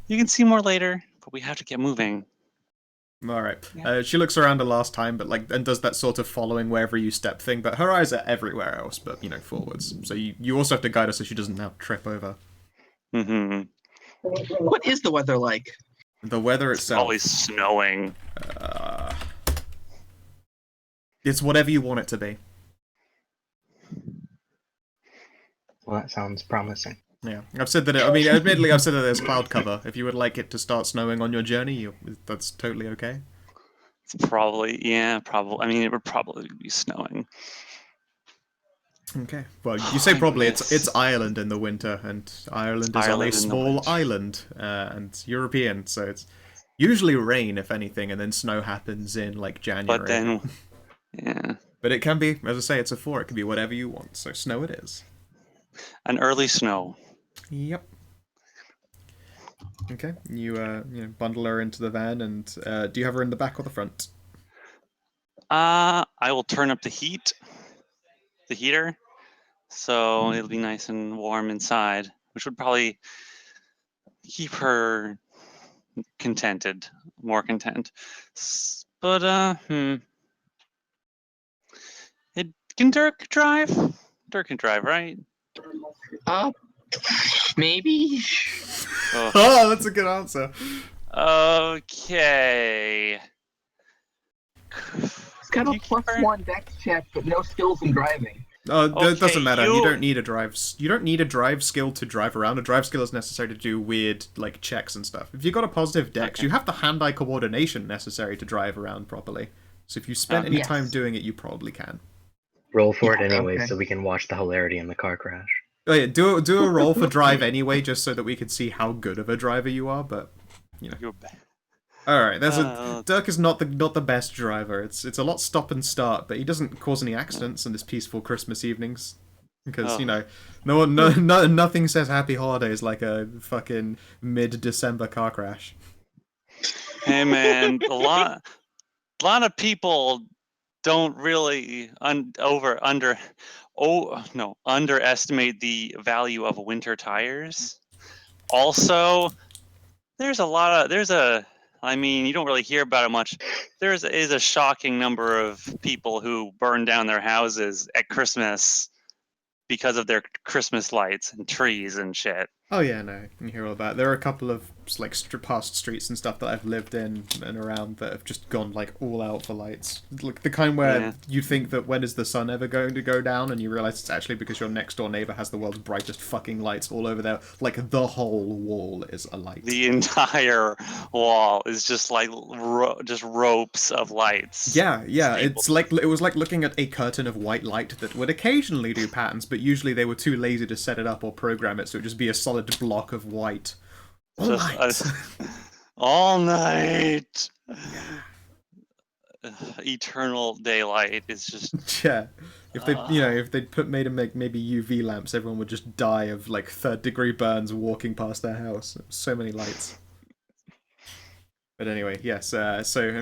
You can see more later, but we have to get moving. All right. Yeah. She looks around the last time, but and does that sort of following wherever you step thing. But her eyes are everywhere else, but forwards. So you also have to guide her so she doesn't now trip over. Mm-hmm. What is the weather like? The weather itself. It's always snowing. It's whatever you want it to be. Well, that sounds promising. Yeah, I've said that. Admittedly, I've said that there's cloud cover. If you would like it to start snowing on your journey, that's totally okay. It's probably it would probably be snowing. Okay. Well, you say probably. It's Ireland in the winter, and Ireland is on a small island, and European, so it's usually rain, if anything, and then snow happens in like January. But then, yeah. But it can be, as I say, it's a 4. It can be whatever you want. So snow it is. An early snow. Yep. Okay. You bundle her into the van, and do you have her in the back or the front? I will turn up the heater, so it'll be nice and warm inside, which would probably keep her more content. But can Dirk drive? Dirk can drive, right? Maybe. Oh, that's a good answer. Okay. It's got a +1 dex check, but no skills in driving. Oh, that doesn't matter. You don't need a drive. You don't need a drive skill to drive around. A drive skill is necessary to do weird checks and stuff. If you've got a positive dex, you have the hand-eye coordination necessary to drive around properly. So if you spend any time doing it, you probably can. Roll for it anyway, so we can watch the hilarity in the car crash. Oh yeah, do a roll for drive anyway, just so that we can see how good of a driver you are. But you're bad. All right, Dirk is not the best driver. It's a lot stop and start, but he doesn't cause any accidents on this peaceful Christmas evenings. Because nothing says happy holidays like a fucking mid-December car crash. Hey man, a lot of people don't really underestimate the value of winter tires. Also, you don't really hear about it much. There is a shocking number of people who burn down their houses at Christmas because of their Christmas lights and trees and shit. Oh yeah, no, you hear all that. There are a couple of past streets and stuff that I've lived in and around that have just gone all out for lights. The kind where you think that when is the sun ever going to go down, and you realise it's actually because your next door neighbour has the world's brightest fucking lights all over there. The whole wall is a light. The entire wall is just just ropes of lights. Yeah. It was like looking at a curtain of white light that would occasionally do patterns, but usually they were too lazy to set it up or program it, so it would just be a solid block of white. All night. Eternal daylight is just. Yeah. If they made them make maybe UV lamps, everyone would just die of 3rd-degree burns walking past their house. So many lights. But anyway, yes. So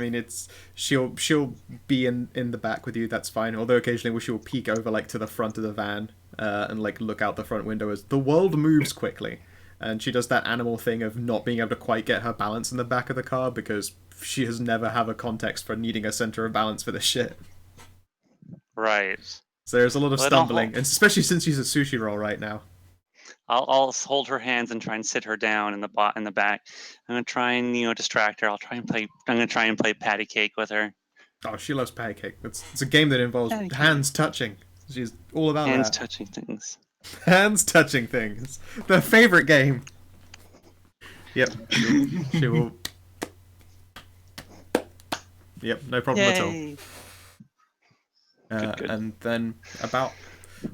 she'll be in the back with you. That's fine. Although occasionally she'll peek over to the front of the van and look out the front window as the world moves quickly. And she does that animal thing of not being able to quite get her balance in the back of the car because she has never had a context for needing a center of balance for this shit. Right. So there's a lot of stumbling, and especially since she's a sushi roll right now. I'll hold her hands and try and sit her down in the back. I'm gonna try and distract her. I'm gonna try and play patty cake with her. Oh, she loves patty cake. It's a game that involves hands touching. She's all about hands touching things. Hands touching things. Their favorite game. Yep. She will. Yep, no problem Yay. at all. Good. And then about,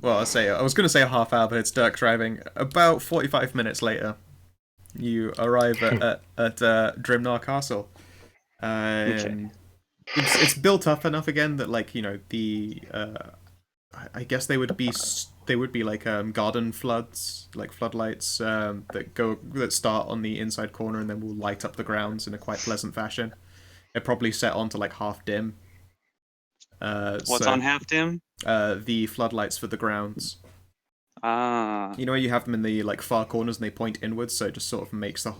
well, I was going to say a half hour, but it's Dirk driving. About 45 minutes later, you arrive at Drimnar Castle. Okay. It's built up enough again that, like, I guess they would be like garden floods, like floodlights that start on the inside corner and then will light up the grounds in a quite pleasant fashion. They're probably set on to like half dim. What's on half dim? The floodlights for the grounds. Ah. You know, you have them in the like far corners and they point inwards, so it just sort of makes the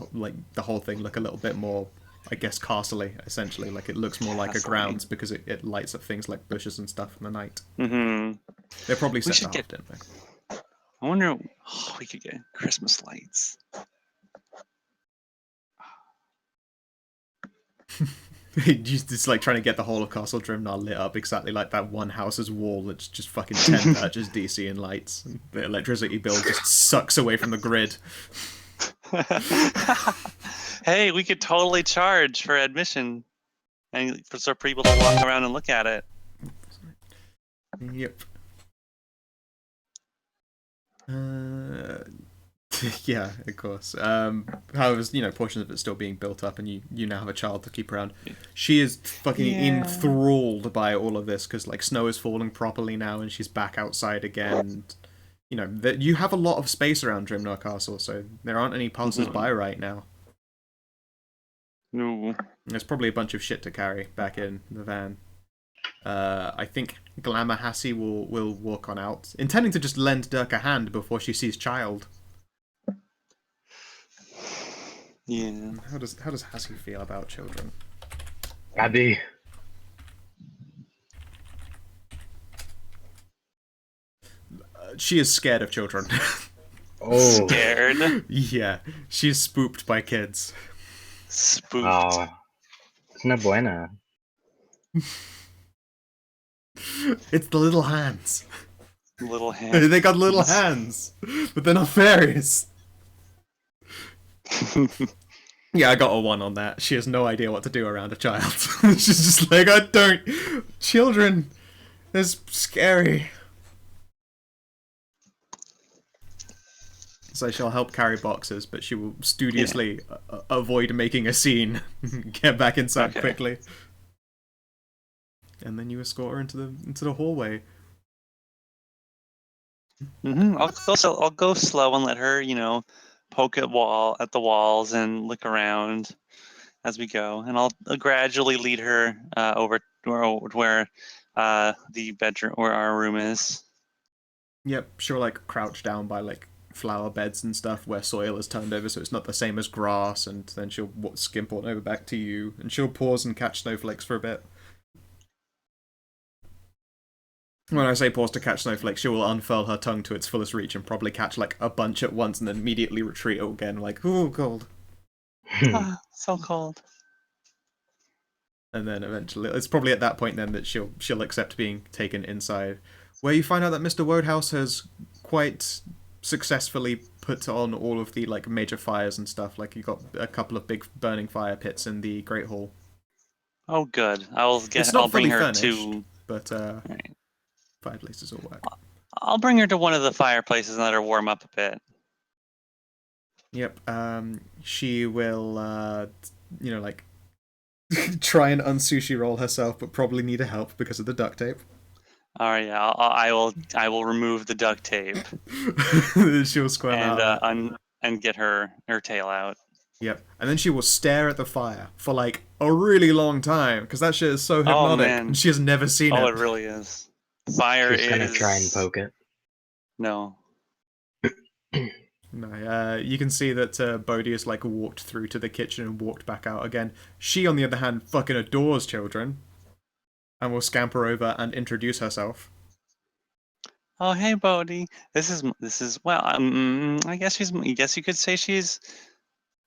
whole thing look a little bit more, I guess, castle-y, essentially. Like, it looks more like a grounds because it lights up things like bushes and stuff in the night. Mm-hmm. They're probably set to half dim, though. I wonder, we could get Christmas lights. It's like trying to get the whole of Castle Drimnar lit up exactly like that one house's wall that's just fucking 10 purchase DC in lights. And the electricity bill just sucks away from the grid. Hey, we could totally charge for admission and for people to walk around and look at it. Yep. Yeah, of course. However, portions of it still being built up, and you now have a child to keep around. She is fucking enthralled by all of this because like snow is falling properly now, and she's back outside again. And, you have a lot of space around Drimnar Castle, so there aren't any passers-by right now. No. There's probably a bunch of shit to carry back in the van. I think Glamour Hassie will walk on out, intending to just lend Dirk a hand before she sees child. Yeah. How does Hassie feel about children? Abby. She is scared of children. Oh. Scared? Yeah, she's spooked by kids. Spooked. Oh. It's no buena. It's the little hands. Little hands. They got little hands, but they're not fairies. Yeah, I got a 1 on that. She has no idea what to do around a child. She's just like, I don't. Children, it's scary. So she'll help carry boxes, but she will studiously avoid making a scene. Get back inside quickly. And then you escort her into the hallway. Mm-hmm. I'll go slow and let her, poke at the walls and look around as we go, and I'll gradually lead her over to where the bedroom or our room is. Yep, she'll like crouch down by like flower beds and stuff where soil is turned over so it's not the same as grass, and then she'll skimp on over back to you, and she'll pause and catch snowflakes for a bit. When I say pause to catch snowflakes, she will unfurl her tongue to its fullest reach and probably catch like a bunch at once and then immediately retreat again like, ooh, cold. So cold. And then eventually, it's probably at that point then that she'll accept being taken inside, where you find out that Mr. Wodehouse has quite successfully put on all of the like major fires and stuff. Like, you got a couple of big burning fire pits in the Great Hall. Oh, good. I'll bring her to. But right. Fireplaces will work. I'll bring her to one of the fireplaces and let her warm up a bit. Yep. She will, like, try and unsushi roll herself, but probably need a help because of the duct tape. All right, yeah. I will remove the duct tape. She'll squirm out and get her tail out. Yep. And then she will stare at the fire for like a really long time because that shit is so hypnotic. Oh, man. And she has never seen it. Oh, it really is. Fire She's gonna try and poke it. No. No, you can see that Bodhi has like walked through to the kitchen and walked back out again. She, on the other hand, fucking adores children, and will scamper over and introduce herself. Oh, hey, Bodhi. This is well. I guess you could say she's.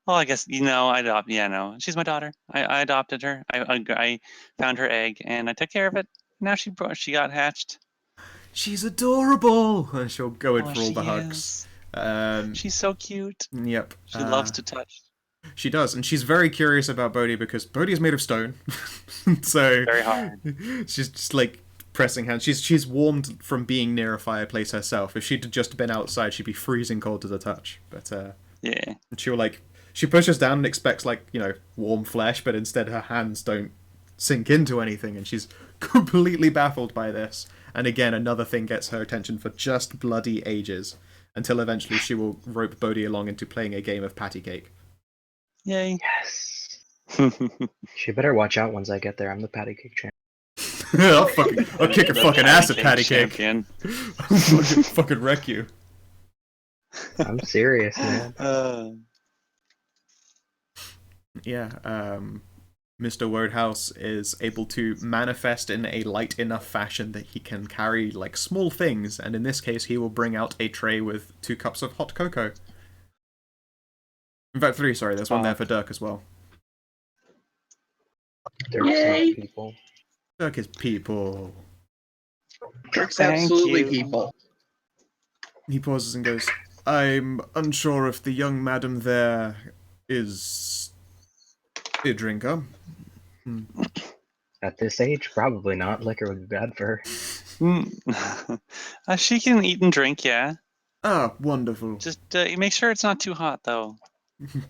Well, I guess no. She's my daughter. I adopted her. I found her egg and I took care of it. Now she got hatched. she's adorable, and she'll go in for all the hugs. She's so cute. Yep. She loves to touch. She does, and she's very curious about Bodhi because Bodhi is made of stone, so very hard. She's just like pressing hands. She's warmed from being near a fireplace herself. If she'd just been outside, she'd be freezing cold to the touch. But yeah, she pushes down and expects warm flesh, but instead her hands don't sink into anything, and she's completely baffled by this. And again, another thing gets her attention for just bloody ages, until eventually she will rope Bodhi along into playing a game of patty cake. Yay! Yes. She better watch out once I get there. I'm the patty cake champ. I'll kick your fucking ass at patty cake. I'll fucking wreck you. I'm serious, man. Yeah, Mr. Wodehouse is able to manifest in a light enough fashion that he can carry small things, and in this case he will bring out a tray with 2 cups of hot cocoa. In fact, 3, sorry, there's one there for Dirk as well. Dirk's not people. Dirk is people. Dirk's absolutely people. He pauses and goes, I'm unsure if the young madam there is a drinker. At this age, probably not. Liquor would be bad for her. She can eat and drink, yeah. Ah, wonderful. Just make sure it's not too hot, though.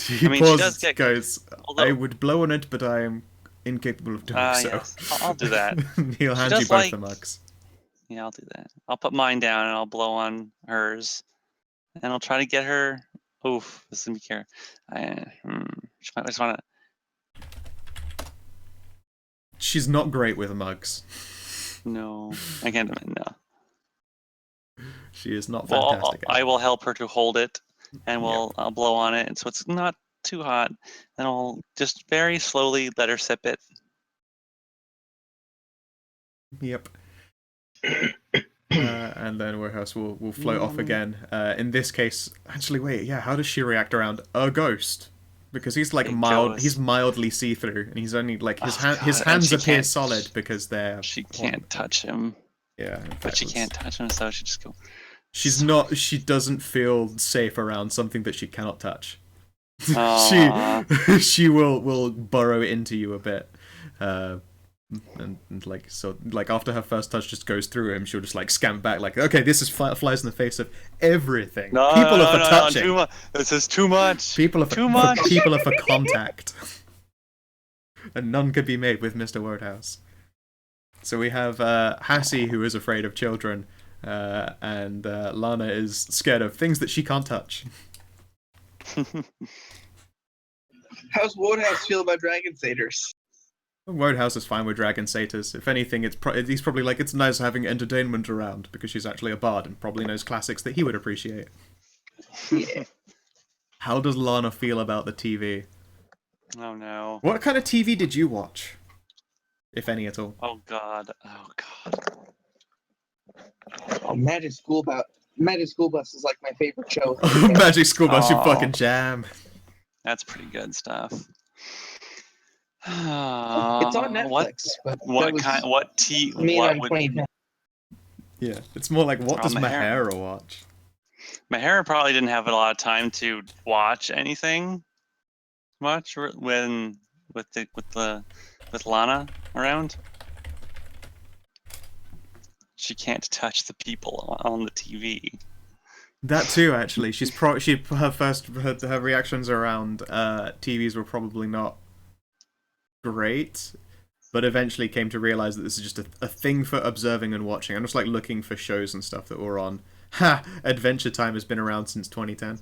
He pauses, goes, I would blow on it, but I am incapable of doing so. Yes. I'll do that. He'll hand you both the mugs. Yeah, I'll do that. I'll put mine down and I'll blow on hers. And I'll try to get her... Oof, this is going to be care. I just want to... She's not great with mugs. No, I can't admit, no. She is not fantastic. I will help her to hold it, and I'll blow on it, and so it's not too hot. Then I'll just very slowly let her sip it. Yep. And then Wodehouse will float off again. In this case, actually, wait, how does she react around a ghost? Because he's he's mildly see-through, and he's only his hands appear solid because they're. She can't touch him. Yeah, but she can't touch him, so she just go. She doesn't feel safe around something that she cannot touch. She will burrow into you a bit, and after her first touch just goes through him, she'll just scamp back okay, this is flies in the face of everything. People are for touching. This is too much. People are for contact, and none could be made with Mr. Wodehouse. So we have Hassie, who is afraid of children, and Lana is scared of things that she can't touch. How's Wodehouse feel about Dragon Satyrs? Wodehouse is fine with Dragon Satyrs. If anything, he's probably it's nice having entertainment around, because she's actually a bard and probably knows classics that he would appreciate. Yeah. How does Lana feel about the TV? Oh no. What kind of TV did you watch? If any at all. Oh god. Oh, Magic School Bus is my favorite show. Magic School Bus, you fucking jam. That's pretty good stuff. It's on Netflix. Yeah, it's more what does Mahara watch? Mahara probably didn't have a lot of time to watch anything much with Lana around. She can't touch the people on the TV. That too, actually. Her reactions around TVs were probably not great, but eventually came to realize that this is just a thing for observing and watching. I'm just looking for shows and stuff that were on. Adventure Time has been around since 2010.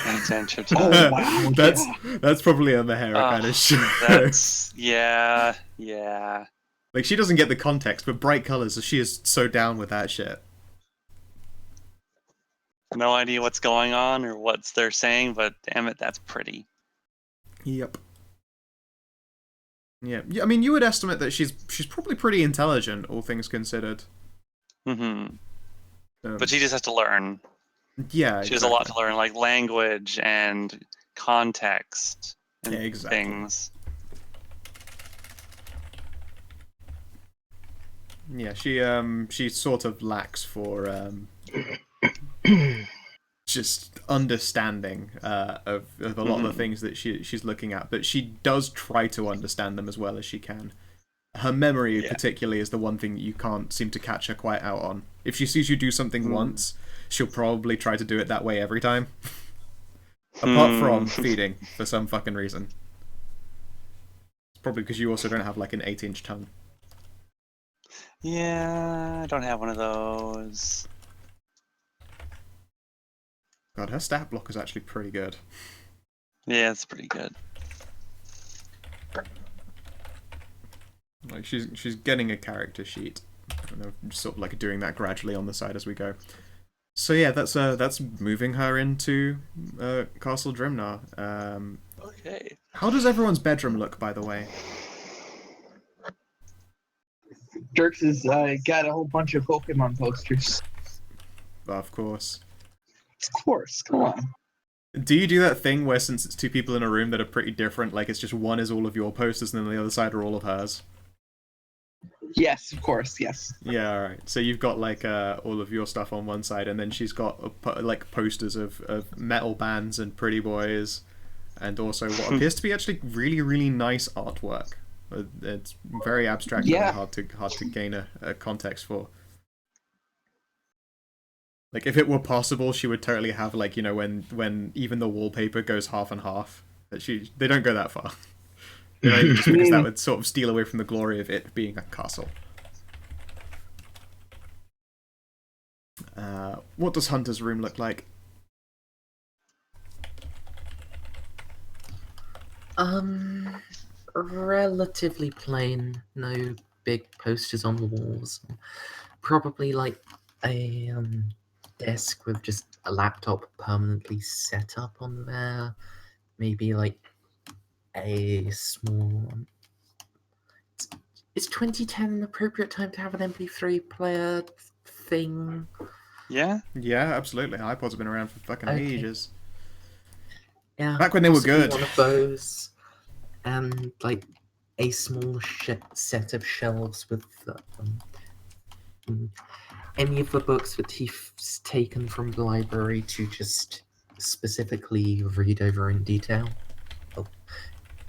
Adventure Time. Oh, wow. That's probably a Mahara kind of show. Yeah. She doesn't get the context, but bright colors, so she is so down with that shit. No idea what's going on or what they're saying, but damn it, that's pretty. Yep. Yeah, I mean, you would estimate that she's probably pretty intelligent, all things considered. Mm-hmm. But she just has to learn. Yeah, she has a lot to learn, like language and context and things. Yeah, she sort of lacks for just understanding of a lot of the things that she's looking at, but she does try to understand them as well as she can. Her memory, particularly, is the one thing that you can't seem to catch her quite out on. If she sees you do something once, she'll probably try to do it that way every time. Apart from feeding, for some fucking reason. It's probably because you also don't have like an 8-inch tongue. Yeah, I don't have one of those. God, her stat block is actually pretty good. Yeah, it's pretty good. Like she's getting a character sheet. I don't know, just sort of like doing that gradually on the side as we go. So yeah, that's moving her into Castle Drimnar. Okay. How does everyone's bedroom look, by the way? Dirks has got a whole bunch of Pokemon posters. Of course. Of course, come on. Do you do that thing where, since it's two people in a room that are pretty different, like it's just one is all of your posters and then the other side are all of hers? Yes, of course, yes. Yeah, alright. So you've got like all of your stuff on one side, and then she's got like posters of metal bands and pretty boys, and also what appears to be actually really, really nice artwork. It's very abstract and hard to gain a context for. Like, if it were possible, she would totally have, like, you know, when even the wallpaper goes half and half. They don't go that far. You know, just because that would sort of steal away from the glory of it being a castle. What does Hunter's room look like? Relatively plain. No big posters on the walls. Probably like a desk with just a laptop permanently set up on there. Maybe like a small. Is 2010 an appropriate time to have an MP3 player thing? Yeah? Yeah, absolutely. iPods have been around for fucking ages. Yeah. Back when they were good. One of those. And like a small set of shelves with any of the books that he's taken from the library to just specifically read over in detail.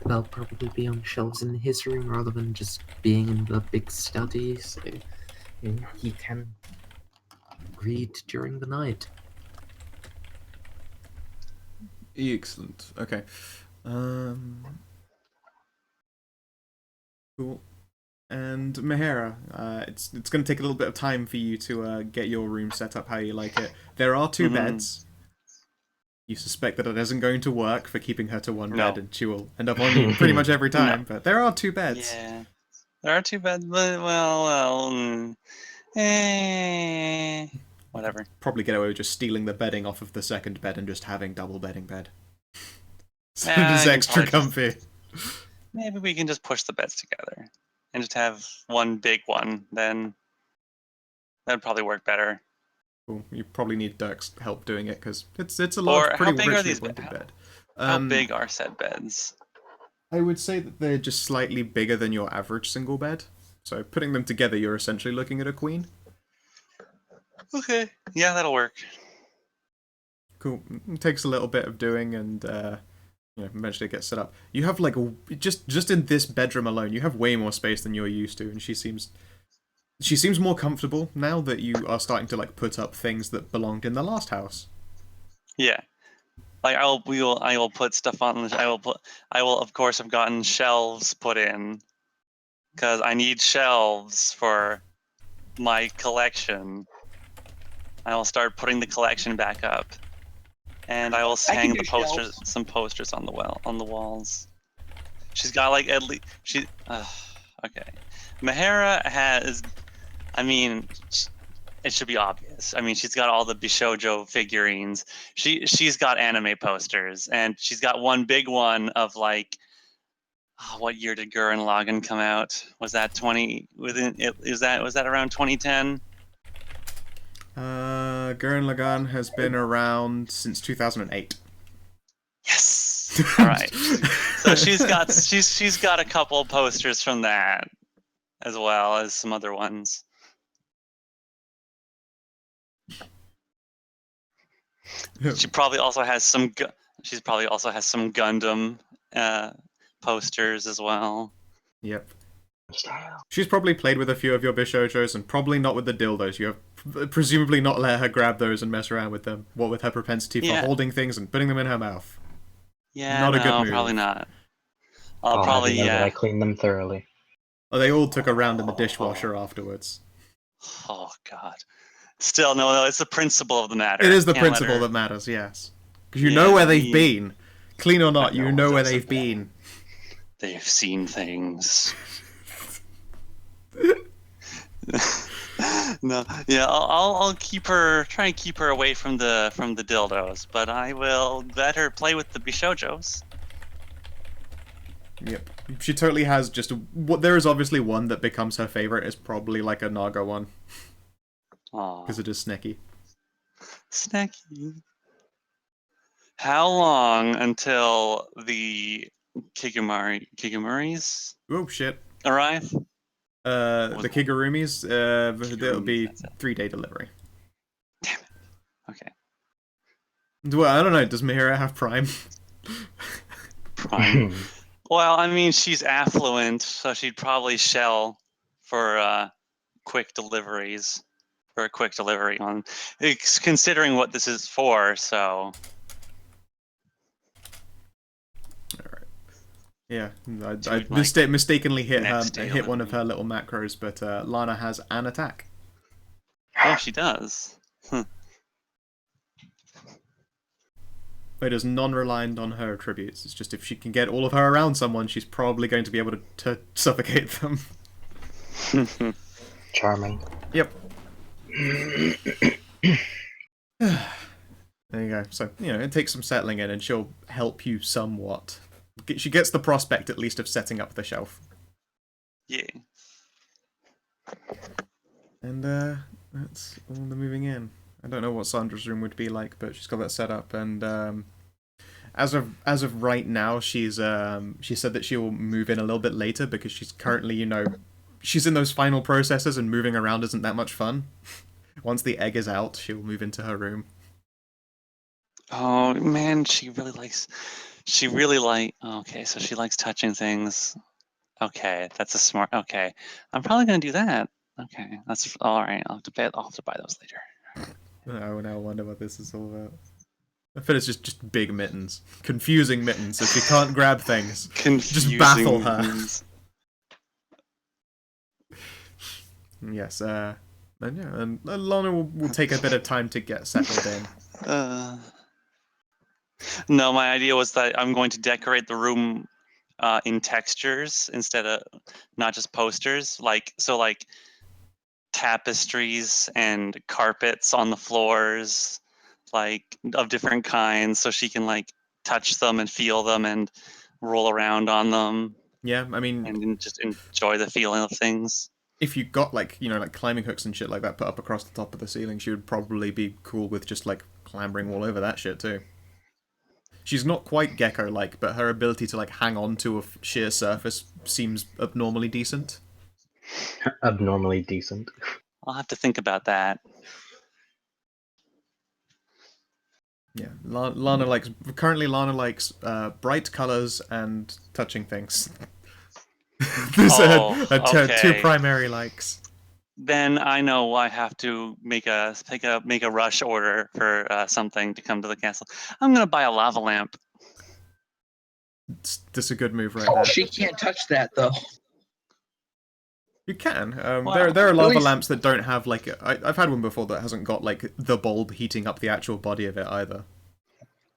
They'll probably be on shelves in his room rather than just being in the big study, so he can read during the night. Excellent. Okay. Cool. And Mahera, it's going to take a little bit of time for you to get your room set up how you like it. There are two beds. You suspect that it isn't going to work for keeping her to one bed, and she will end up on you pretty much every time. But there are two beds. Yeah, there are two beds. Whatever. Probably get away with just stealing the bedding off of the second bed and just having double bedding bed. So it's extra comfy. Maybe we can just push the beds together and just have one big one. Then that'd probably work better. Cool. You probably need Dirk's help doing it because it's a large, pretty richly appointed bed. How big are said beds? I would say that they're just slightly bigger than your average single bed. So putting them together, you're essentially looking at a queen. Okay. Yeah, that'll work. Cool. It takes a little bit of doing, and eventually it gets set up. You have like just in this bedroom alone, you have way more space than you're used to, and she seems more comfortable now that you are starting to like put up things that belonged in the last house. Yeah. Like I will put stuff on. I will of course have gotten shelves put in because I need shelves for my collection. I will start putting the collection back up, and I will hang the posters, some posters on the walls. She's got like at least okay. Mahera has, I mean, it should be obvious. I mean, she's got all the Bishoujo figurines. She's got anime posters, and she's got one big one of like, what year did Gurren Lagann come out? Was that was that around 2010? Gurren Lagann has been around since 2008. Yes. All right. So she's got a couple posters from that, as well as some other ones. She probably also has some. She's probably also has some Gundam posters as well. Yep. Style. She's probably played with a few of your Bishojos, and probably not with the dildos. You have presumably not let her grab those and mess around with them. What with her propensity for holding things and putting them in her mouth. Yeah, not a good move. Probably not. I'll probably have you know that I cleaned them thoroughly. Oh, they all took a round in the dishwasher afterwards. Oh God. Still, no, it's the principle of the matter. It is the principle that matters, yes. Because you know where they've been. Clean or not, you know where they've been. They've seen things. No, yeah, I'll keep her, try and keep her away from the dildos, but I will let her play with the Bishojos. Yep, she totally has just there is obviously one that becomes her favorite. Is probably like a Naga one, because it is snacky. Snacky. How long until the Kigumaris Oh shit! arrive? The Kigurumis, it'll be 3-day delivery. Damn it. Okay. Well, I don't know. Does Mihira have Prime? Prime. Well, I mean, she's affluent, so she'd probably shell for quick deliveries. For a quick delivery on, considering what this is for, so. Alright. Yeah, I mistakenly hit one of her little macros, but Lana has an attack. Oh, she does. It is non-reliant on her attributes. It's just if she can get all of her around someone, she's probably going to be able to suffocate them. Charming. Yep. There you go. So, it takes some settling in, and she'll help you somewhat. She gets the prospect, at least, of setting up the shelf. Yeah. And, that's all the moving in. I don't know what Sandra's room would be like, but she's got that set up, and, as of right now, she said that she will move in a little bit later, because she's currently, she's in those final processes, and moving around isn't that much fun. Once the egg is out, she'll move into her room. Oh man, she really likes okay, so she likes touching things. Okay, that's a smart, okay. I'm probably gonna do that. Okay, that's alright, I'll have to buy those later. I now wonder what this is all about. I feel it's just big mittens. Confusing mittens, so she can't grab things. Just baffle her. Yes, and Lana will take a bit of time to get settled in. No, my idea was that I'm going to decorate the room in textures instead of not just posters. Like tapestries and carpets on the floors, of different kinds, so she can touch them and feel them and roll around on them. Yeah, I mean, and just enjoy the feeling of things. If you got climbing hooks and shit like that put up across the top of the ceiling, she would probably be cool with just clambering all over that shit too. She's not quite gecko-like, but her ability to hang on to a sheer surface seems abnormally decent. Abnormally decent. I'll have to think about that. Yeah, Lana likes bright colors and touching things. These are two primary likes. Then I know I have to make a rush order for something to come to the castle. I'm gonna buy a lava lamp. That's a good move right there. She can't touch that though. You can. There are lava lamps that don't have I've had one before that hasn't got the bulb heating up the actual body of it either.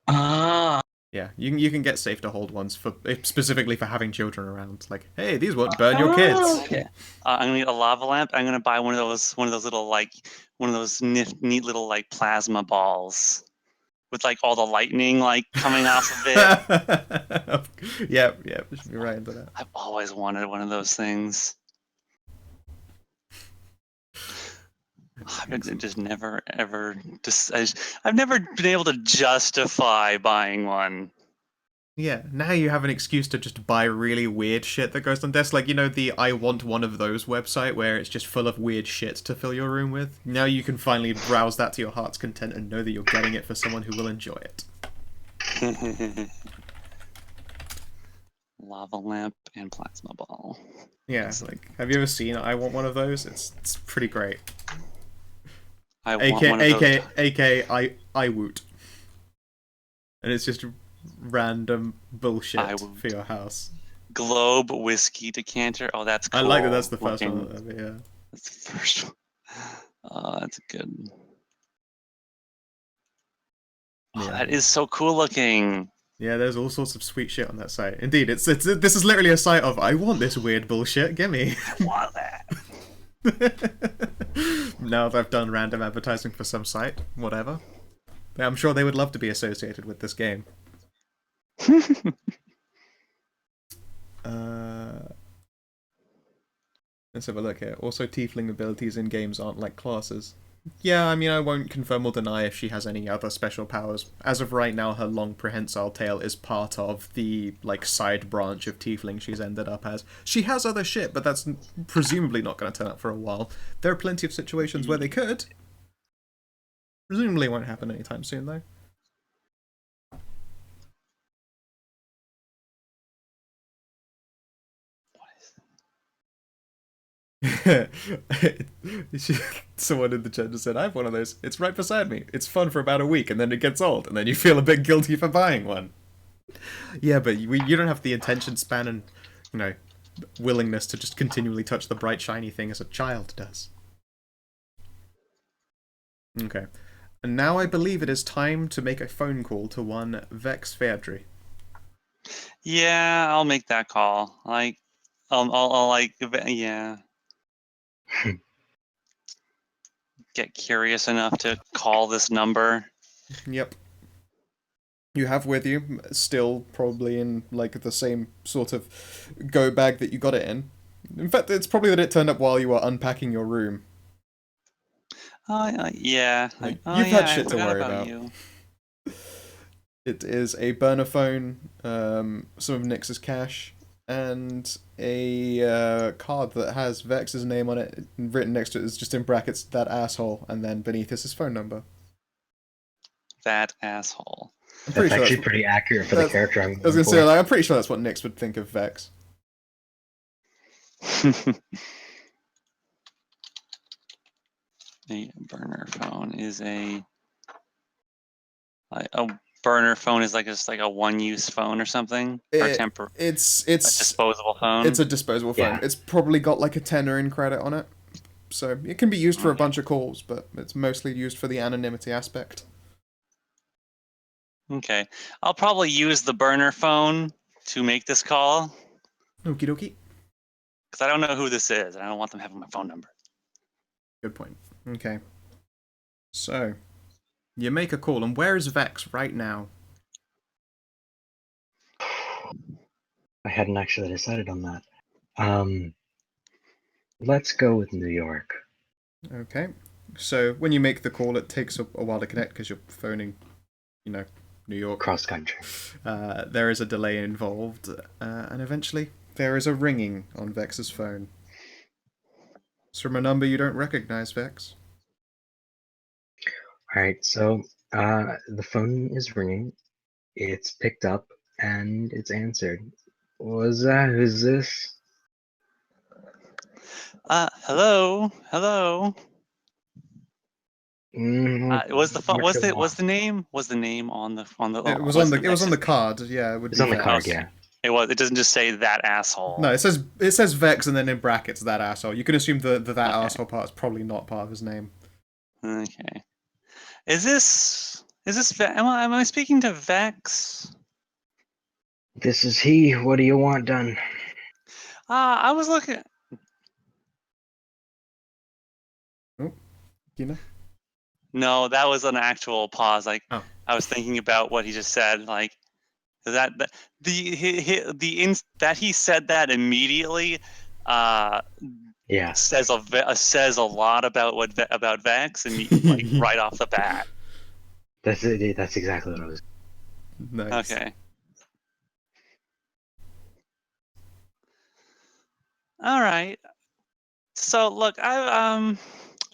Ah. Yeah, you can get safe to hold ones specifically for having children around. Hey, these won't burn your kids. Okay. I'm gonna get a lava lamp. I'm gonna buy one of those little one of those neat little plasma balls with all the lightning coming off of it. Yep, you should be right into that. I've always wanted one of those things. I've just never ever I've never been able to justify buying one. Yeah, now you have an excuse to just buy really weird shit that goes on desks. Like, the I want one of those website where it's just full of weird shit to fill your room with. Now you can finally browse that to your heart's content and know that you're getting it for someone who will enjoy it. Lava lamp and plasma ball. Yeah, have you ever seen I want one of those? It's pretty great. I want one of those. AK, I woot. And it's just random bullshit for your house. Globe whiskey decanter. Oh, that's cool. I like that. That's the first one. Yeah. That's the first one. That's good. Oh, that is so cool looking. Yeah, there's all sorts of sweet shit on that site. Indeed, this is literally a site of I want this weird bullshit. Gimme. I want that. Now that I've done random advertising for some site, whatever. I'm sure they would love to be associated with this game. Let's have a look here. Also, tiefling abilities in games aren't like classes. Yeah, I mean, I won't confirm or deny if she has any other special powers. As of right now, her long prehensile tail is part of the, side branch of tiefling she's ended up as. She has other shit, but that's presumably not going to turn up for a while. There are plenty of situations where they could. Presumably won't happen anytime soon, though. Someone in the chat just said, I have one of those. It's right beside me. It's fun for about a week, and then it gets old, and then you feel a bit guilty for buying one. Yeah, but you don't have the attention span and, willingness to just continually touch the bright, shiny thing as a child does. Okay. And now I believe it is time to make a phone call to one Vex Fairdry. Yeah, I'll make that call. Yeah. Get curious enough to call this number. Yep. You have with you, still probably in the same sort of go bag that you got it in. In fact, it's probably that it turned up while you were unpacking your room. Yeah. You've had shit to worry about. It is a burner phone, some of Nyx's cash, and a card that has Vex's name on it. Written next to it is just in brackets, that asshole, and then beneath is his phone number. That asshole. That's actually pretty accurate for the character I'm going for. I was going to say, I'm pretty sure that's what Nyx would think of Vex. A burner phone is a burner phone is just like a one-use phone or something, or temporary. It's a disposable phone. It's a disposable phone. It's probably got like a 10 in credit on it, so it can be used for a bunch of calls, but it's mostly used for the anonymity aspect. Okay, I'll probably use the burner phone to make this call. Okie dokie. Because I don't know who this is, and I don't want them having my phone number. Good point. Okay. So, you make a call, and where is Vex right now? I hadn't actually decided on that. Let's go with New York. Okay. So, when you make the call, it takes a while to connect because you're phoning, New York. Cross country. There is a delay involved, and eventually there is a ringing on Vex's phone. It's from a number you don't recognize, Vex. Alright, so the phone is ringing. It's picked up and it's answered. Who's this? Hello. Was the name on the It was on the card. Yeah, it's on the card. Yeah. It doesn't just say that asshole. No, it says Vex and then in brackets that asshole. You can assume that asshole part is probably not part of his name. Okay. Is this am I speaking to Vex? This is he. What do you want done? I was looking. Oh, No, that was an actual pause. I was thinking about what he just said. That he said that immediately. Says a lot about Vex and right off the bat. That's it. That's exactly what I was. Nice. Okay. All right. So look,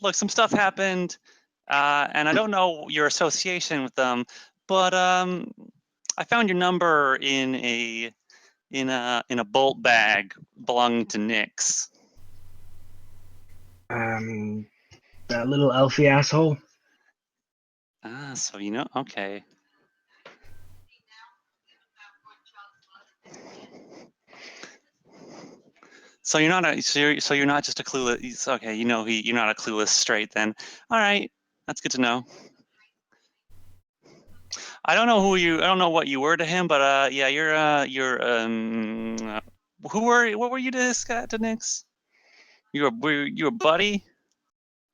look, some stuff happened, and I don't know your association with them, but I found your number in a bolt bag belonging to Nyx. That little elfie asshole. Ah, so you know, okay. So you're not you're not just a clueless. Okay, you know you're not a clueless straight then. All right, that's good to know. I don't know what you were to him, but yeah, what were you to this guy, to Nyx? Were you a buddy,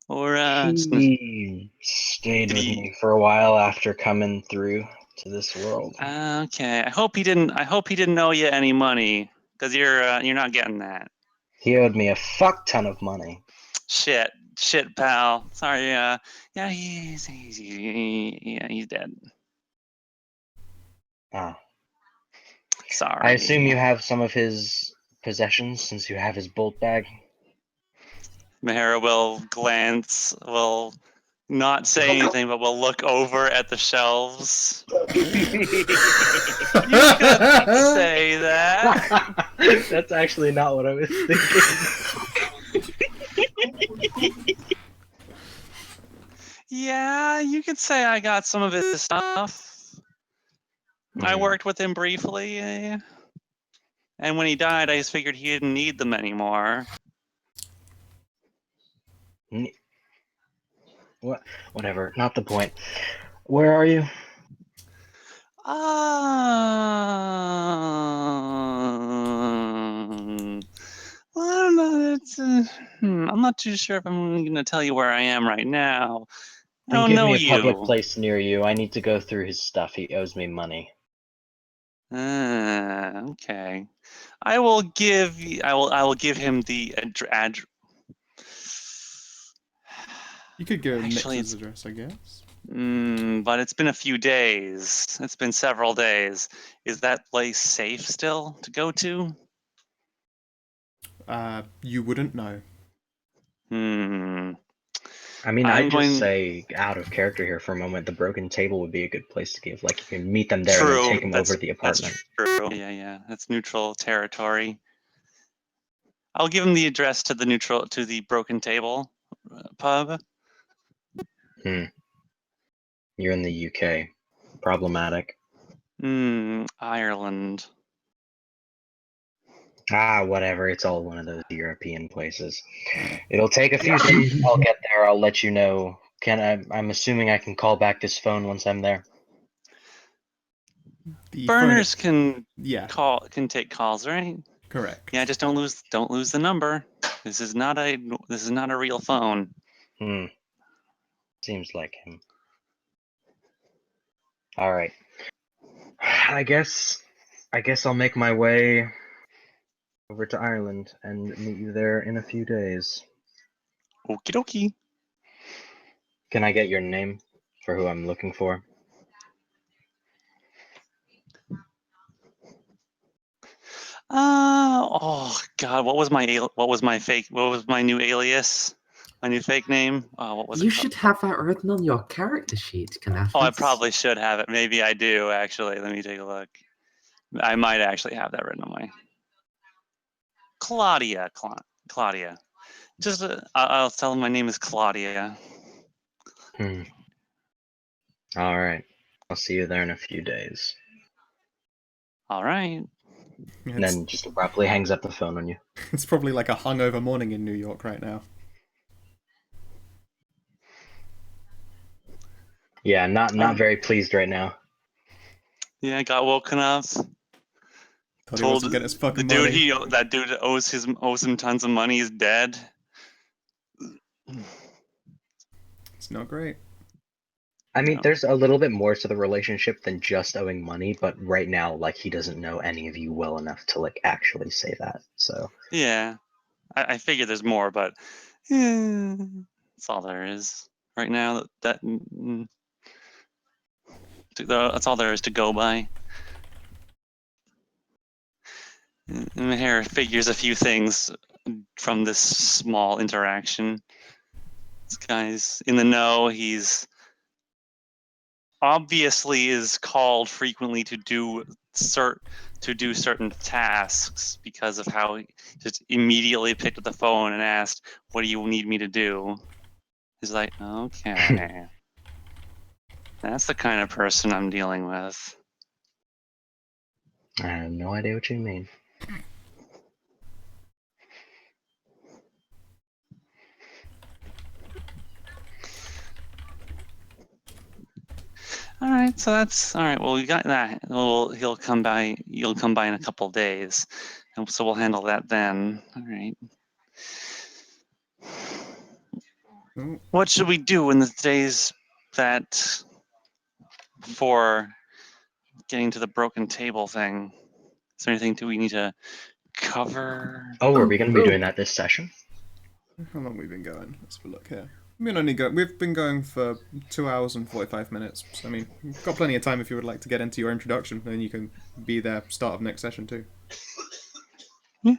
or He stayed with me for a while after coming through to this world. Okay, I hope he didn't owe you any money, because you're not getting that. He owed me a fuck ton of money. Shit, pal. Sorry. Yeah, he's dead. Ah. Sorry. I assume you have some of his possessions since you have his bolt bag. Mahara will not say anything, but will look over at the shelves. You could say that. That's actually not what I was thinking. Yeah, you could say I got some of his stuff. I worked with him briefly, and when he died, I just figured he didn't need them anymore. Whatever, not the point. Where are you? Well, I don't know. I'm not too sure if I'm going to tell you where I am right now. I don't give know me a you. public place near you. I need to go through his stuff. He owes me money. Okay. I will give him the address. You could give him Nyx's address, I guess. But it's been a few days. It's been several days. Is that place safe still to go to? You wouldn't know. I mean, I'd just say, out of character here for a moment, the broken table would be a good place to give. Like, you can meet them there and then take them over to the apartment. That's true. Yeah. That's neutral territory. I'll give him the address to the broken table pub. You're in the UK. Problematic. Ireland. Whatever. It's all one of those European places. It'll take a few days. I'll get there. I'll let you know. I'm assuming I can call back this phone once I'm there. Burners can take calls, right? Correct. Yeah, just don't lose the number. This is not a real phone. Seems like him. All right. I guess I'll make my way over to Ireland and meet you there in a few days. Okie dokie. Can I get your name for who I'm looking for? Oh God, what was my new alias? My new fake name? What was it? You should have that written on your character sheet, Kanathis. Oh, I probably should have it. Maybe I do, actually. Let me take a look. I might actually have that written on my... Claudia. Just, I'll tell him my name is Claudia. All right. I'll see you there in a few days. All right. And then just abruptly hangs up the phone on you. It's probably like a hungover morning in New York right now. Yeah, not very pleased right now. Yeah, I got woken up. Told him to get his fucking money. That dude owes him tons of money is dead. It's not great. I mean, there's a little bit more to the relationship than just owing money, but right now, like, he doesn't know any of you well enough to, like, actually say that, so... Yeah. I figure there's more, but... that's all there is. Right now, that's all there is to go by. Maher figures a few things from this small interaction. This guy's in the know. He's obviously is called frequently to do certain tasks because of how he just immediately picked up the phone and asked, "What do you need me to do?" He's like, "Okay, that's the kind of person I'm dealing with." I have no idea what you mean. All right, so that's all right. Well, we got that. Well, he'll come by. You'll come by in a couple days, and so we'll handle that then. All right. What should we do in the days that for getting to the broken table thing? Is there anything do we need to cover? Oh, are we going to be doing that this session? How long have we been going? Let's have a look here. We've been going for 2 hours and 45 minutes. So, I mean, you've got plenty of time if you would like to get into your introduction, and you can be there start of next session too. Yeah.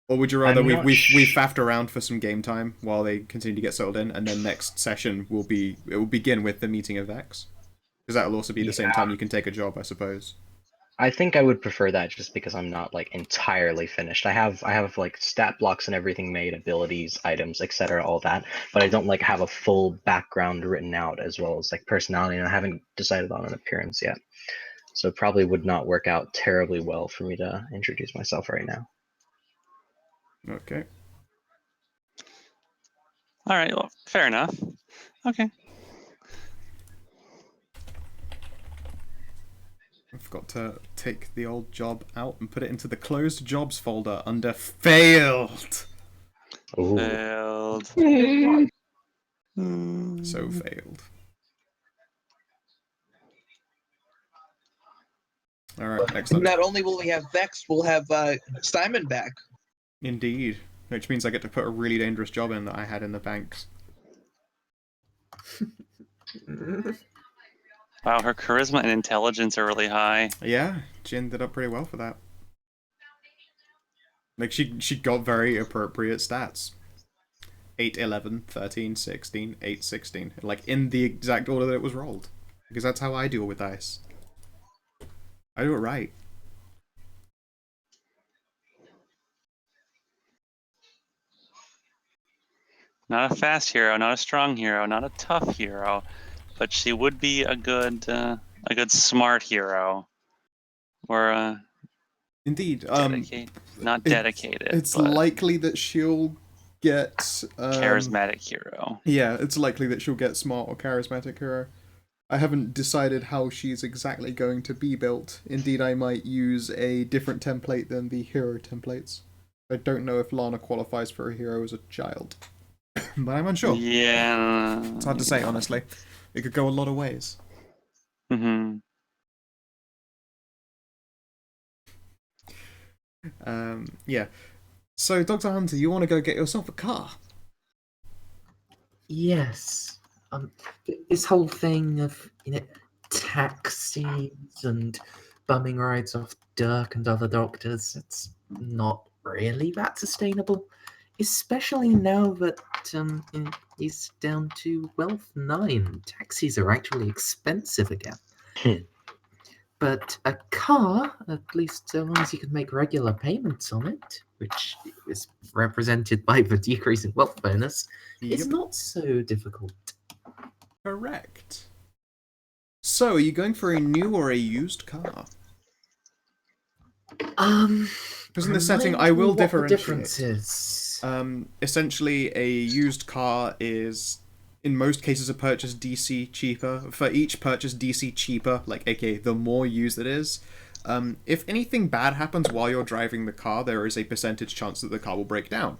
Or would you rather we faffed around for some game time while they continue to get settled in, and then next session will begin with the meeting of X? Because that'll also be the same time you can take a job, I suppose. I think I would prefer that just because I'm not like entirely finished. I have like stat blocks and everything made, abilities, items, etc., all that, but I don't like have a full background written out as well as like personality, and I haven't decided on an appearance yet. So it probably would not work out terribly well for me to introduce myself right now. Okay. All right, well, fair enough. Okay. I forgot to take the old job out and put it into the closed jobs folder under failed. Ooh. Failed. So failed. All right, excellent. Not only will we have Vex, we'll have Simon back. Indeed, which means I get to put a really dangerous job in that I had in the banks. Wow, her charisma and intelligence are really high. Yeah, she ended up pretty well for that. Like, she got very appropriate stats. 8, 11, 13, 16, 8, 16. Like, in the exact order that it was rolled. Because that's how I deal with dice. I do it right. Not a fast hero, not a strong hero, not a tough hero, but she would be a good smart hero, or indeed. Not dedicated. It's but likely that she'll get charismatic hero. Yeah, it's likely that she'll get smart or charismatic hero. I haven't decided how she's exactly going to be built. Indeed, I might use a different template than the hero templates. I don't know if Lana qualifies for a hero as a child. But I'm unsure. Yeah. It's hard to say, honestly. It could go a lot of ways. Mm-hmm. Yeah. So, Dr. Hunter, you want to go get yourself a car? Yes. This whole thing of taxis and bumming rides off Dirk and other doctors, it's not really that sustainable. Especially now that he's down to wealth 9. Taxis are actually expensive again. But a car, at least so long as you can make regular payments on it, which is represented by the decrease in wealth bonus, is not so difficult. Correct. So, are you going for a new or a used car? Because in this setting, I will differentiate. Essentially, a used car is, in most cases, a purchase DC cheaper. For each purchase DC cheaper, like aka the more used it is, if anything bad happens while you're driving the car, there is a percentage chance that the car will break down.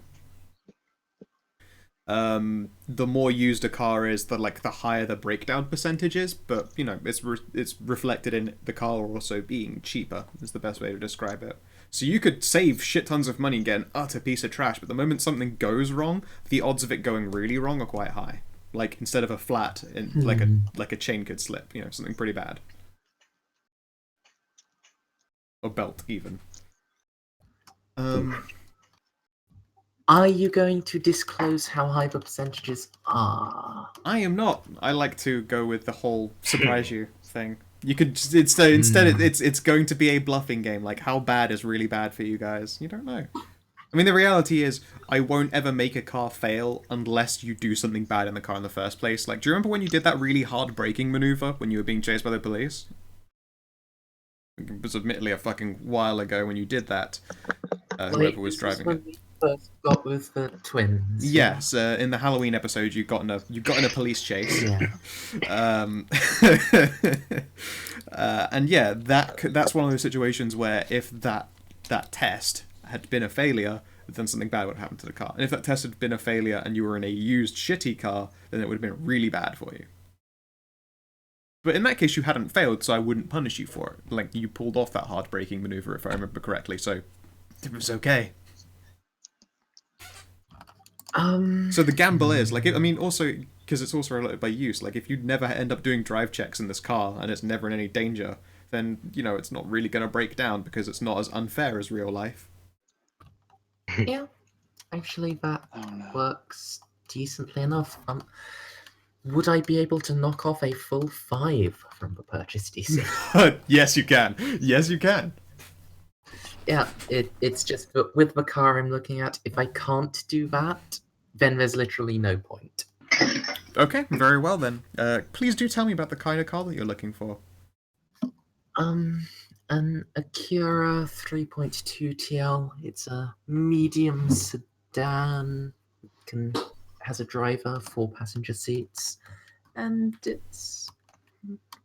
The more used a car is, the higher the breakdown percentage is. But it's reflected in the car also being cheaper. Is the best way to describe it. So you could save shit tons of money and get an utter piece of trash, but the moment something goes wrong, the odds of it going really wrong are quite high. Like, instead of a flat, like a chain could slip, something pretty bad. Or belt, even. Are you going to disclose how high the percentages are? I am not. I like to go with the whole surprise you thing. You could just, instead it's going to be a bluffing game. Like, how bad is really bad for you guys? You don't know. I mean, the reality is, I won't ever make a car fail unless you do something bad in the car in the first place. Like, do you remember when you did that really hard braking maneuver when you were being chased by the police? It was admittedly a fucking while ago when you did that. Whoever was driving it. First got with the twins. Yes, in the Halloween episode, you got in a police chase. Yeah. And yeah, that's one of those situations where if that test had been a failure, then something bad would have happened to the car. And if that test had been a failure and you were in a used shitty car, then it would have been really bad for you. But in that case, you hadn't failed, so I wouldn't punish you for it. Like, you pulled off that hard braking maneuver, if I remember correctly, so it was okay. So the gamble is, like, also, because it's also related by use, like, if you never end up doing drive checks in this car, and it's never in any danger, then, you know, it's not really going to break down, because it's not as unfair as real life. Yeah, actually, that works decently enough. Would I be able to knock off a full 5 from the purchase DC? Yes, you can. Yes, you can. Yeah, it's just that with the car I'm looking at, if I can't do that, then there's literally no point. Okay, very well then. Please do tell me about the kind of car that you're looking for. An Acura 3.2 TL. It's a medium sedan. Has a driver, 4 passenger seats, and it's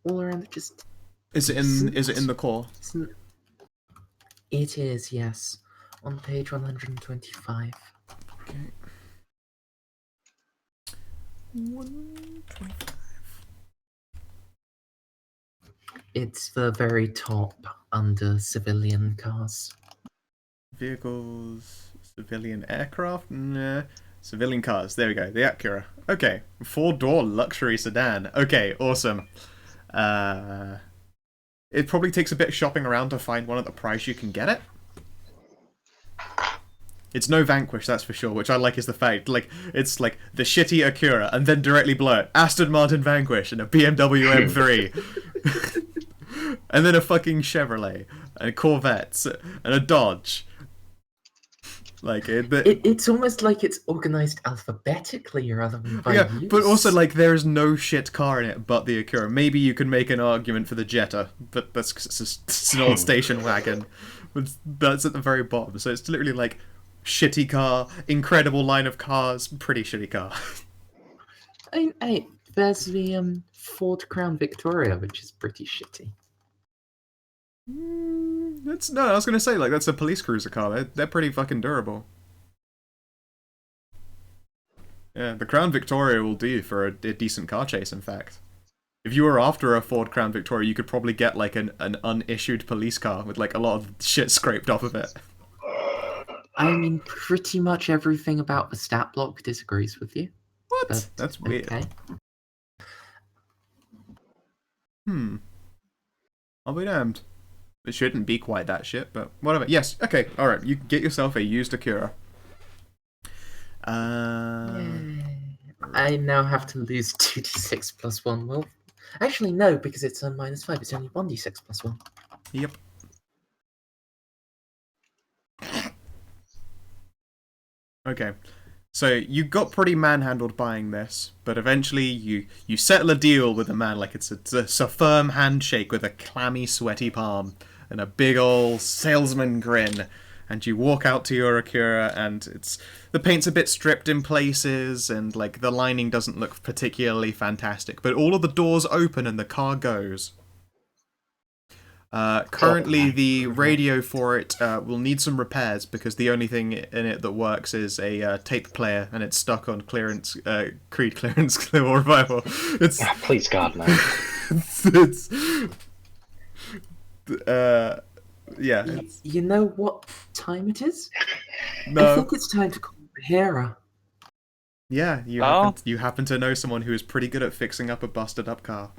all around just. Is it in the core? It is, yes, on page 125. Okay. 125. It's the very top under civilian cars. Vehicles, civilian aircraft? Nah. Civilian cars. There we go. The Acura. Okay. 4-door luxury sedan. Okay, awesome. It probably takes a bit of shopping around to find one at the price you can get it. It's no Vanquish, that's for sure, which I like is the fact. Like, it's like the shitty Acura, and then directly below it, Aston Martin Vanquish and a BMW M3. And then a fucking Chevrolet, and Corvettes, and a Dodge. Like it's almost like it's organized alphabetically rather than by use. But also like there is no shit car in it but the Acura. Maybe you can make an argument for the Jetta, but that's it's an old station wagon. That's at the very bottom, so it's literally like shitty car, incredible line of cars, pretty shitty car. Hey, there's the Ford Crown Victoria, which is pretty shitty. I was gonna say, like, that's a police cruiser car. They're pretty fucking durable. Yeah, the Crown Victoria will do for a decent car chase, in fact. If you were after a Ford Crown Victoria, you could probably get, like, an unissued police car with, like, a lot of shit scraped off of it. I mean, pretty much everything about the stat block disagrees with you. What? But, that's weird. Okay. I'll be damned. It shouldn't be quite that shit, but whatever. Yes, okay, alright, you get yourself a used Acura. I now have to lose 2d6 plus 1. Well, actually, no, because it's a -5. It's only 1d6 plus 1. Yep. Okay. So you got pretty manhandled buying this, but eventually you settle a deal with a man like it's a firm handshake with a clammy, sweaty palm and a big ol' salesman grin, and you walk out to your Acura, and the paint's a bit stripped in places, and like the lining doesn't look particularly fantastic, but all of the doors open and the car goes. Currently, the radio for it will need some repairs because the only thing in it that works is a tape player, and it's stuck on Creed clearance, clear or revival. It's please God, no. Yeah. You know what time it is? No. I think it's time to call Hera. Yeah, you happen to know someone who is pretty good at fixing up a busted up car.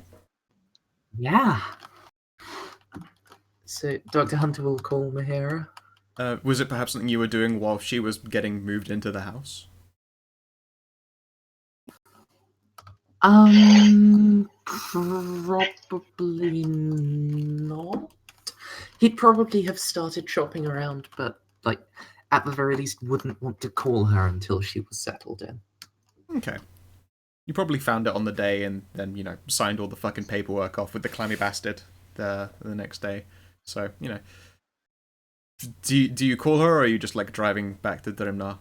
Yeah. So Dr. Hunter will call Mahara. Was it perhaps something you were doing while she was getting moved into the house? Probably not. He'd probably have started shopping around, but, like, at the very least wouldn't want to call her until she was settled in. Okay. You probably found it on the day and then, signed all the fucking paperwork off with the clammy bastard the next day. So, Do you call her, or are you just, like, driving back to Drimnar?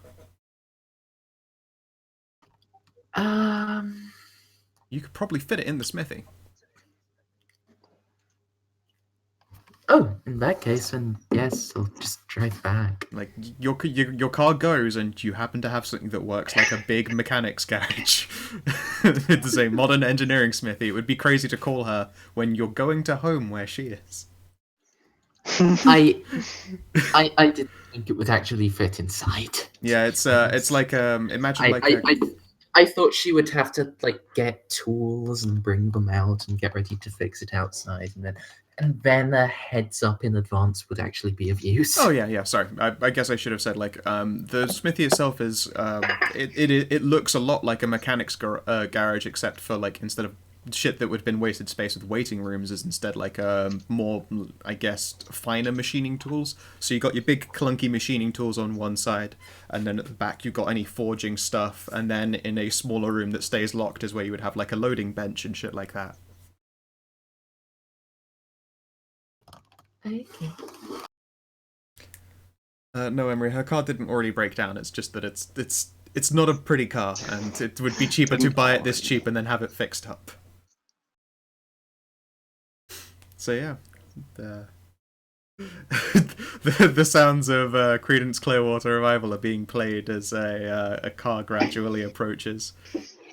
You could probably fit it in the smithy. Oh, in that case, then yes, I'll just drive back. Like, your car goes, and you happen to have something that works like a big mechanic's garage. It's a modern engineering smithy. It would be crazy to call her when you're going to home where she is. I didn't think it would actually fit inside. Yeah, it's like imagine I thought she would have to, like, get tools and bring them out and get ready to fix it outside, and then a heads up in advance would actually be of use. Oh yeah. Sorry, I guess I should have said, like, the smithy itself is it looks a lot like a mechanic's garage, except for, like, instead of shit that would have been wasted space with waiting rooms, is instead like more, I guess, finer machining tools. So you got your big clunky machining tools on one side, and then at the back you've got any forging stuff, and then in a smaller room that stays locked is where you would have, like, a loading bench and shit like that. Okay. No, Emery, her car didn't already break down. It's just that it's not a pretty car, and it would be cheaper to buy it this cheap and then have it fixed up. So yeah, the sounds of Creedence Clearwater Revival are being played as a car gradually approaches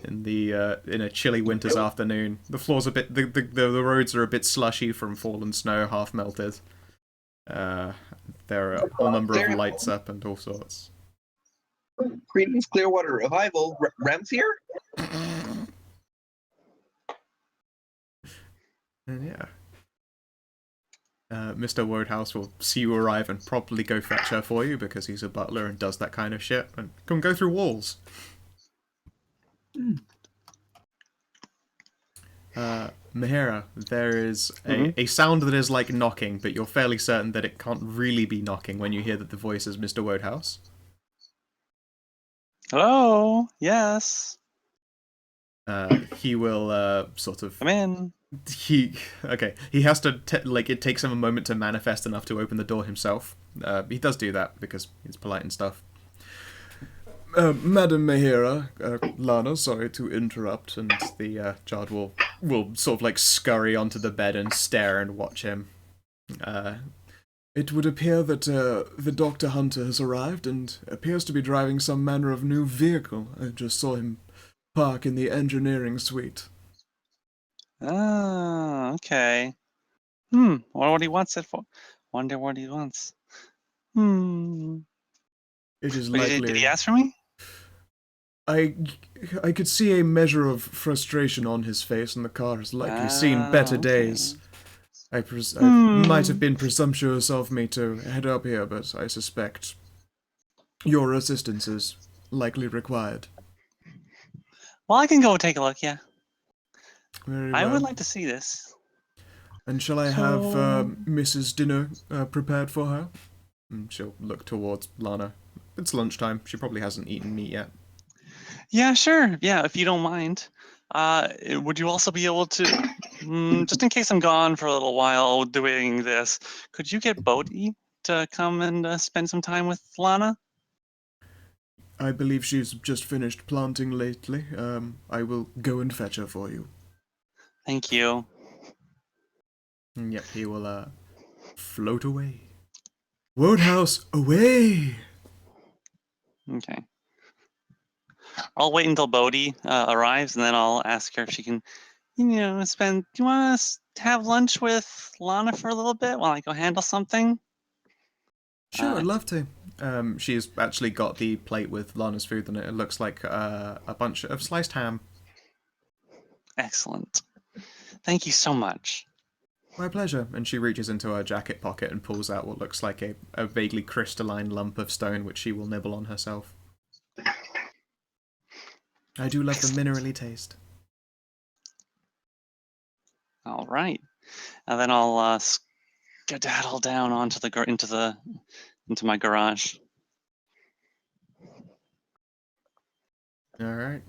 in a chilly winter's afternoon. The floor's a bit, the roads are a bit slushy from fallen snow, half melted. There are a whole number of lights up and all sorts. Creedence Clearwater Revival, Rem's here? And yeah. Mr. Wodehouse will see you arrive and probably go fetch her for you because he's a butler and does that kind of shit. And come go through walls. Mahira, there is a sound that is like knocking, but you're fairly certain that it can't really be knocking when you hear that the voice is Mr. Wodehouse. Hello? Yes. He will sort of... Come in. He has to it takes him a moment to manifest enough to open the door himself. He does do that because he's polite and stuff. Madam Mahira, Lana, sorry to interrupt, and the child will sort of like scurry onto the bed and stare and watch him. It would appear that the Dr. Hunter has arrived and appears to be driving some manner of new vehicle. I just saw him park in the engineering suite. Ah, okay. Wonder what he wants it for. Wonder what he wants. It is likely. Did he ask for me? I could see a measure of frustration on his face, and the car has likely seen better days. I might have been presumptuous of me to head up here, but I suspect your assistance is likely required. Well, I can go take a look, yeah. Very I well. would like to see this. And shall I have Mrs. Dinner prepared for her? And she'll look towards Lana. It's lunchtime. She probably hasn't eaten meat yet. Yeah, sure. Yeah, if you don't mind. Would you also be able to, just in case I'm gone for a little while doing this, could you get Bodhi to come and spend some time with Lana? I believe she's just finished planting lately. I will go and fetch her for you. Thank you. And yep, he will float away. Wodehouse, away! Okay. I'll wait until Bodhi arrives, and then I'll ask her if she can, do you want us to have lunch with Lana for a little bit while I go handle something? Sure, I'd love to. She's actually got the plate with Lana's food on it. It looks like a bunch of sliced ham. Excellent. Thank you so much. My pleasure. And she reaches into her jacket pocket and pulls out what looks like a vaguely crystalline lump of stone, which she will nibble on herself. I do love the minerally taste. All right, and then I'll skedaddle down onto into my garage. All right.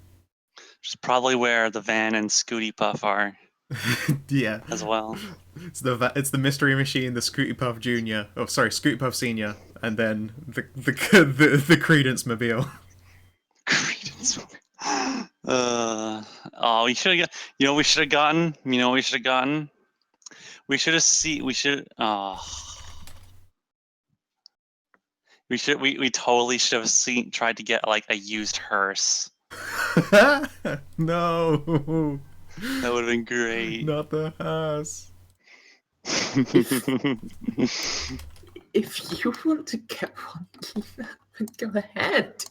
Which is probably where the van and Scooty Puff are. Yeah. As well. It's the Mystery Machine, the Scooty Puff Junior. Oh, sorry, Scooty Puff Senior, and then the Credence Mobile. Credence Mobile. Oh, we should have. You know, we should have gotten. You know, we should have gotten. We should have seen. We should. Oh. We should. We totally should have tried to get like a used hearse. No. That would have been great. Not the hearse. If you want to get one, go ahead.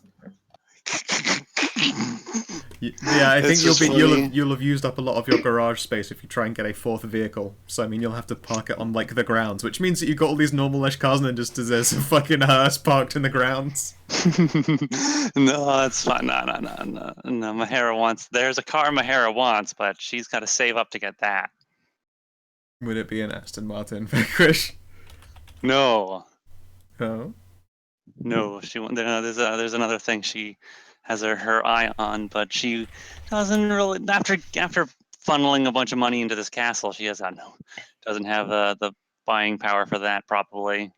Yeah, I think you'll have used up a lot of your garage space if you try and get a fourth vehicle. So I mean, you'll have to park it on like the grounds, which means that you've got all these normal-ish cars, and then just there's a fucking hearse parked in the grounds. No, it's fine. No. Mahara wants. There's a car Mahara wants, but she's got to save up to get that. Would it be an Aston Martin, Krish? No. Oh. No, there's another thing she has her eye on, but she doesn't really. After funneling a bunch of money into this castle, she doesn't have the buying power for that probably.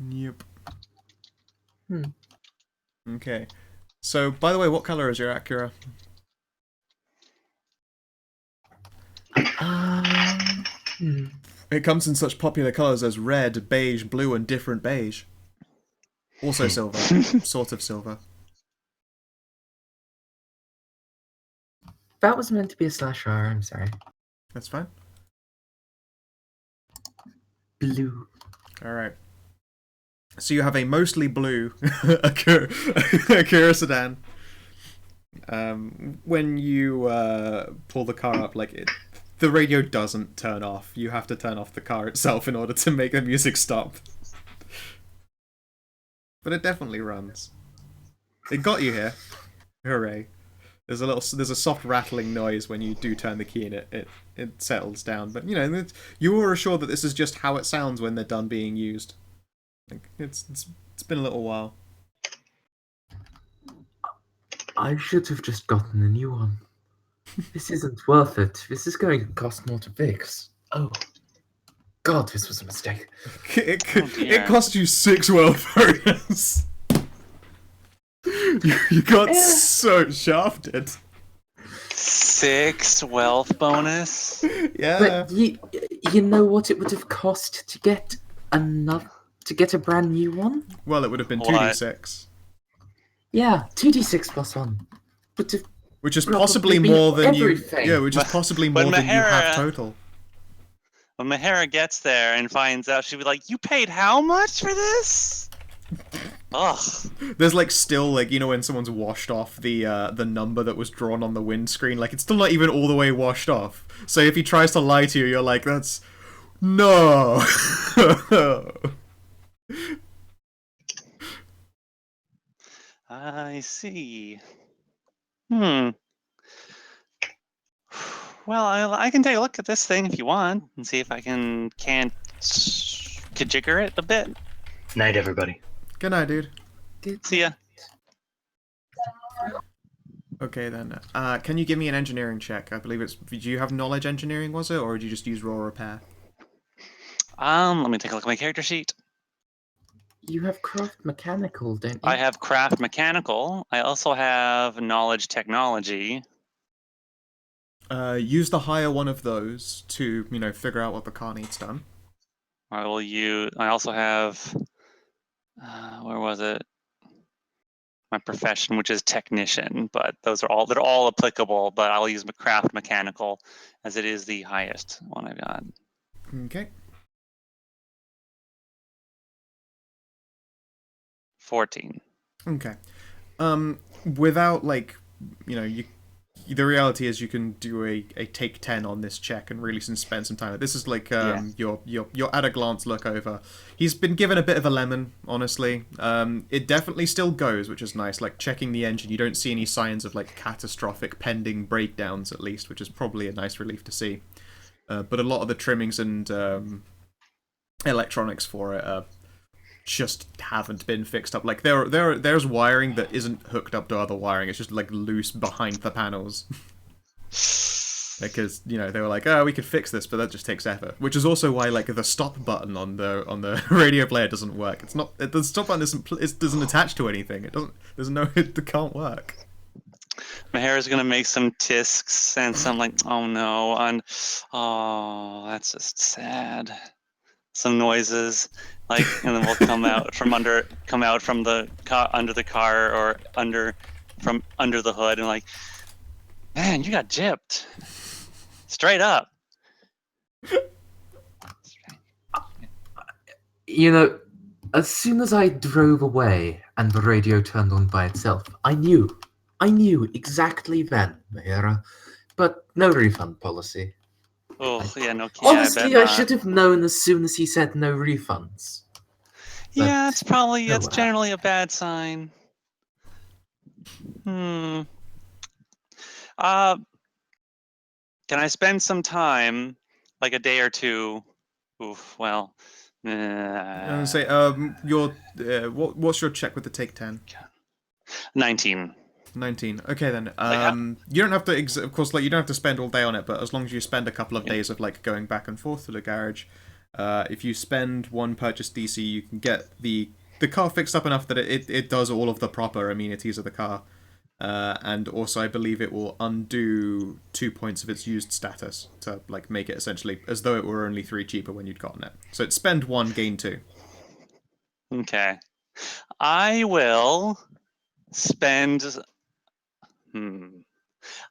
Yep. Okay. So, by the way, what color is your Acura? It comes in such popular colors as red, beige, blue, and different beige. Also silver. Sort of silver. That was meant to be a /R, I'm sorry. That's fine. Blue. Alright. So you have a mostly blue Acura sedan. When you pull the car up, the radio doesn't turn off. You have to turn off the car itself in order to make the music stop. But it definitely runs. It got you here. Hooray. There's a soft rattling noise when you do turn the key and it settles down. But you know, you are assured that this is just how it sounds when they're done being used. It's been a little while. I should have just gotten a new one. This isn't worth it. This is going to cost more to fix. Oh. God, this was a mistake. It cost you 6 wealth bonus. You got so shafted. 6 wealth bonus? Yeah. But you know what it would have cost to get a brand new one? Well, it would have been 2d6. Yeah, 2d6 plus 1. Which is possibly more than everything. you. Yeah, which is possibly more than you have total. When Mahara gets there and finds out, she'll be like, "You paid how much for this?" Ugh. There's still you know when someone's washed off the number that was drawn on the windscreen, it's still not even all the way washed off. So if he tries to lie to you, you're like, "That's no." I see. Well, I can take a look at this thing if you want and see if I can't kajigger it a bit. Night, everybody. Good night, dude. See ya. Okay then. Can you give me an engineering check? I believe it's. Do you have knowledge engineering? Was it, or did you just use raw repair? Let me take a look at my character sheet. You have craft mechanical, don't you? I have craft mechanical. I also have knowledge technology. Use the higher one of those to, figure out what the car needs done. I also have, where was it? My profession, which is technician, but they're all applicable, but I'll use craft mechanical as it is the highest one I've got. Okay. 14. Okay. Without the reality is you can do a take 10 on this check and really spend some time. This is like your at a glance look over. He's been given a bit of a lemon, honestly. It definitely still goes, which is nice. Like checking the engine, you don't see any signs of like catastrophic pending breakdowns, at least, which is probably a nice relief to see. But a lot of the trimmings and electronics for it just haven't been fixed up. Like there's wiring that isn't hooked up to other wiring. It's just like loose behind the panels. Because they were like, oh, we could fix this, but that just takes effort. Which is also why like the stop button on the radio player doesn't work. It's not the stop button doesn't attach to anything. It can't work. Mahara is gonna make some tisks and some like oh no and oh that's just sad. Some noises, like, and then we'll come out from the car, under the car, or under the hood, and like, man, you got gypped, straight up. As soon as I drove away and the radio turned on by itself, I knew exactly then, Mahara, but no refund policy. Oh, yeah, no. Honestly, I should have known as soon as he said no refunds. Yeah, it's generally a bad sign. Can I spend some time, like a day or two? Oof, well. And say, what's your check with the take 10? 19. 19. Okay then. You don't have to, of course, like you don't have to spend all day on it, but as long as you spend a couple of days of like going back and forth to the garage, if you spend one purchase DC, you can get the car fixed up enough that it does all of the proper amenities of the car, and also I believe it will undo 2 points of its used status to like make it essentially as though it were only 3 cheaper when you'd gotten it. So it's spend 1, gain 2. Okay, I will spend.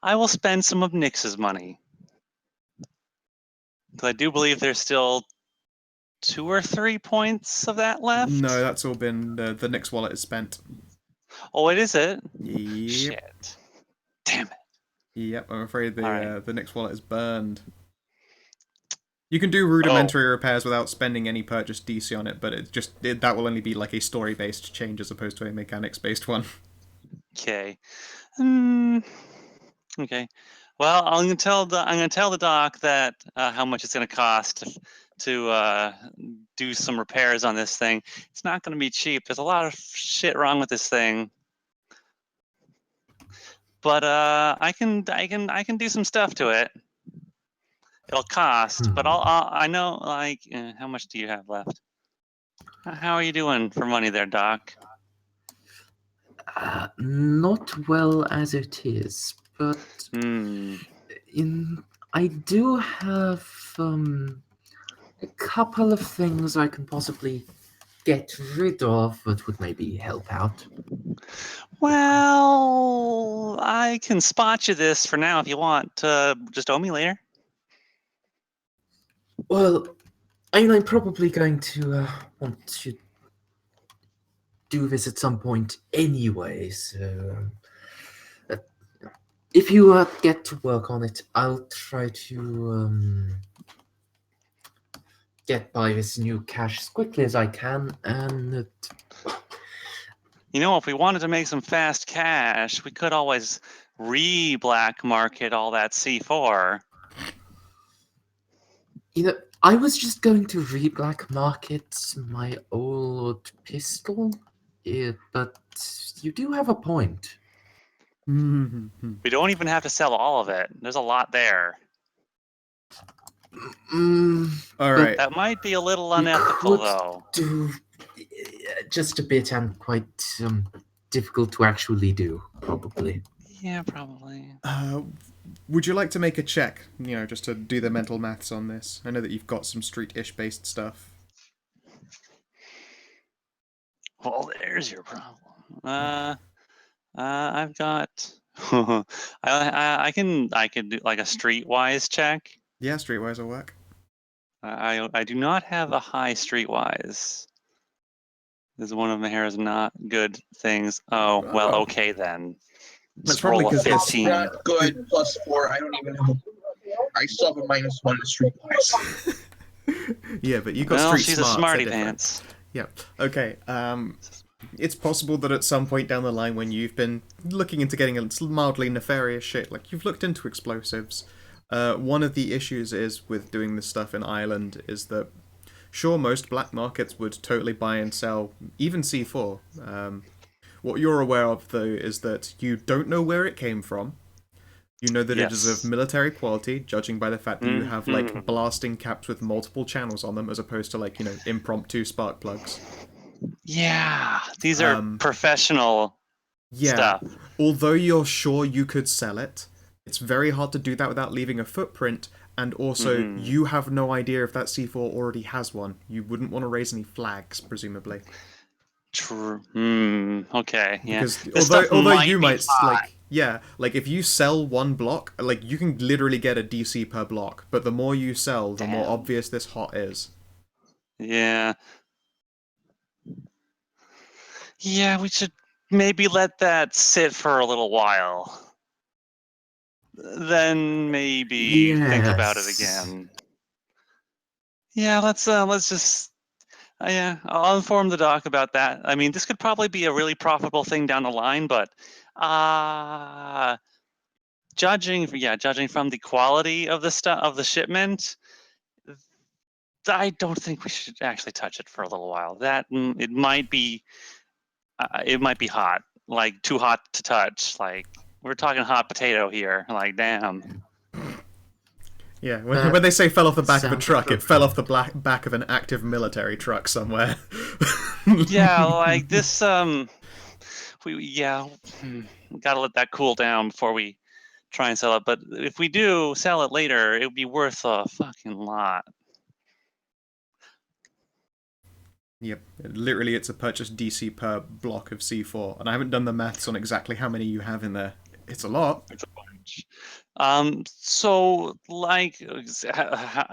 I will spend some of Nyx's money. Because I do believe there's still 2 or 3 points of that left. No, that's all been the Nyx wallet is spent. Oh, it is it? Yep. Shit. Damn it. Yep, I'm afraid the Nyx wallet is burned. You can do rudimentary repairs without spending any purchase DC on it, but that will only be like a story-based change as opposed to a mechanics-based one. Okay. Okay. Well, I'm gonna tell the doc that how much it's gonna cost to do some repairs on this thing. It's not gonna be cheap. There's a lot of shit wrong with this thing. But I can do some stuff to it. It'll cost, but I know like how much do you have left? How are you doing for money there, Doc? Not well as it is, but I do have a couple of things I can possibly get rid of that would maybe help out. Well, I can spot you this for now if you want. Just owe me later. Well, I'm probably going to want to do this at some point anyway, so if you get to work on it, I'll try to get by this new cash as quickly as I can, and if we wanted to make some fast cash, we could always re-black market all that C4. I was just going to re-black market my old pistol, but you do have a point. We don't even have to sell all of it. There's a lot there. All right. That might be a little unethical, though. Just a bit and quite difficult to actually do, probably. Yeah, probably. Would you like to make a check, just to do the mental maths on this? I know that you've got some street-ish based stuff. Well, there's your problem. I've got. I can do like a streetwise check. Yeah, streetwise will work. I do not have a high streetwise. This is one of Mahara's not good things. Oh well, okay then. That's probably because it's not good. +4. I don't even know. I still have a -1 to Streetwise. Yeah, but you got street she's smarts. a smarty pants. Yeah. Okay. It's possible that at some point down the line, when you've been looking into getting a mildly nefarious shit, like you've looked into explosives, one of the issues is with doing this stuff in Ireland is that, sure, most black markets would totally buy and sell even C4. What you're aware of, though, is that you don't know where it came from. You know that it is of military quality, judging by the fact that you have, like, blasting caps with multiple channels on them, as opposed to, like, you know, impromptu spark plugs. Yeah, these are professional stuff. Although you're sure you could sell it, it's very hard to do that without leaving a footprint, and also you have no idea if that C4 already has one. You wouldn't want to raise any flags, presumably. True. Okay. Yeah. Because although you might like if you sell one block, like you can literally get a DC per block, but the more you sell, the more obvious this hot is. Yeah. Yeah, we should maybe let that sit for a little while. Then maybe think about it again. Yeah, let's just I'll inform the doc about that. I mean, this could probably be a really profitable thing down the line, but judging from the quality of the shipment, I don't think we should actually touch it for a little while. It might be hot, like too hot to touch. Like we're talking hot potato here. Like damn. Yeah, when they say fell off the back of a truck, it fell off the back of an active military truck somewhere. Yeah, like this. We gotta let that cool down before we try and sell it. But if we do sell it later, it would be worth a fucking lot. Yep, literally it's a purchase DC per block of C4, and I haven't done the maths on exactly how many you have in there. It's a lot. It's a bunch. So, like,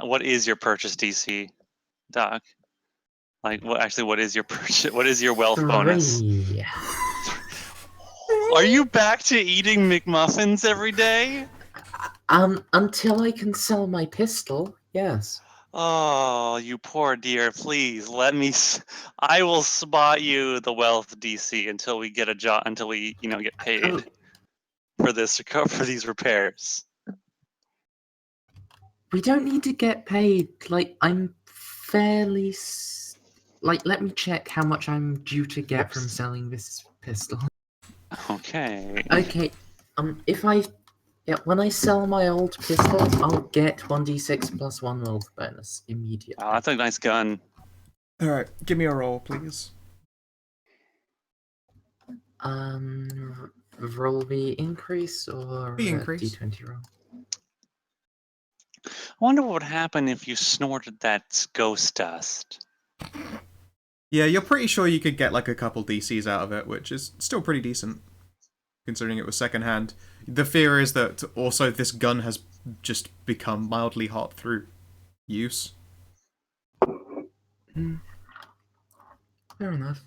what is your purchase DC, Doc? Like, what is your purchase? What is your wealth bonus? Are you back to eating McMuffins every day? Until I can sell my pistol, yes. Oh, you poor dear! Please let me. I will spot you the wealth DC until we get a job. Until we, get paid for these repairs. We don't need to get paid. Like I'm fairly. Like, let me check how much I'm due to get from selling this pistol. Okay. Okay. When I sell my old pistol, I'll get 1d6 plus 1 wealth bonus immediately. Oh, that's a nice gun. All right, give me a roll, please. Roll the increase or the increase. D20 roll. I wonder what would happen if you snorted that ghost dust. Yeah, you're pretty sure you could get like a couple DCs out of it, which is still pretty decent, considering it was secondhand. The fear is that also this gun has just become mildly hot through use. Fair enough.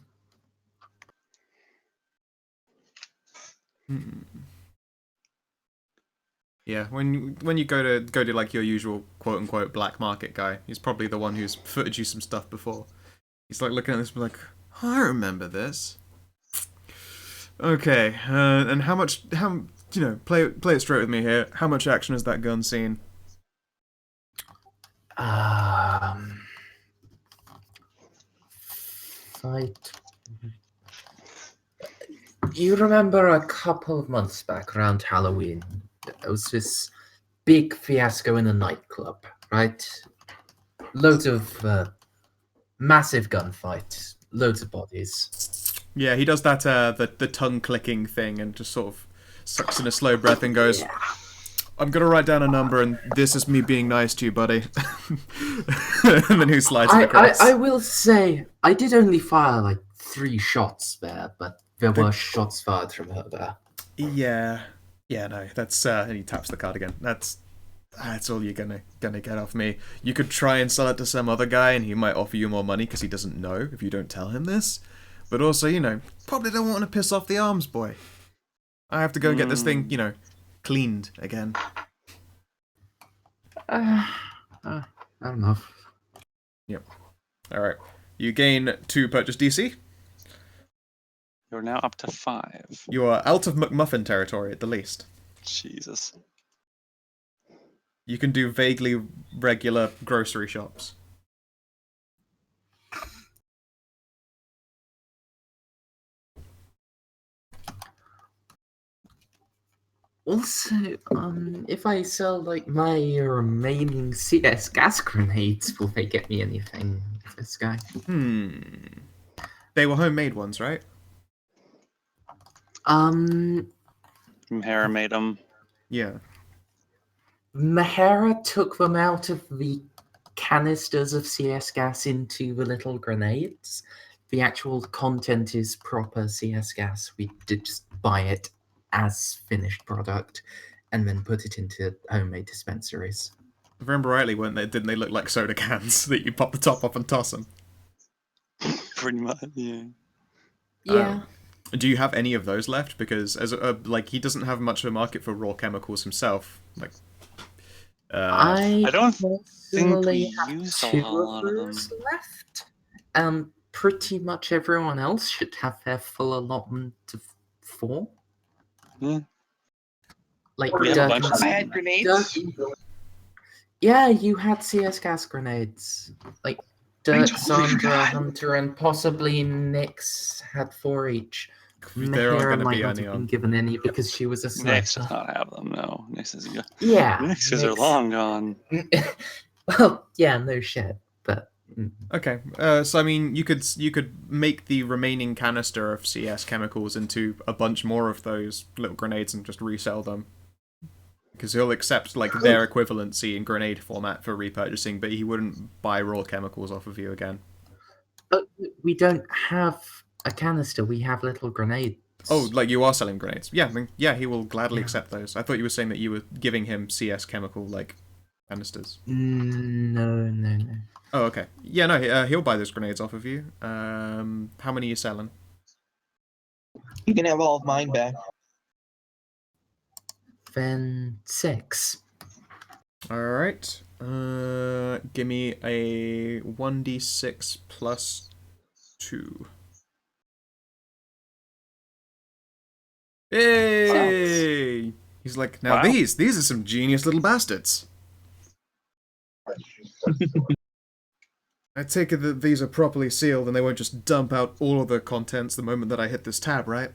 Yeah, when you go to like your usual quote unquote black market guy, he's probably the one who's footed you some stuff before. He's like looking at this and like, oh, I remember this. Okay, and how much? Play it straight with me here. How much action has that gun seen? Fight. You remember a couple of months back around Halloween, there was this big fiasco in a nightclub, right? Loads of massive gunfight, loads of bodies. Yeah, he does that the tongue clicking thing and just sort of sucks in a slow breath and goes, I'm gonna write down a number and this is me being nice to you, buddy. And then he slides it across. I will say, I did only fire like 3 shots there, but there were shots fired from her there. Yeah, no, that's and he taps the card again. That's all you're gonna get off me. You could try and sell it to some other guy and he might offer you more money because he doesn't know if you don't tell him this. But also, probably don't want to piss off the arms boy. I have to go and get this thing, cleaned again. I don't know. Yep. Alright. You gain 2 purchase DC. You're now up to 5. You are out of McMuffin territory at the least. Jesus. You can do vaguely regular grocery shops. Also, if I sell like my remaining CS gas grenades, will they get me anything with this guy? They were homemade ones, right? Mahara made them. Yeah. Mahara took them out of the canisters of CS gas into the little grenades. The actual content is proper CS gas. We did just buy it as finished product and then put it into homemade dispensaries. If I remember rightly, didn't they look like soda cans that you pop the top off and toss them? Pretty much, yeah. Yeah. Do you have any of those left? Because he doesn't have much of a market for raw chemicals himself. I don't think we have used a 2 lot of them left. Pretty much everyone else should have their full allotment of 4. Yeah. Like We have a bunch of I had grenades. Yeah, you had CS gas grenades. Like Dirk, Sandra, Hunter, and possibly Nyx had 4 each. There aren't going to be not any have been on. given any because she was a sniper. Nyx does not have them, no. Nyx is Yeah. Nyxes are long gone. Well, yeah, no shit, but... Okay, so I mean, you could make the remaining canister of CS chemicals into a bunch more of those little grenades and just resell them. Because he'll accept their equivalency in grenade format for repurchasing, but he wouldn't buy raw chemicals off of you again. But we don't have a canister, we have little grenades. Oh, you are selling grenades? Yeah, I mean, yeah, he will gladly accept those. I thought you were saying that you were giving him CS chemical canisters. No. Oh, okay. Yeah, no, he'll buy those grenades off of you. How many are you selling? You can have all of mine back. Then 6. Alright. Give me a 1d6 plus 2. Hey! He's like, now these are some genius little bastards. I take it that these are properly sealed and they won't just dump out all of the contents the moment that I hit this tab, right?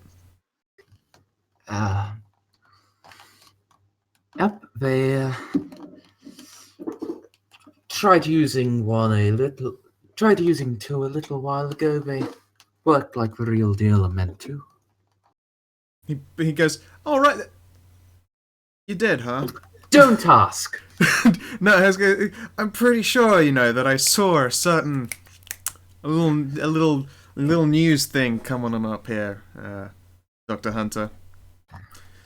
Yep, they tried using 2 a little while ago. They worked like the real deal and meant to. He goes, all right, you did, huh? Don't ask. No, I'm pretty sure, that I saw a little news thing coming on up here, Dr. Hunter.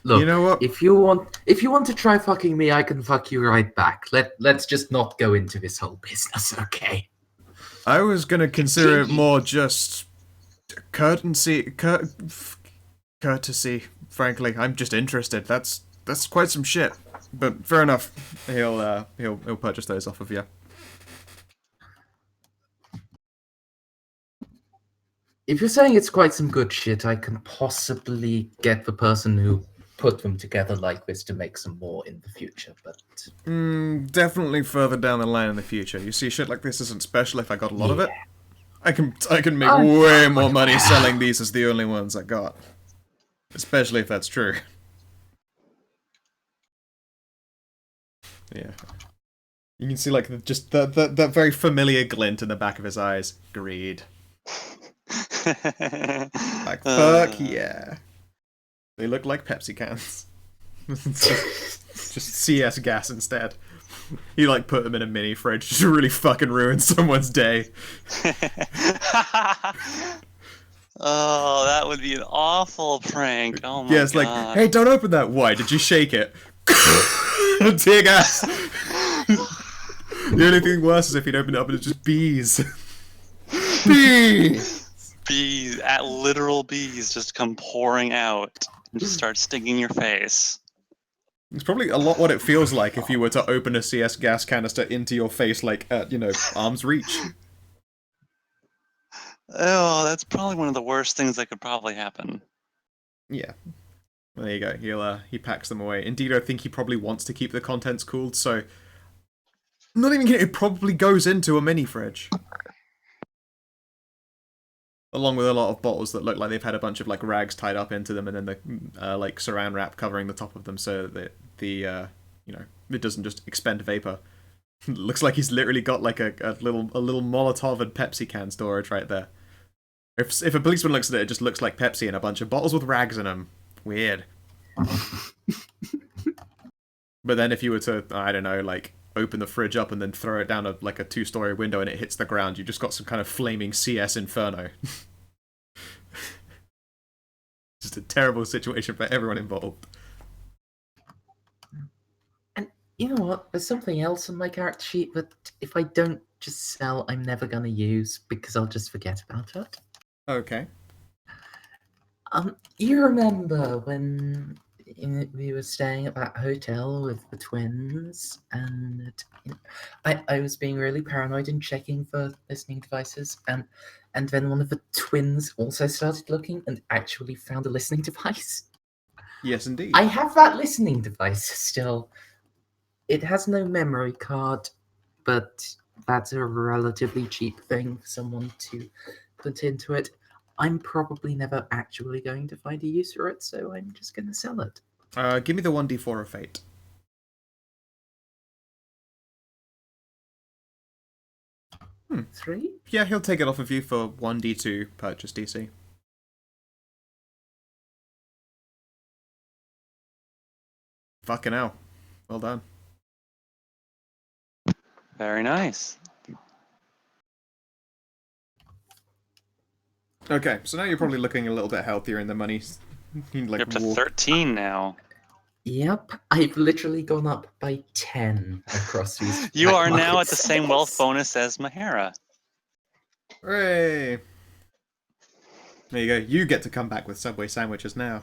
Look, you know what? If you want to try fucking me, I can fuck you right back. Let's just not go into this whole business, okay? I was gonna consider it more just courtesy. Frankly, I'm just interested. That's quite some shit. But fair enough. He'll purchase those off of you. If you're saying it's quite some good shit, I can possibly get the person who put them together like this to make some more in the future, but... Definitely further down the line in the future. You see, shit like this isn't special if I got a lot of it. I can make way more money selling these as the only ones I got. Especially if that's true. Yeah. You can see, just that very familiar glint in the back of his eyes. Greed. Fuck yeah. They look like Pepsi cans. just CS gas instead. He put them in a mini fridge to really fucking ruin someone's day. Oh, that would be an awful prank. Oh my god. Yeah, hey, don't open that. Why? Did you shake it? Tear gas. The only thing worse is if you'd open it up and it's just bees. Bees! Bees, literal bees just come pouring out. and just start stinging your face. It's probably a lot what it feels like if you were to open a CS gas canister into your face, like at, arm's reach. Oh, that's probably one of the worst things that could probably happen. Yeah. Well, there you go. He packs them away. Indeed, I think he probably wants to keep the contents cooled, so... Not even kidding, it probably goes into a mini fridge. Along with a lot of bottles that look like they've had a bunch of like rags tied up into them, and then the like saran wrap covering the top of them, so that it doesn't just expend vapor. Looks like he's literally got like a little Molotov and Pepsi can storage right there. If a policeman looks at it, it just looks like Pepsi and a bunch of bottles with rags in them. Weird. But then if you were to, I don't know, like open the fridge up and then throw it down a 2-story window and it hits the ground, you just got some kind of flaming CS inferno. Just a terrible situation for everyone involved. And you know what? There's something else on my character sheet that if I don't just sell, I'm never going to use because I'll just forget about it. Okay. You remember when we were staying at that hotel with the twins, and I was being really paranoid and checking for listening devices, and then one of the twins also started looking and actually found a listening device. Yes, indeed. I have that listening device still. It has no memory card, but that's a relatively cheap thing for someone to put into it. I'm probably never actually going to find a use for it, so I'm just going to sell it. Give me the 1d4 of fate. 3? Yeah, he'll take it off of you for 1d2 purchase DC. Fucking hell. Well done. Very nice. Okay, so now you're probably looking a little bit healthier in the money. You're up to 13 now. Yep, I've literally gone up by 10 across these. You are now at the same wealth bonus as Mahara. Hooray! There you go. You get to come back with Subway sandwiches now.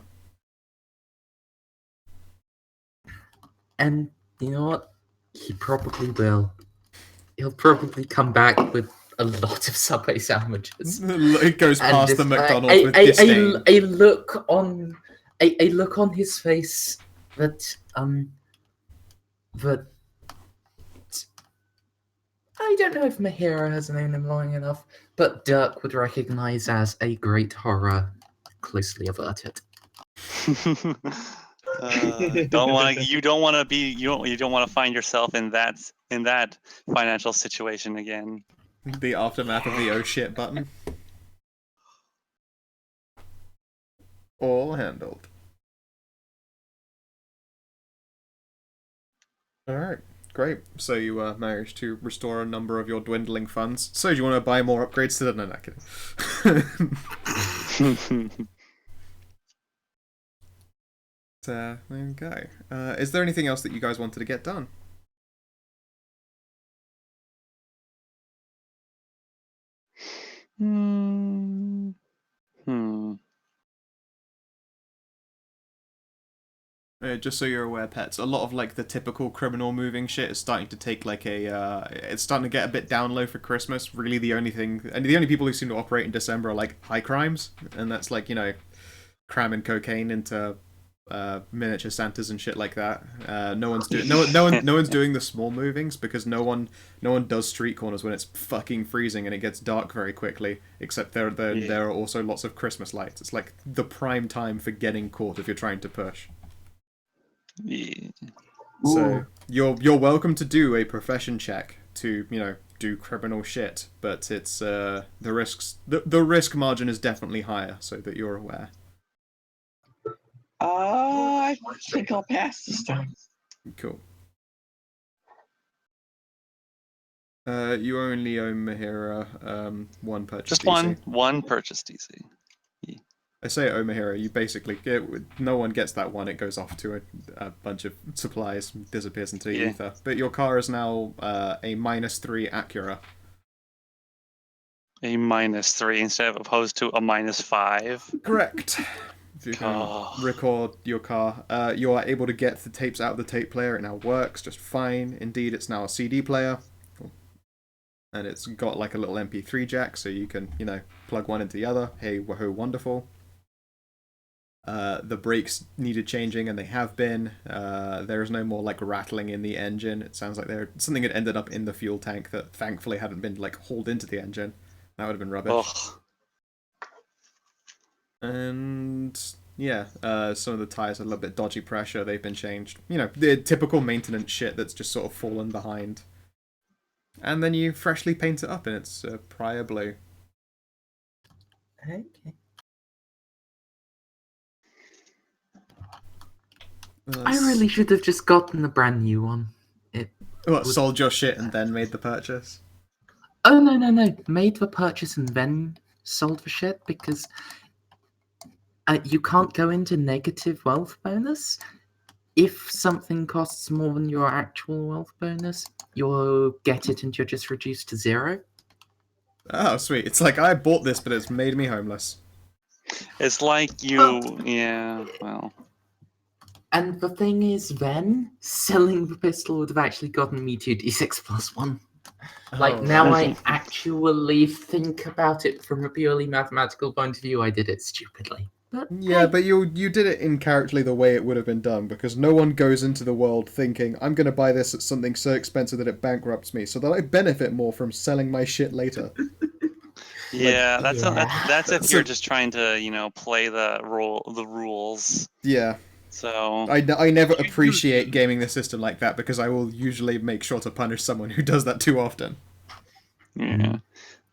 And you know what? He probably will. He'll probably come back with a lot of Subway sandwiches. It goes past the McDonald's with disdain. A look on his face that I don't know if Mahira has known him long enough, but Dirk would recognize as a great horror closely averted. You don't want to find yourself in that financial situation again. The aftermath of the oh shit button. All handled. Alright, great. So you managed to restore a number of your dwindling funds. So do you want to buy more upgrades to the... No, not kidding. There you go. Is there anything else that you guys wanted to get done? Just so you're aware, pets, a lot of like the typical criminal moving shit is starting to take like it's starting to get a bit down low for Christmas. Really, the only people who seem to operate in December are like high crimes, and that's like cramming cocaine into miniature Santas and shit like that. No one's doing the small movings because no one does street corners when it's fucking freezing and it gets dark very quickly. Except there are also lots of Christmas lights. It's like the prime time for getting caught if you're trying to push. Yeah. So you're welcome to do a profession check to do criminal shit, but it's the risk margin is definitely higher, so that you're aware. I think I'll pass this time. Cool. You only owe Mahira one purchase. Just DC. one purchase DC. I say owe Mahira, you basically no one gets that one. It goes off to a bunch of supplies, disappears into the ether. But your car is now a -3 Acura. A -3 instead of opposed to a -5. Correct. If you can record your car, you are able to get the tapes out of the tape player. It now works just fine. Indeed, it's now a CD player. And it's got like a little MP3 jack, so you can, plug one into the other. Hey, woohoo, wonderful. The brakes needed changing, and they have been. There is no more like rattling in the engine. It sounds like something had ended up in the fuel tank that thankfully hadn't been like hauled into the engine. That would have been rubbish. Ugh. And yeah, some of the tires had a little bit dodgy pressure. They've been changed. The typical maintenance shit that's just sort of fallen behind. And then you freshly paint it up in its prior blue. Okay. I really should have just gotten a brand new one. Sold your shit and then made the purchase? Oh, no. Made the purchase and then sold the shit, because you can't go into negative wealth bonus. If something costs more than your actual wealth bonus, you'll get it and you're just reduced to 0. Oh, sweet. It's like, I bought this, but it's made me homeless. It's like you... Yeah, well... And the thing is, then, selling the pistol would have actually gotten me 2d6 plus 1. Now I actually think about it from a purely mathematical point of view, I did it stupidly. But but you did it in characterly the way it would have been done, because no one goes into the world thinking, I'm going to buy this at something so expensive that it bankrupts me, so that I benefit more from selling my shit later. Yeah, that's if you're just trying to, play the rules. Yeah. So I never appreciate gaming the system like that, because I will usually make sure to punish someone who does that too often. Yeah.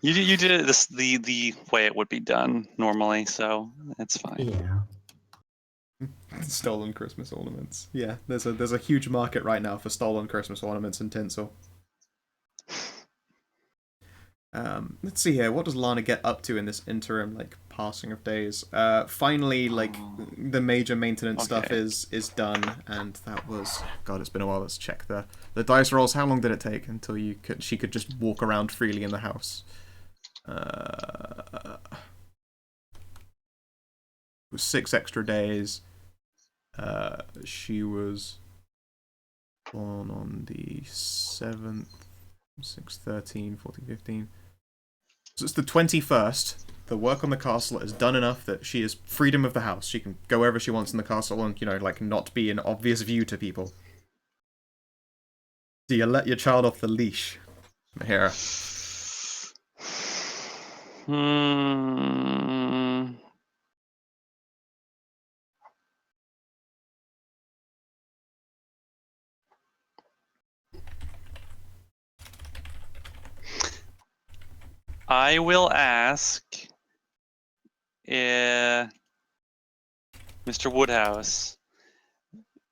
You did it the way it would be done normally, so it's fine. Yeah. Stolen Christmas ornaments. Yeah, there's a huge market right now for stolen Christmas ornaments and tinsel. Let's see here. What does Lana get up to in this interim, passing of days? Finally, the major maintenance stuff is done, and that was... God, it's been a while. Let's check the dice rolls. How long did it take until she could just walk around freely in the house? It was 6 extra days. She was born on the 7th, 6, 13, 14, 15. So it's the 21st. The work on the castle is done enough that she has freedom of the house. She can go wherever she wants in the castle and, not be in obvious view to people. Do you let your child off the leash, Mahira? I will ask Mr. Woodhouse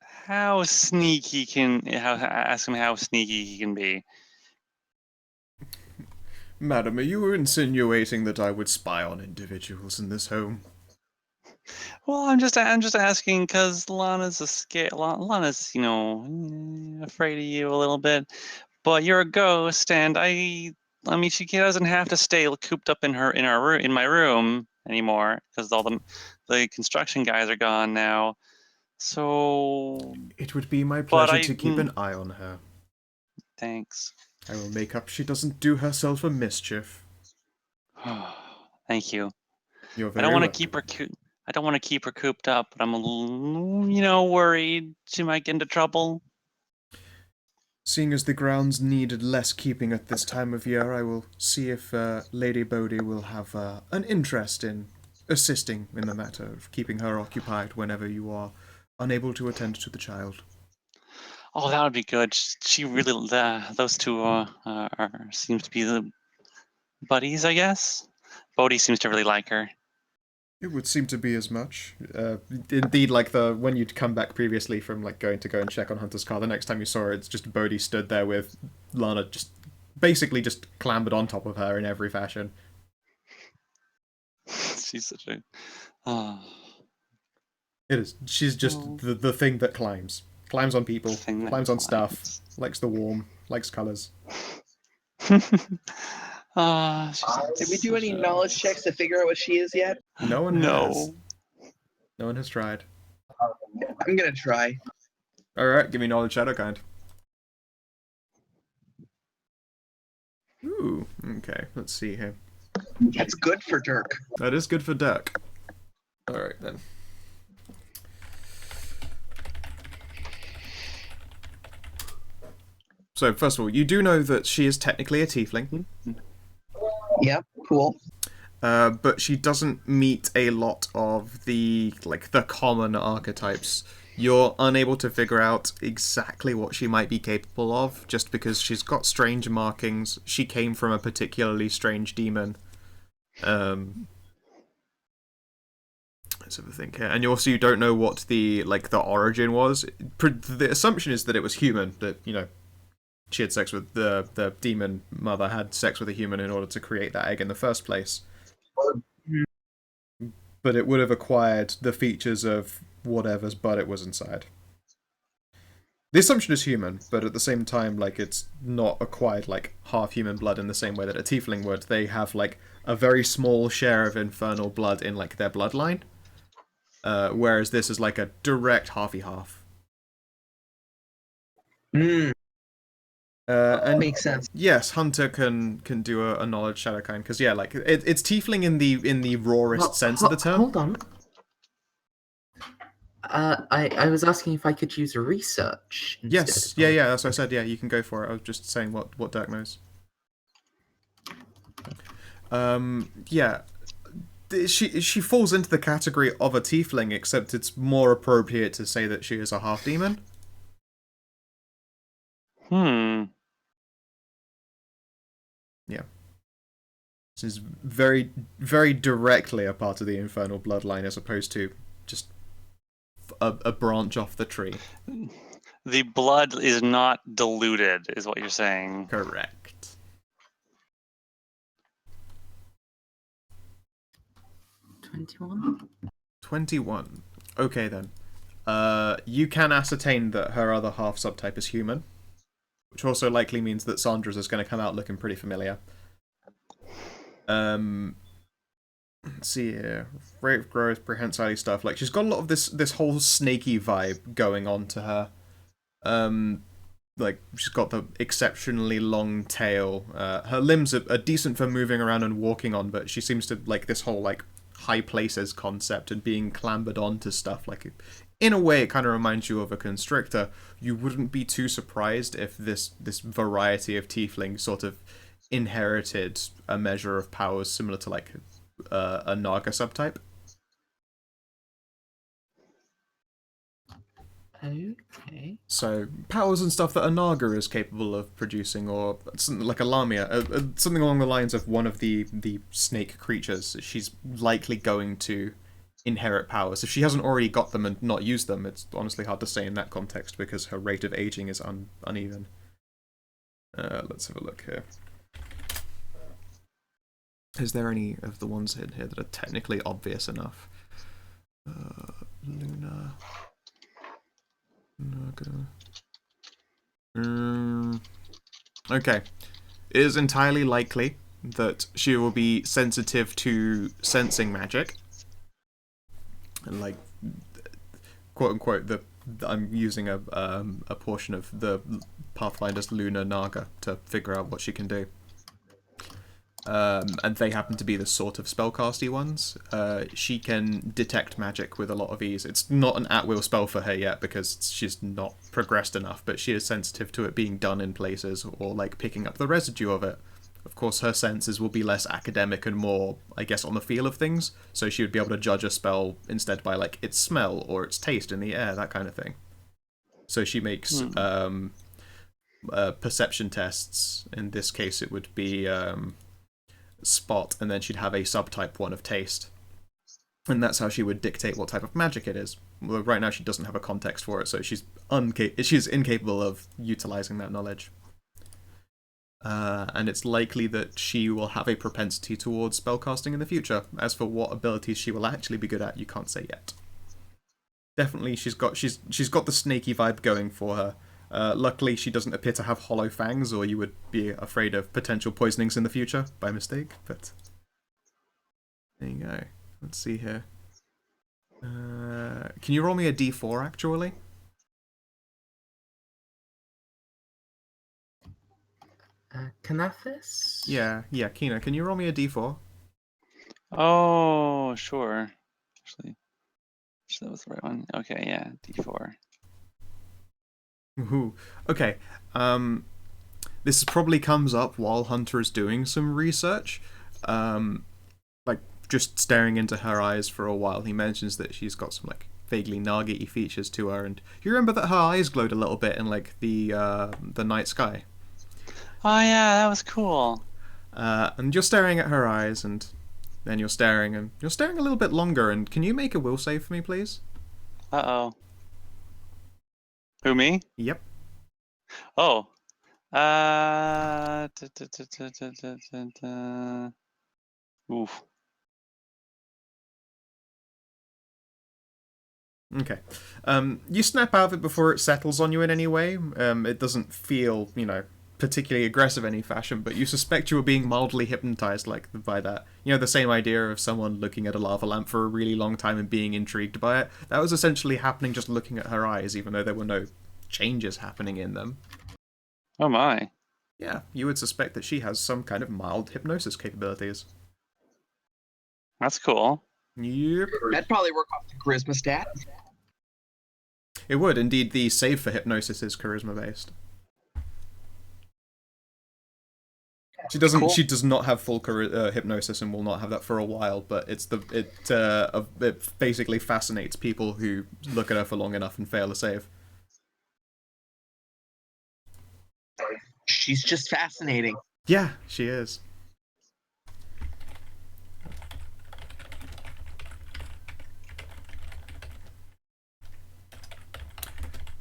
how sneaky ask him how sneaky he can be. Madam, are you insinuating that I would spy on individuals in this home? Well, I'm just asking because Lana's Lana's afraid of you a little bit, but you're a ghost, and I mean she doesn't have to stay cooped up in my room anymore because all the construction guys are gone now. So it would be my pleasure to keep an eye on her. Thanks. I will make up she doesn't do herself a mischief. Thank you. You're very I don't want to keep her cooped up, but I'm a little, worried she might get into trouble. Seeing as the grounds needed less keeping at this time of year, I will see if Lady Bodhi will have an interest in assisting in the matter of keeping her occupied whenever you are unable to attend to the child. Oh, that would be good. She really, those two seems to be the buddies, I guess. Bodhi seems to really like her. It would seem to be as much. Indeed, when you'd come back previously from going to go and check on Hunter's car, the next time you saw her, it's just Bodhi stood there with Lana basically just clambered on top of her in every fashion. She's such a... Oh. It is. She's just the thing that climbs. Climbs on people, climbs on stuff, likes the warm, likes colours. Did we do any knowledge checks to figure out what she is yet? No one has. No one has tried. I'm gonna try. Alright, give me knowledge Shadowkind. Ooh, okay, let's see here. That's good for Dirk. That is good for Dirk. Alright then. So, first of all, you do know that she is technically a tiefling. Yep, cool. But she doesn't meet a lot of the common archetypes. You're unable to figure out exactly what she might be capable of, just because she's got strange markings. She came from a particularly strange demon. Let's have a think here. And you don't know what the origin was. The assumption is that it was human. That she had sex with the demon mother had sex with a human in order to create that egg in the first place. But it would have acquired the features of whatever's butt it was inside. The assumption is human, but at the same time, it's not acquired half human blood in the same way that a tiefling would. They have a very small share of infernal blood in their bloodline, whereas this is a direct half-y-half. And makes sense. Yes, Hunter can do a knowledge Shadowkind because it's tiefling in the rawest sense of the term. Hold on. I was asking if I could use a research. Yes, yeah, that's what I said. Yeah, you can go for it. I was just saying what Dirk knows. Yeah, she falls into the category of a tiefling, except it's more appropriate to say that she is a half demon. Yeah. This is very, very directly a part of the infernal bloodline, as opposed to just a branch off the tree. The blood is not diluted, is what you're saying. Correct. 21? 21. Okay, then. You can ascertain that her other half subtype is human, which also likely means that Sandra's is going to come out looking pretty familiar. Let's see here. Rate of growth, prehensile stuff. She's got a lot of this whole snaky vibe going on to her. She's got the exceptionally long tail. Her limbs are decent for moving around and walking on, but she seems to like this whole high places concept and being clambered onto stuff. In a way, it kind of reminds you of a constrictor. You wouldn't be too surprised if this variety of tiefling sort of inherited a measure of powers similar to a Naga subtype. Okay. So powers and stuff that a Naga is capable of producing, or something like a Lamia, something along the lines of one of the snake creatures. She's likely going to inherit powers. If she hasn't already got them and not used them, it's honestly hard to say in that context because her rate of aging is uneven. Let's have a look here. Is there any of the ones in here that are technically obvious enough? Luna. Okay. It is entirely likely that she will be sensitive to sensing magic. And quote unquote, I'm using a portion of the Pathfinder's Lunar Naga to figure out what she can do. And they happen to be the sort of spellcasty ones. She can detect magic with a lot of ease. It's not an at-will spell for her yet because she's not progressed enough, but she is sensitive to it being done in places or picking up the residue of it. Of course, her senses will be less academic and more, I guess, on the feel of things, so she would be able to judge a spell instead by its smell or its taste in the air, that kind of thing. So she makes perception tests. In this case, it would be spot, and then she'd have a subtype one of taste, and that's how she would dictate what type of magic it is. Well, right now she doesn't have a context for it, so she's incapable of utilizing that knowledge. And it's likely that she will have a propensity towards spellcasting in the future. As for what abilities she will actually be good at, you can't say yet. Definitely, she's got the snaky vibe going for her. Luckily, she doesn't appear to have hollow fangs, or you would be afraid of potential poisonings in the future by mistake. But there you go. Let's see here. Can you roll me a d4, actually? Canathus? Yeah, Kina, can you roll me a d4? Oh, sure. Actually, that was the right one. Okay, yeah, d4. Ooh. Okay. This probably comes up while Hunter is doing some research. Like, just staring into her eyes for a while, he mentions that she's got some, like, vaguely Naggy features to her, and you remember that her eyes glowed a little bit in, like, the night sky. Oh yeah, that was cool. And you're staring at her eyes, and then you're staring a little bit longer, and can you make a will save for me, please? Uh-oh. Who, me? Yep. Oh. Oof. Okay. You snap out of it before it settles on you in any way. It doesn't feel, particularly aggressive in any fashion, but you suspect you were being mildly hypnotized by that. The same idea of someone looking at a lava lamp for a really long time and being intrigued by it. That was essentially happening just looking at her eyes, even though there were no changes happening in them. Oh my. Yeah, you would suspect that she has some kind of mild hypnosis capabilities. That's cool. Yep. That'd probably work off the charisma stat. It would. Indeed, the save for hypnosis is charisma-based. She doesn't. Cool. She does not have full hypnosis and will not have that for a while. But it basically fascinates people who look at her for long enough and fail a save. She's just fascinating. Yeah, she is.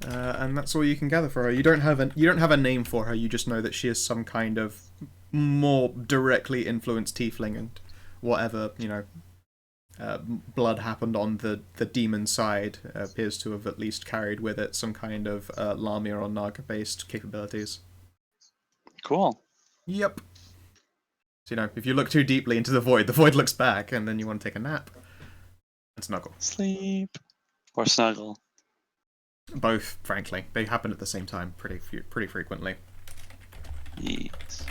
And that's all you can gather for her. You don't have a name for her. You just know that she is some kind of more directly influenced tiefling, and whatever blood happened on the demon side appears to have at least carried with it some kind of Lamia or Naga-based capabilities. Cool. Yep. So if you look too deeply into the void looks back, and then you want to take a nap and snuggle. Sleep or snuggle. Both, frankly. They happen at the same time pretty frequently. Yes.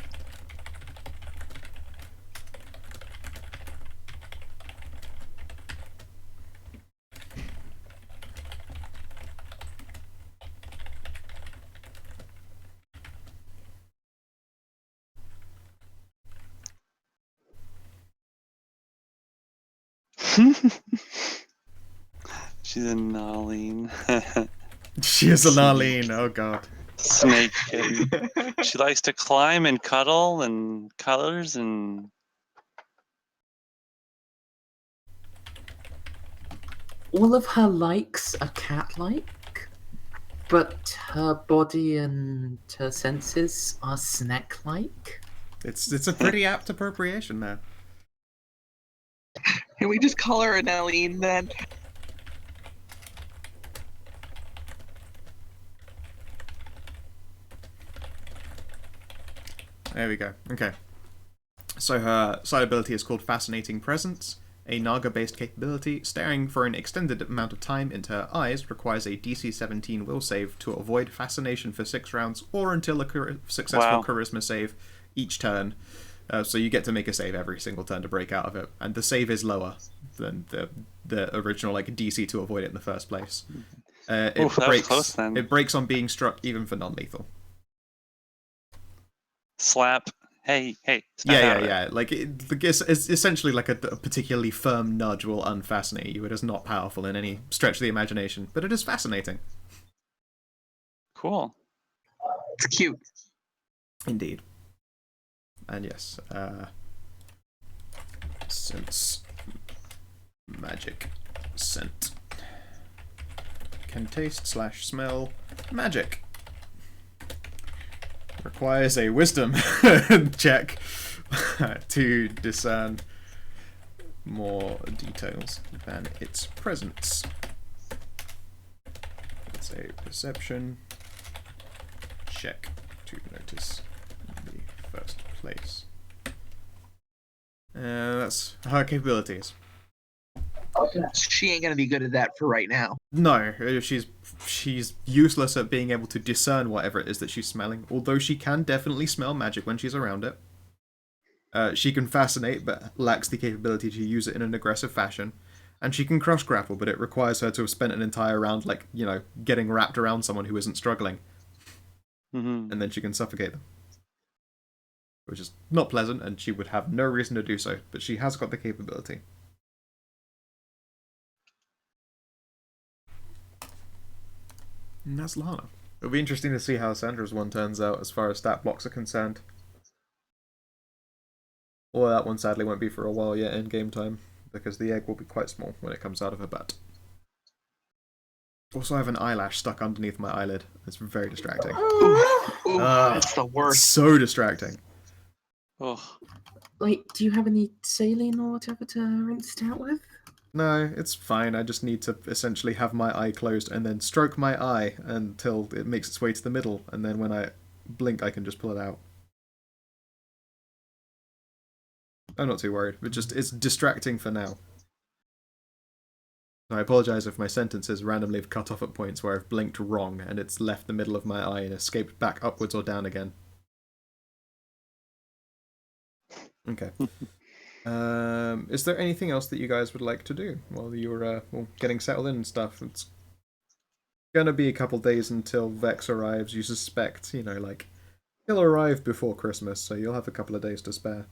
She's a Nalene. She is a Nalene, oh god. Snake kitten. She likes to climb and cuddle and colors and... All of her likes are cat-like, but her body and her senses are snake-like. It's a pretty apt appropriation there. Can we just call her an Aline then? There we go. Okay. So her side ability is called Fascinating Presence. A Naga-based capability, staring for an extended amount of time into her eyes requires a DC 17 will save to avoid fascination for 6 rounds or until a successful charisma save each turn. So you get to make a save every single turn to break out of it, and the save is lower than the original DC to avoid it in the first place. That was close, then. It breaks on being struck even for non-lethal. Slap. Hey. Yeah. Like it's essentially like a particularly firm nudge will unfascinate you. It is not powerful in any stretch of the imagination, but it is fascinating. Cool. It's cute. Indeed. And yes, sense magic scent can taste / smell magic. Requires a wisdom check to discern more details than its presence. It's a perception check to notice in the first place. That's her capabilities. She ain't gonna be good at that for right now. No, she's useless at being able to discern whatever it is that she's smelling, although she can definitely smell magic when she's around it. She can fascinate, but lacks the capability to use it in an aggressive fashion. And she can cross grapple, but it requires her to have spent an entire round, like, getting wrapped around someone who isn't struggling. Mm-hmm. And then she can suffocate them. Which is not pleasant, and she would have no reason to do so, but she has got the capability. And that's Lana. It'll be interesting to see how Sandra's one turns out as far as stat blocks are concerned. Or that one sadly won't be for a while yet in game time, because the egg will be quite small when it comes out of her butt. Also, I have an eyelash stuck underneath my eyelid. It's very distracting. Ooh, that's the worst. So distracting. Oh. Wait, do you have any saline or whatever to rinse it out with? No, it's fine. I just need to essentially have my eye closed and then stroke my eye until it makes its way to the middle, and then when I blink, I can just pull it out. I'm not too worried, but just it's distracting for now. I apologise if my sentences randomly have cut off at points where I've blinked wrong and it's left the middle of my eye and escaped back upwards or down again. Okay. Is there anything else that you guys would like to do while you're getting settled in and stuff? It's gonna be a couple days until Vex arrives. You suspect, he'll arrive before Christmas, so you'll have a couple of days to spare.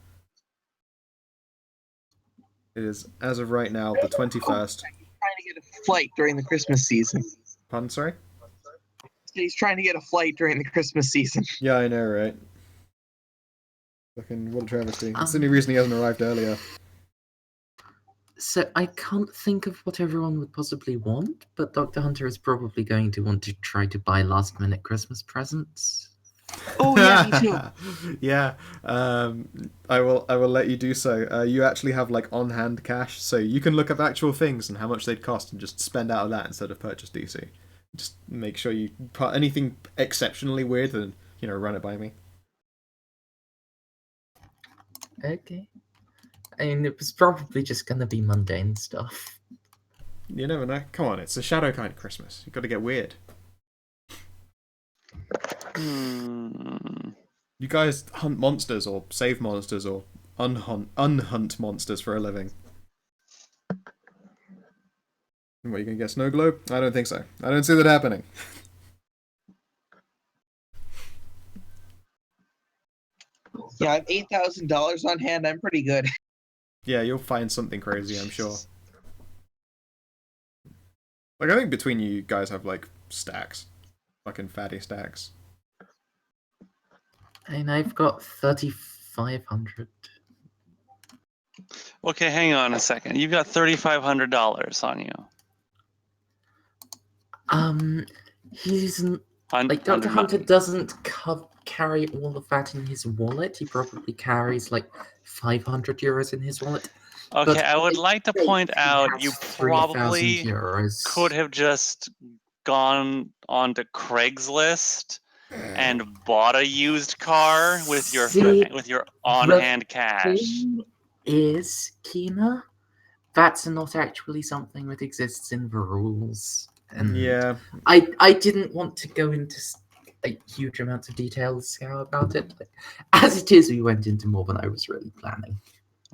It is, as of right now, the 21st. Trying to get a flight during the Christmas season. Pardon, sorry? He's trying to get a flight during the Christmas season. Yeah, I know, right? Fucking what a travesty. That's the only reason he hasn't arrived earlier. So I can't think of what everyone would possibly want, but Dr. Hunter is probably going to want to try to buy last-minute Christmas presents. Oh yeah, me too. Yeah, I will let you do so. You actually have on-hand cash, so you can look up actual things and how much they'd cost and just spend out of that instead of purchase DC. Just make sure you put anything exceptionally weird, then run it by me. Okay. I mean, it was probably just gonna be mundane stuff. You never know. Come on, it's a shadow kind of Christmas. You've got to get weird. You guys hunt monsters or save monsters or unhunt monsters for a living. What, are you going to get snow globe? I don't think so. I don't see that happening. Yeah, I have $8,000 on hand. I'm pretty good. Yeah, you'll find something crazy, I'm sure. I think between you guys have stacks. Fucking fatty stacks. And I've got 3,500. Okay, hang on a second. You've got $3,500 on you. He's Dr. Hunter doesn't carry all of that in his wallet. He probably carries 500 euros in his wallet. Okay, but I would like to point out you probably could have just gone onto Craigslist and bought a used car with your on-hand cash. Is Kina? That's not actually something that exists in the rules. And yeah, I didn't want to go into huge amounts of details about it. As it is, we went into more than I was really planning.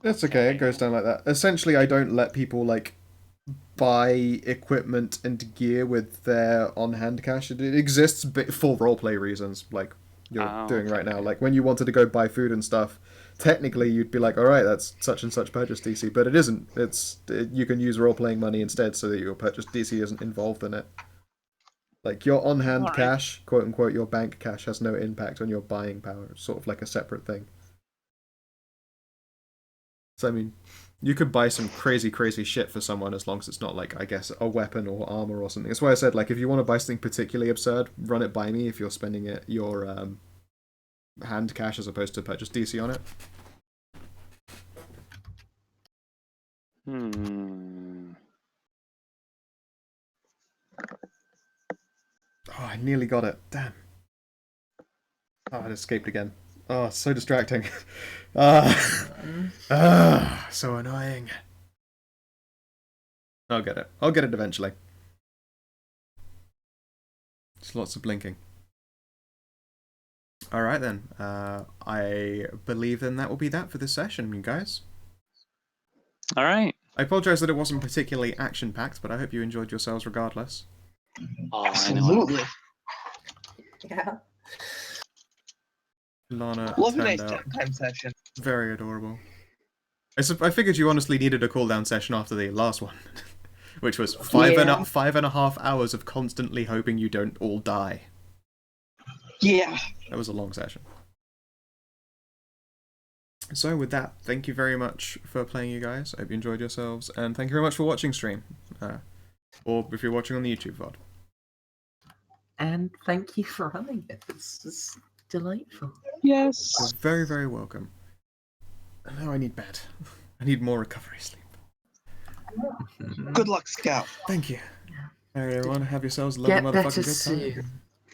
That's okay. It goes down like that. Essentially, I don't let people buy equipment and gear with their on-hand cash. It exists for roleplay reasons, like you're doing right now. Like when you wanted to go buy food and stuff, technically you'd be like, all right, that's such and such purchase DC, but it isn't. You can use role-playing money instead so that your purchase DC isn't involved in it. Your on-hand cash, quote-unquote, your bank cash has no impact on your buying power. It's sort of like a separate thing. So, I mean, you could buy some crazy, crazy shit for someone as long as it's not, I guess, a weapon or armor or something. That's why I said, if you want to buy something particularly absurd, run it by me if you're spending your hand cash as opposed to purchase DC on it. Oh, I nearly got it. Damn. Oh, it escaped again. Oh, it's so distracting. So annoying. I'll get it. I'll get it eventually. Just lots of blinking. Alright then. I believe then that will be that for this session, you guys. Alright. I apologise that it wasn't particularly action-packed, but I hope you enjoyed yourselves regardless. Oh, Absolutely. Yeah. Lana Love a nice turned out time session. very adorable. I figured you honestly needed a cooldown session after the last one, which was 5.5 hours of constantly hoping you don't all die. Yeah. That was a long session. So with that, thank you very much for playing, you guys. I hope you enjoyed yourselves, and thank you very much for watching stream. Or if you're watching on the YouTube VOD. And thank you for running it. This is delightful. Yes. You're very, very welcome. Now I need bed. I need more recovery sleep. Good luck, Scout. Thank you. Everyone, have yourselves a Get lovely better motherfucking good time. soon.